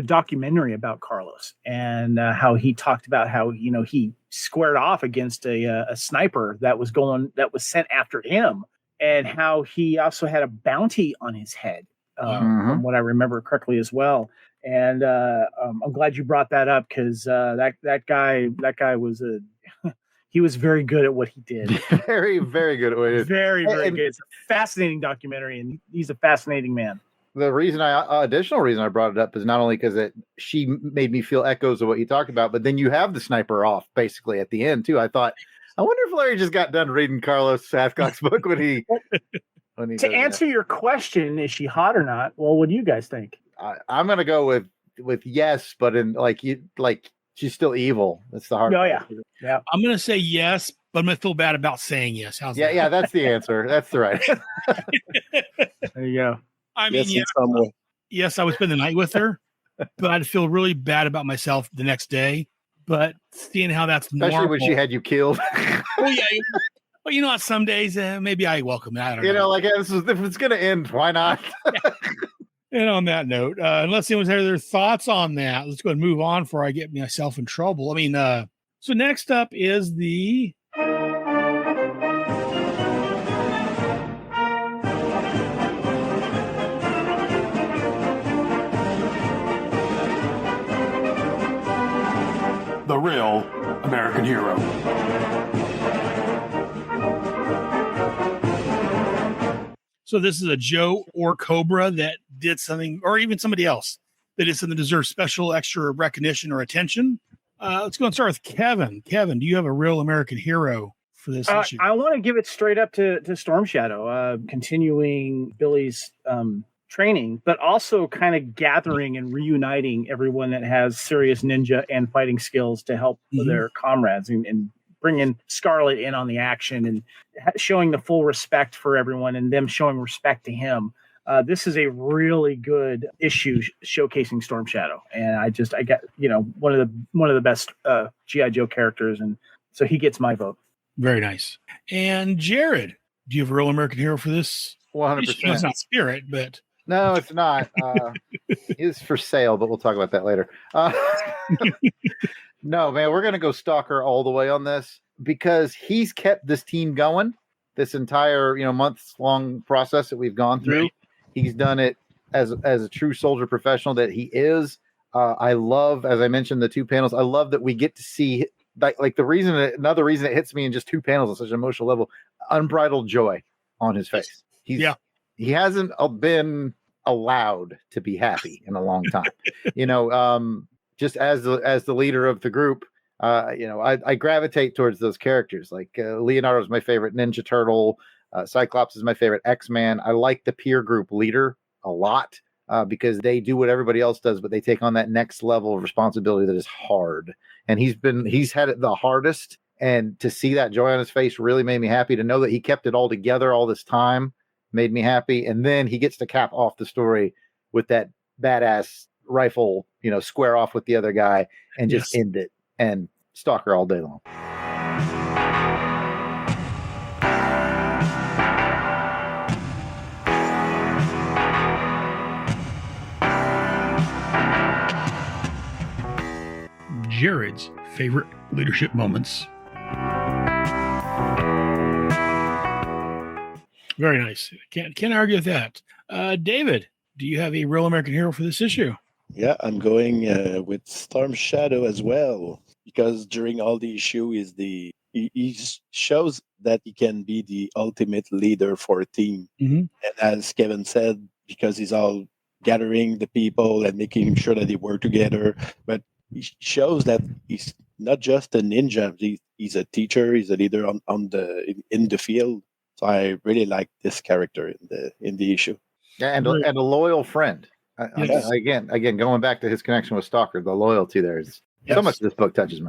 documentary about Carlos and how he talked about how he squared off against a sniper that was sent after him, and how he also had a bounty on his head, from what I remember correctly as well. And I'm glad you brought that up, because that guy was he was very good at what he did. Very, very good at what he did. Very, very good. It's a fascinating documentary, and he's a fascinating man. The additional reason I brought it up is not only because she made me feel echoes of what you talked about, but then you have the sniper off basically at the end too. I thought, I wonder if Larry just got done reading Carlos Hathcock's book when he to answer your question, is she hot or not? Well, what do you guys think? I'm gonna go with yes, but in she's still evil. That's the hard part. Yeah. I'm going to say yes, but I'm going to feel bad about saying yes. How's that? Yeah, that's the answer. That's the right. There you go. I mean, yes, I would spend the night with her, but I'd feel really bad about myself the next day. But seeing how that's especially normal, when she had you killed. Oh yeah. Well, some days maybe I welcome it. I don't know. If it's going to end, why not? And on that note, unless anyone's had their thoughts on that, let's go ahead and move on before I get myself in trouble. I mean, so next up is the real American hero. So this is a Joe or Cobra that did something, or even somebody else that did something that deserves special extra recognition or attention. Let's go and start with Kevin. Kevin, do you have a real American hero for this issue? I want to give it straight up to Storm Shadow, continuing Billy's training, but also kind of gathering and reuniting everyone that has serious ninja and fighting skills to help their comrades and bringing Scarlet in on the action and showing the full respect for everyone and them showing respect to him. This is a really good issue showcasing Storm Shadow, and I got one of the best GI Joe characters, and so he gets my vote. Very nice. And Jared, do you have a real American hero for this? 100%. It's not Spirit, but no, it's not. It's for sale, but we'll talk about that later. No, man, we're going to go Stalker all the way on this because he's kept this team going this entire months long process that we've gone through. Right. He's done it as a true soldier professional that he is. I love, as I mentioned, the 2 panels. I love that we get to see like another reason it hits me in just 2 panels on such an emotional level, unbridled joy on his face. He hasn't been allowed to be happy in a long time. Just as the leader of the group, I gravitate towards those characters. Like Leonardo's my favorite Ninja Turtle. Cyclops is my favorite X-Man. I like the peer group leader a lot because they do what everybody else does, but they take on that next level of responsibility that is hard. And he's had it the hardest. And to see that joy on his face really made me happy. To know that he kept it all together all this time made me happy. And then he gets to cap off the story with that badass rifle, square off with the other guy and just end it. And Stalker all day long. Jared's favorite leadership moments. Very nice. Can't argue with that. David, do you have a real American hero for this issue? Yeah, I'm going with Storm Shadow as well, because during all the issue he shows that he can be the ultimate leader for a team. Mm-hmm. And as Kevin said, because he's all gathering the people and making sure that they work together, but he shows that he's not just a ninja. He's a teacher. He's a leader in the field. So I really like this character in the issue. Yeah, and a loyal friend. Yes. Again, going back to his connection with Stalker, the loyalty there is so much. This book touches me.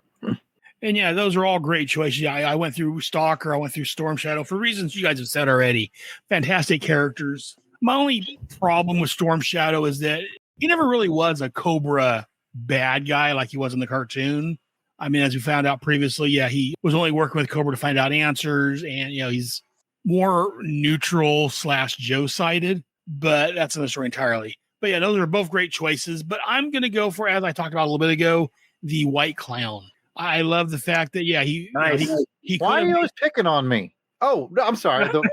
And yeah, those are all great choices. Yeah, I went through Stalker. I went through Storm Shadow for reasons you guys have said already. Fantastic characters. My only problem with Storm Shadow is that he never really was a Cobra bad guy like he was in the cartoon. I mean, as we found out previously, he was only working with Cobra to find out answers, and he's more neutral / Joe-sided, but that's another story entirely. But yeah, those are both great choices. But I'm going to go for, as I talked about a little bit ago, the White Clown. I love the fact that he why are you always picking on me? Oh, no, I'm sorry. Sorry,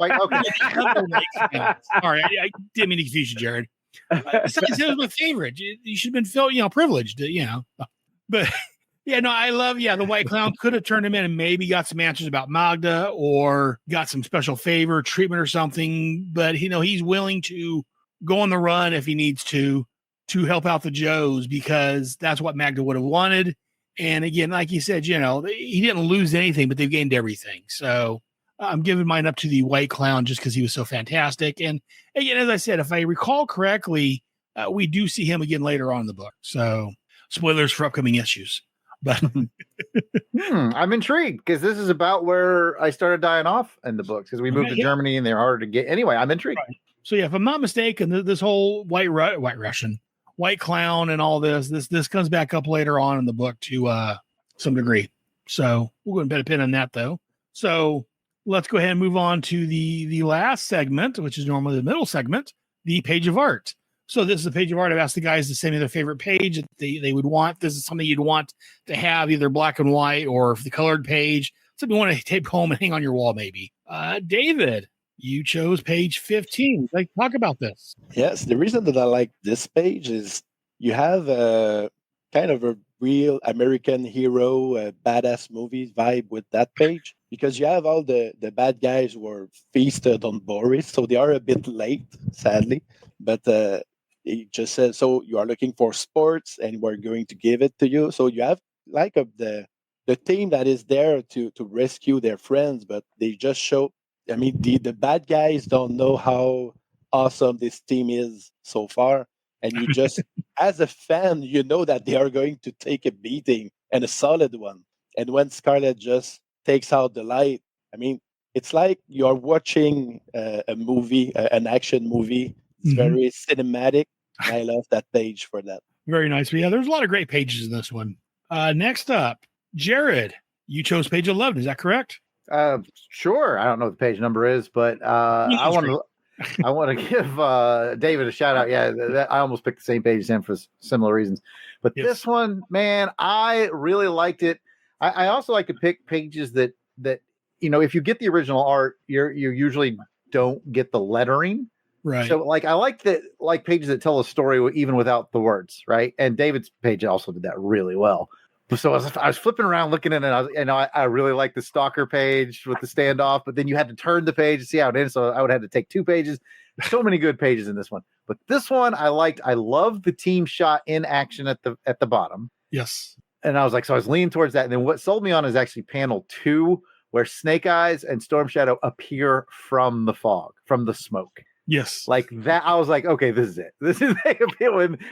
I didn't mean to confuse you, Jared. Besides, it was my favorite. You should have been privileged, But I love, the White Clown could have turned him in and maybe got some answers about Magda or got some special favor, treatment or something. But, he's willing to go on the run if he needs to help out the Joes because that's what Magda would have wanted. And again, like you said, he didn't lose anything, but they've gained everything. So I'm giving mine up to the White Clown just because he was so fantastic. And again, as I said, if I recall correctly, we do see him again later on in the book. So spoilers for upcoming issues. But I'm intrigued because this is about where I started dying off in the books because we moved to Germany and they're harder to get. Anyway, I'm intrigued. Right. So if I'm not mistaken, this whole White Clown and all this comes back up later on in the book to some degree. So we'll go and put a pin on that though. So let's go ahead and move on to the last segment, which is normally the middle segment, the page of art. So this is a page of art. I've asked the guys to send me their favorite page that they would want. This is something you'd want to have either black and white or the colored page. Something you want to take home and hang on your wall, maybe. David, you chose page 15. Like, talk about this. Yes, the reason that I like this page is you have a kind of a real American hero, badass movie vibe with that page because you have all the bad guys who are feasted on Boris, so they are a bit late, sadly. But it just says, so you are looking for sports and we're going to give it to you. So you have like the team that is there to rescue their friends, but they just show, I mean, the bad guys don't know how awesome this team is so far. And you just, as a fan, you know that they are going to take a beating and a solid one. And when Scarlet just takes out the light. I mean, it's like you're watching a movie, an action movie. It's very cinematic. I love that page for that. Very nice. But yeah, there's a lot of great pages in this one. Next up, Jared, you chose page 11. Is that correct? Sure. I don't know what the page number is, but I want to give David a shout out. Yeah, I almost picked the same page as him for similar reasons. But this one, man, I really liked it. I also like to pick pages that if you get the original art, you usually don't get the lettering. Right. So I like pages that tell a story even without the words, right? And David's page also did that really well. So I was flipping around looking at it, and I really like the stalker page with the standoff, but then you had to turn the page to see how it ended. So I would have to take 2 pages. So many good pages in this one. But this one I liked. I loved the team shot in action at the bottom. Yes. And I was like, so I was leaning towards that. And then what sold me on is actually panel 2, where Snake Eyes and Storm Shadow appear from the fog, from the smoke. Yes. Like that, I was like, okay, this is it. This is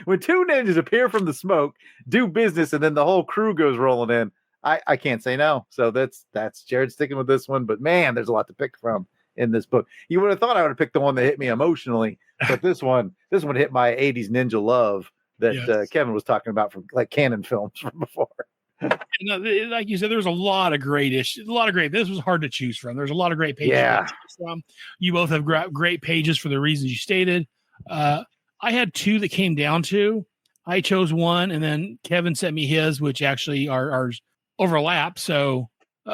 when 2 ninjas appear from the smoke, do business, and then the whole crew goes rolling in. I can't say no. So that's Jared sticking with this one. But man, there's a lot to pick from in this book. You would have thought I would have picked the one that hit me emotionally, but this one hit my 80s ninja love that Kevin was talking about from like Canon films from before. Like you said, there's a lot of great issues. This was hard to choose from. There's a lot of great pages to choose from. You both have great pages for the reasons you stated. I had 2 that came down to. I chose one, and then Kevin sent me his, which actually are overlap. So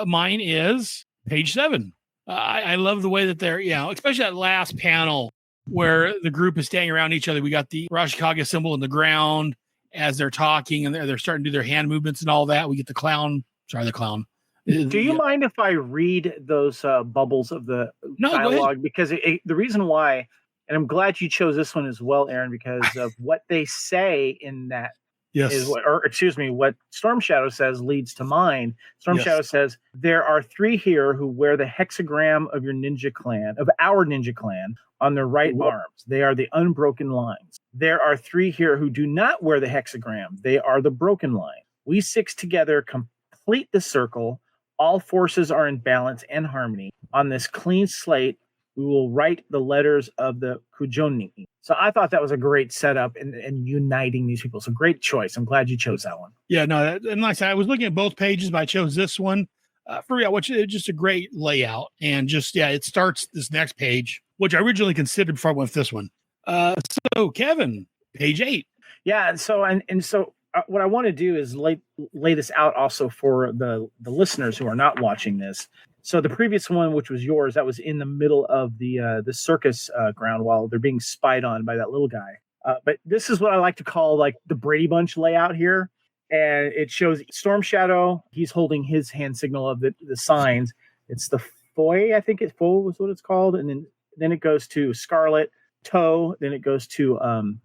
mine is page 7. I love the way that they're, especially that last panel where the group is standing around each other. We got the Rashikaga symbol in the ground as they're talking, and they're starting to do their hand movements and all that. We get the clown. Do you mind if I read those bubbles of the dialogue? Because the reason why, and I'm glad you chose this one as well, Aaron, because of what they say in that. Yes. What Storm Shadow says leads to mine. Storm Shadow says, there are 3 here who wear the hexagram of our ninja clan on their right arms. They are the unbroken lines. There are 3 here who do not wear the hexagram. They are the broken line. We 6 together complete the circle. All forces are in balance and harmony. On this clean slate, we will write the letters of the Kujoni. So I thought that was a great setup in uniting these people. So great choice. I'm glad you chose that one. Yeah, no, and like I said, I was looking at both pages, but I chose this one for real, which is just a great layout. And it starts this next page, which I originally considered before I went with this one. So Kevin, page 8. Yeah, so what I want to do is lay this out also for the listeners who are not watching this. So the previous one, which was yours, that was in the middle of the circus ground while they're being spied on by that little guy. But this is what I like to call like the Brady Bunch layout here. And it shows Storm Shadow. He's holding his hand signal of the signs. It's the foy, I think foe was what it's called. And then it goes to Scarlet, Toe. Then it goes to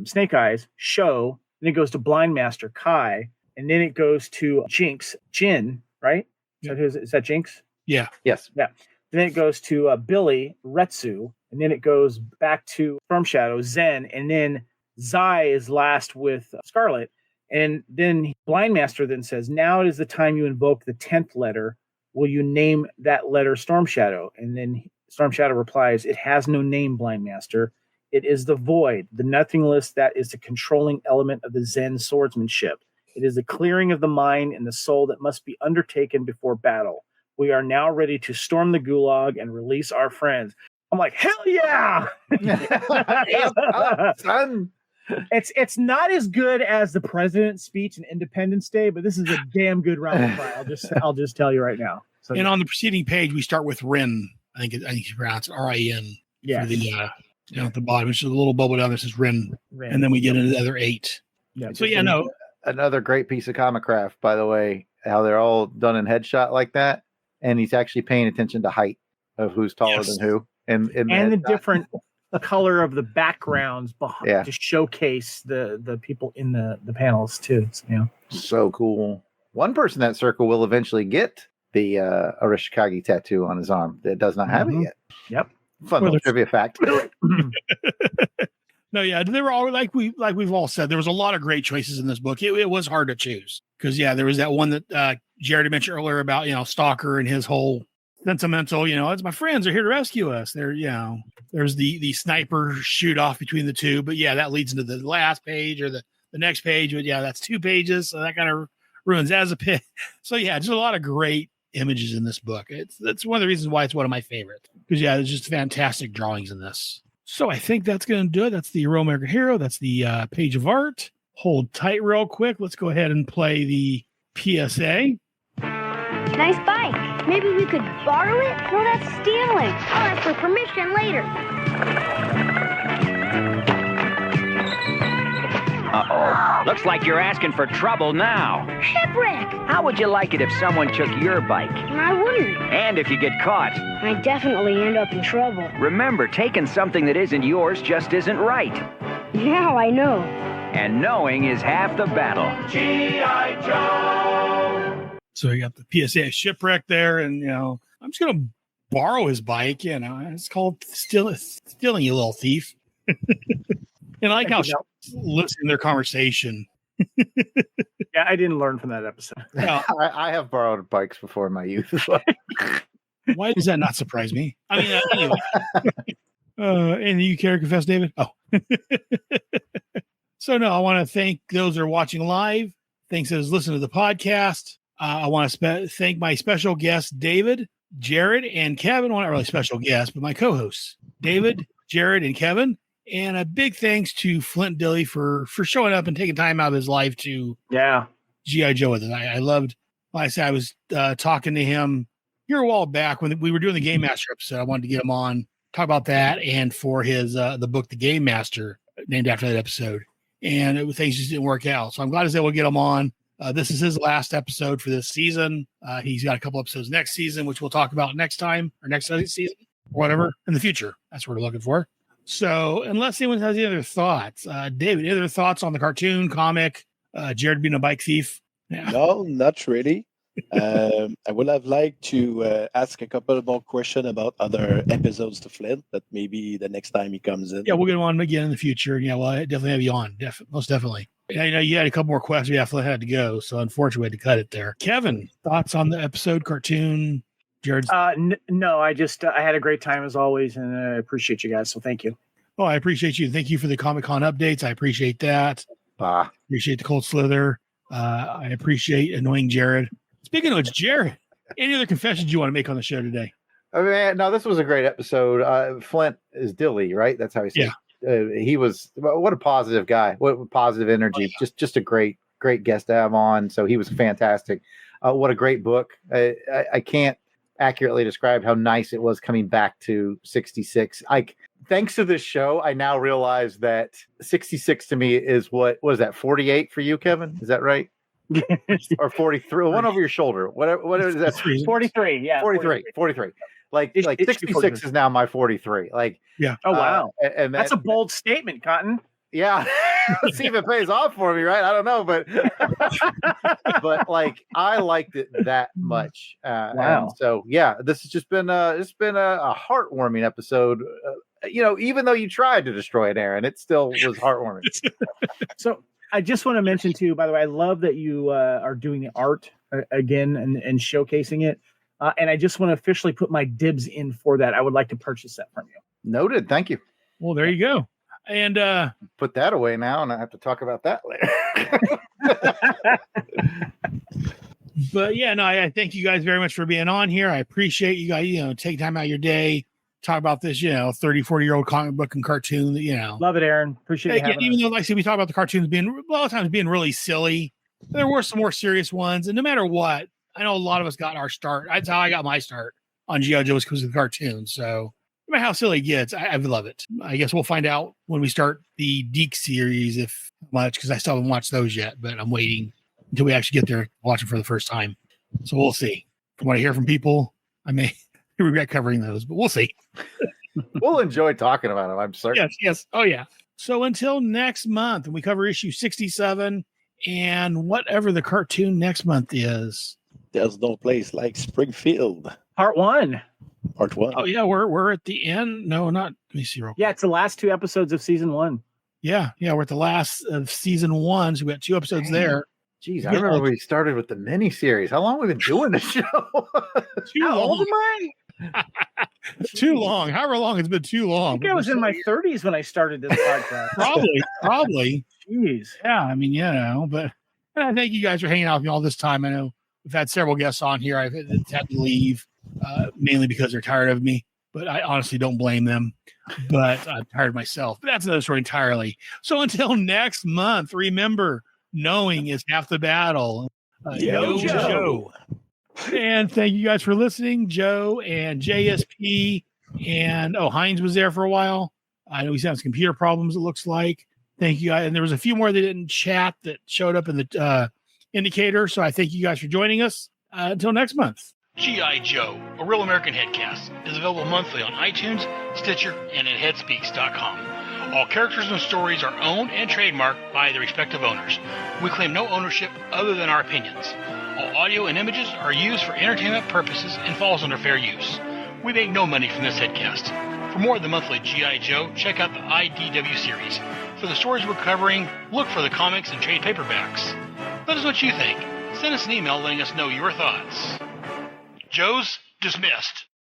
Snake Eyes, Show. Then it goes to Blind Master, Kai. And then it goes to Jinx, Jin, right? Is that Jinx? Yeah. Yes. Yeah. Then it goes to Billy, Retsu, and then it goes back to Storm Shadow, Zen, and then Zai is last with Scarlet. And then Blind Master then says, now it is the time you invoke the 10th letter. Will you name that letter Storm Shadow? And then Storm Shadow replies, it has no name, Blind Master. It is the void, the nothingness that is the controlling element of the Zen swordsmanship. It is the clearing of the mind and the soul that must be undertaken before battle. We are now ready to storm the gulag and release our friends. I'm like, hell yeah! Son. It's not as good as the president's speech in Independence Day, but this is a damn good rally cry. I'll just tell you right now. So, and on the preceding page, we start with Rin. I think you pronounce it Rin. Yeah. For the down at the bottom, which is a little bubble down there says Rin. And then we get into the other 8. Yeah. So another great piece of comic craft, by the way. How they're all done in headshot like that. And he's actually paying attention to height of who's taller than who. And the different color of the backgrounds behind to showcase the people in the panels too. So cool. One person in that circle will eventually get the Arashikage tattoo on his arm that does not have it yet. Yep. Fun little trivia fact. No, yeah, they were all like we've all said. There was a lot of great choices in this book. It was hard to choose Because there was that one that Jared had mentioned earlier about Stalker and his whole sentimental. It's my friends are here to rescue us. There's the sniper shoot off between the two, but that leads into the last page or the next page. But that's 2 pages, so that kind of ruins that as a pit. So just a lot of great images in this book. That's one of the reasons why it's one of my favorites. Because there's just fantastic drawings in this. So I think that's going to do it. That's the Real American Hero. That's the page of art. Hold tight real quick. Let's go ahead and play the PSA. Nice bike. Maybe we could borrow it? No, that's stealing. I'll ask for permission later. Uh-oh. Looks like you're asking for trouble now. Shipwreck. How would you like it if someone took your bike? I wouldn't. And if you get caught? I'd definitely end up in trouble. Remember, taking something that isn't yours just isn't right. Now I know. And knowing is half the battle. G.I. Joe! So you got the PSA Shipwreck there, and I'm just gonna borrow his bike. It's called stealing, you little thief. And I like how she listen to their conversation. Yeah, I didn't learn from that episode. I have borrowed bikes before in my youth. Why does that not surprise me? I mean, anyway. Anything you care to confess, David? Oh. So, no, I want to thank those that are watching live. Thanks those listening to the podcast. I want to thank my special guests, David, Jared, and Kevin. Well, not really special guests, but my co-hosts, David, Jared, and Kevin. And a big thanks to Flint Dille for showing up and taking time out of his life to G.I. Joe with us. I loved, like I said, I was talking to him here a while back when we were doing the Game Master episode. I wanted to get him on, talk about that, and for his the book, The Game Master, named after that episode. And things just didn't work out. So I'm glad I was able to get him on. This is his last episode for this season. He's got a couple episodes next season, which we'll talk about next time or next season or whatever in the future. That's what we're looking for. So unless anyone has any other thoughts, David, any other thoughts on the cartoon, comic, Jared being a bike thief? Yeah. No, not really. I would have liked to ask a couple more questions about other episodes to Flint, but maybe the next time he comes in. Yeah, we'll get him on again in the future. Yeah, well, I definitely have you on. Most definitely. I know you had a couple more questions. Yeah, Flint had to go, so unfortunately, we had to cut it there. Kevin, thoughts on the episode, cartoon? Jared? No, I had a great time as always, and I appreciate you guys. So thank you. Oh, I appreciate you. Thank you for the Comic-Con updates. I appreciate that. Appreciate the Cold Slither. I appreciate annoying Jared. Speaking of which, Jared, any other confessions you want to make on the show today? I mean, no, this was a great episode. Flint is Dille, right? That's how he says. Yeah. He was what a positive guy. What positive energy. Oh, yeah. Just a great guest to have on. So he was fantastic. What a great book. I can't accurately describe how nice it was coming back to 66. Thanks to this show, I now realize that 66 to me is what was that 48 for you, Kevin? Is that right? Or 43? One over your shoulder. What is that? 43. Yeah. 43. Like 66 is now my 43. Yeah. Oh wow. And that's a bold statement, Cotton. Yeah. Let's see if it pays off for me, right? I don't know, but I liked it that much. Wow. And so this has just been a heartwarming episode. Even though you tried to destroy it, Aaron, it still was heartwarming. So I just want to mention too, by the way, I love that you are doing the art again and showcasing it. And I just want to officially put my dibs in for that. I would like to purchase that from you. Noted. Thank you. Well, there you go. And put that away now, and I have to talk about that later. But I thank you guys very much for being on here. I appreciate you guys, take time out of your day, talk about this, 30, 40-year-old comic book and cartoon. Love it, Aaron. Appreciate it. Even though, like I said, we talk about the cartoons being a lot of times being really silly, there were some more serious ones. And no matter what, I know a lot of us got our start. That's how I got my start on G.I. Joe, because of the cartoon. So no matter how silly it gets, I love it. I guess we'll find out when we start the Deke series, if much, because I still haven't watched those yet, but I'm waiting until we actually get there, watch them for the first time. So we'll see. From what I hear from people, I may regret covering those, but we'll see. We'll enjoy talking about them, I'm certain. Yes. Oh, yeah. So until next month, when we cover issue 67 and whatever the cartoon next month is. There's no place like Springfield. Part 1. Oh, yeah. We're at the end. No, not. Let me see real quick. Yeah, it's the last 2 episodes of season 1. Yeah. We're at the last of season 1. So we got 2 episodes there. Geez, I remember we started with the miniseries. How long have we been doing this show? How old am I? Too long. However long, it's been too long. I think I was in my 30s when I started this podcast. Probably. Jeez. Yeah, I mean, but I thank you guys for hanging out with me all this time. I know we've had several guests on here. I've had to leave mainly because they're tired of me, but I honestly don't blame them. But I'm tired myself. But that's another story entirely. So until next month, remember, knowing is half the battle. Joe. And thank you guys for listening, Joe and JSP. And Heinz was there for a while. I know he's having some computer problems, it looks like. Thank you guys. And there was a few more that didn't chat that showed up in the indicator. So I thank you guys for joining us. Until next month. G.I. Joe, a Real American Headcast, is available monthly on iTunes, Stitcher, and at headspeaks.com. All characters and stories are owned and trademarked by their respective owners. We claim no ownership other than our opinions. All audio and images are used for entertainment purposes and falls under fair use. We make no money from this headcast. For more of the monthly G.I. Joe, check out the IDW series. For the stories we're covering, look for the comics and trade paperbacks. Let us know what you think. Send us an email letting us know your thoughts. Joe's dismissed.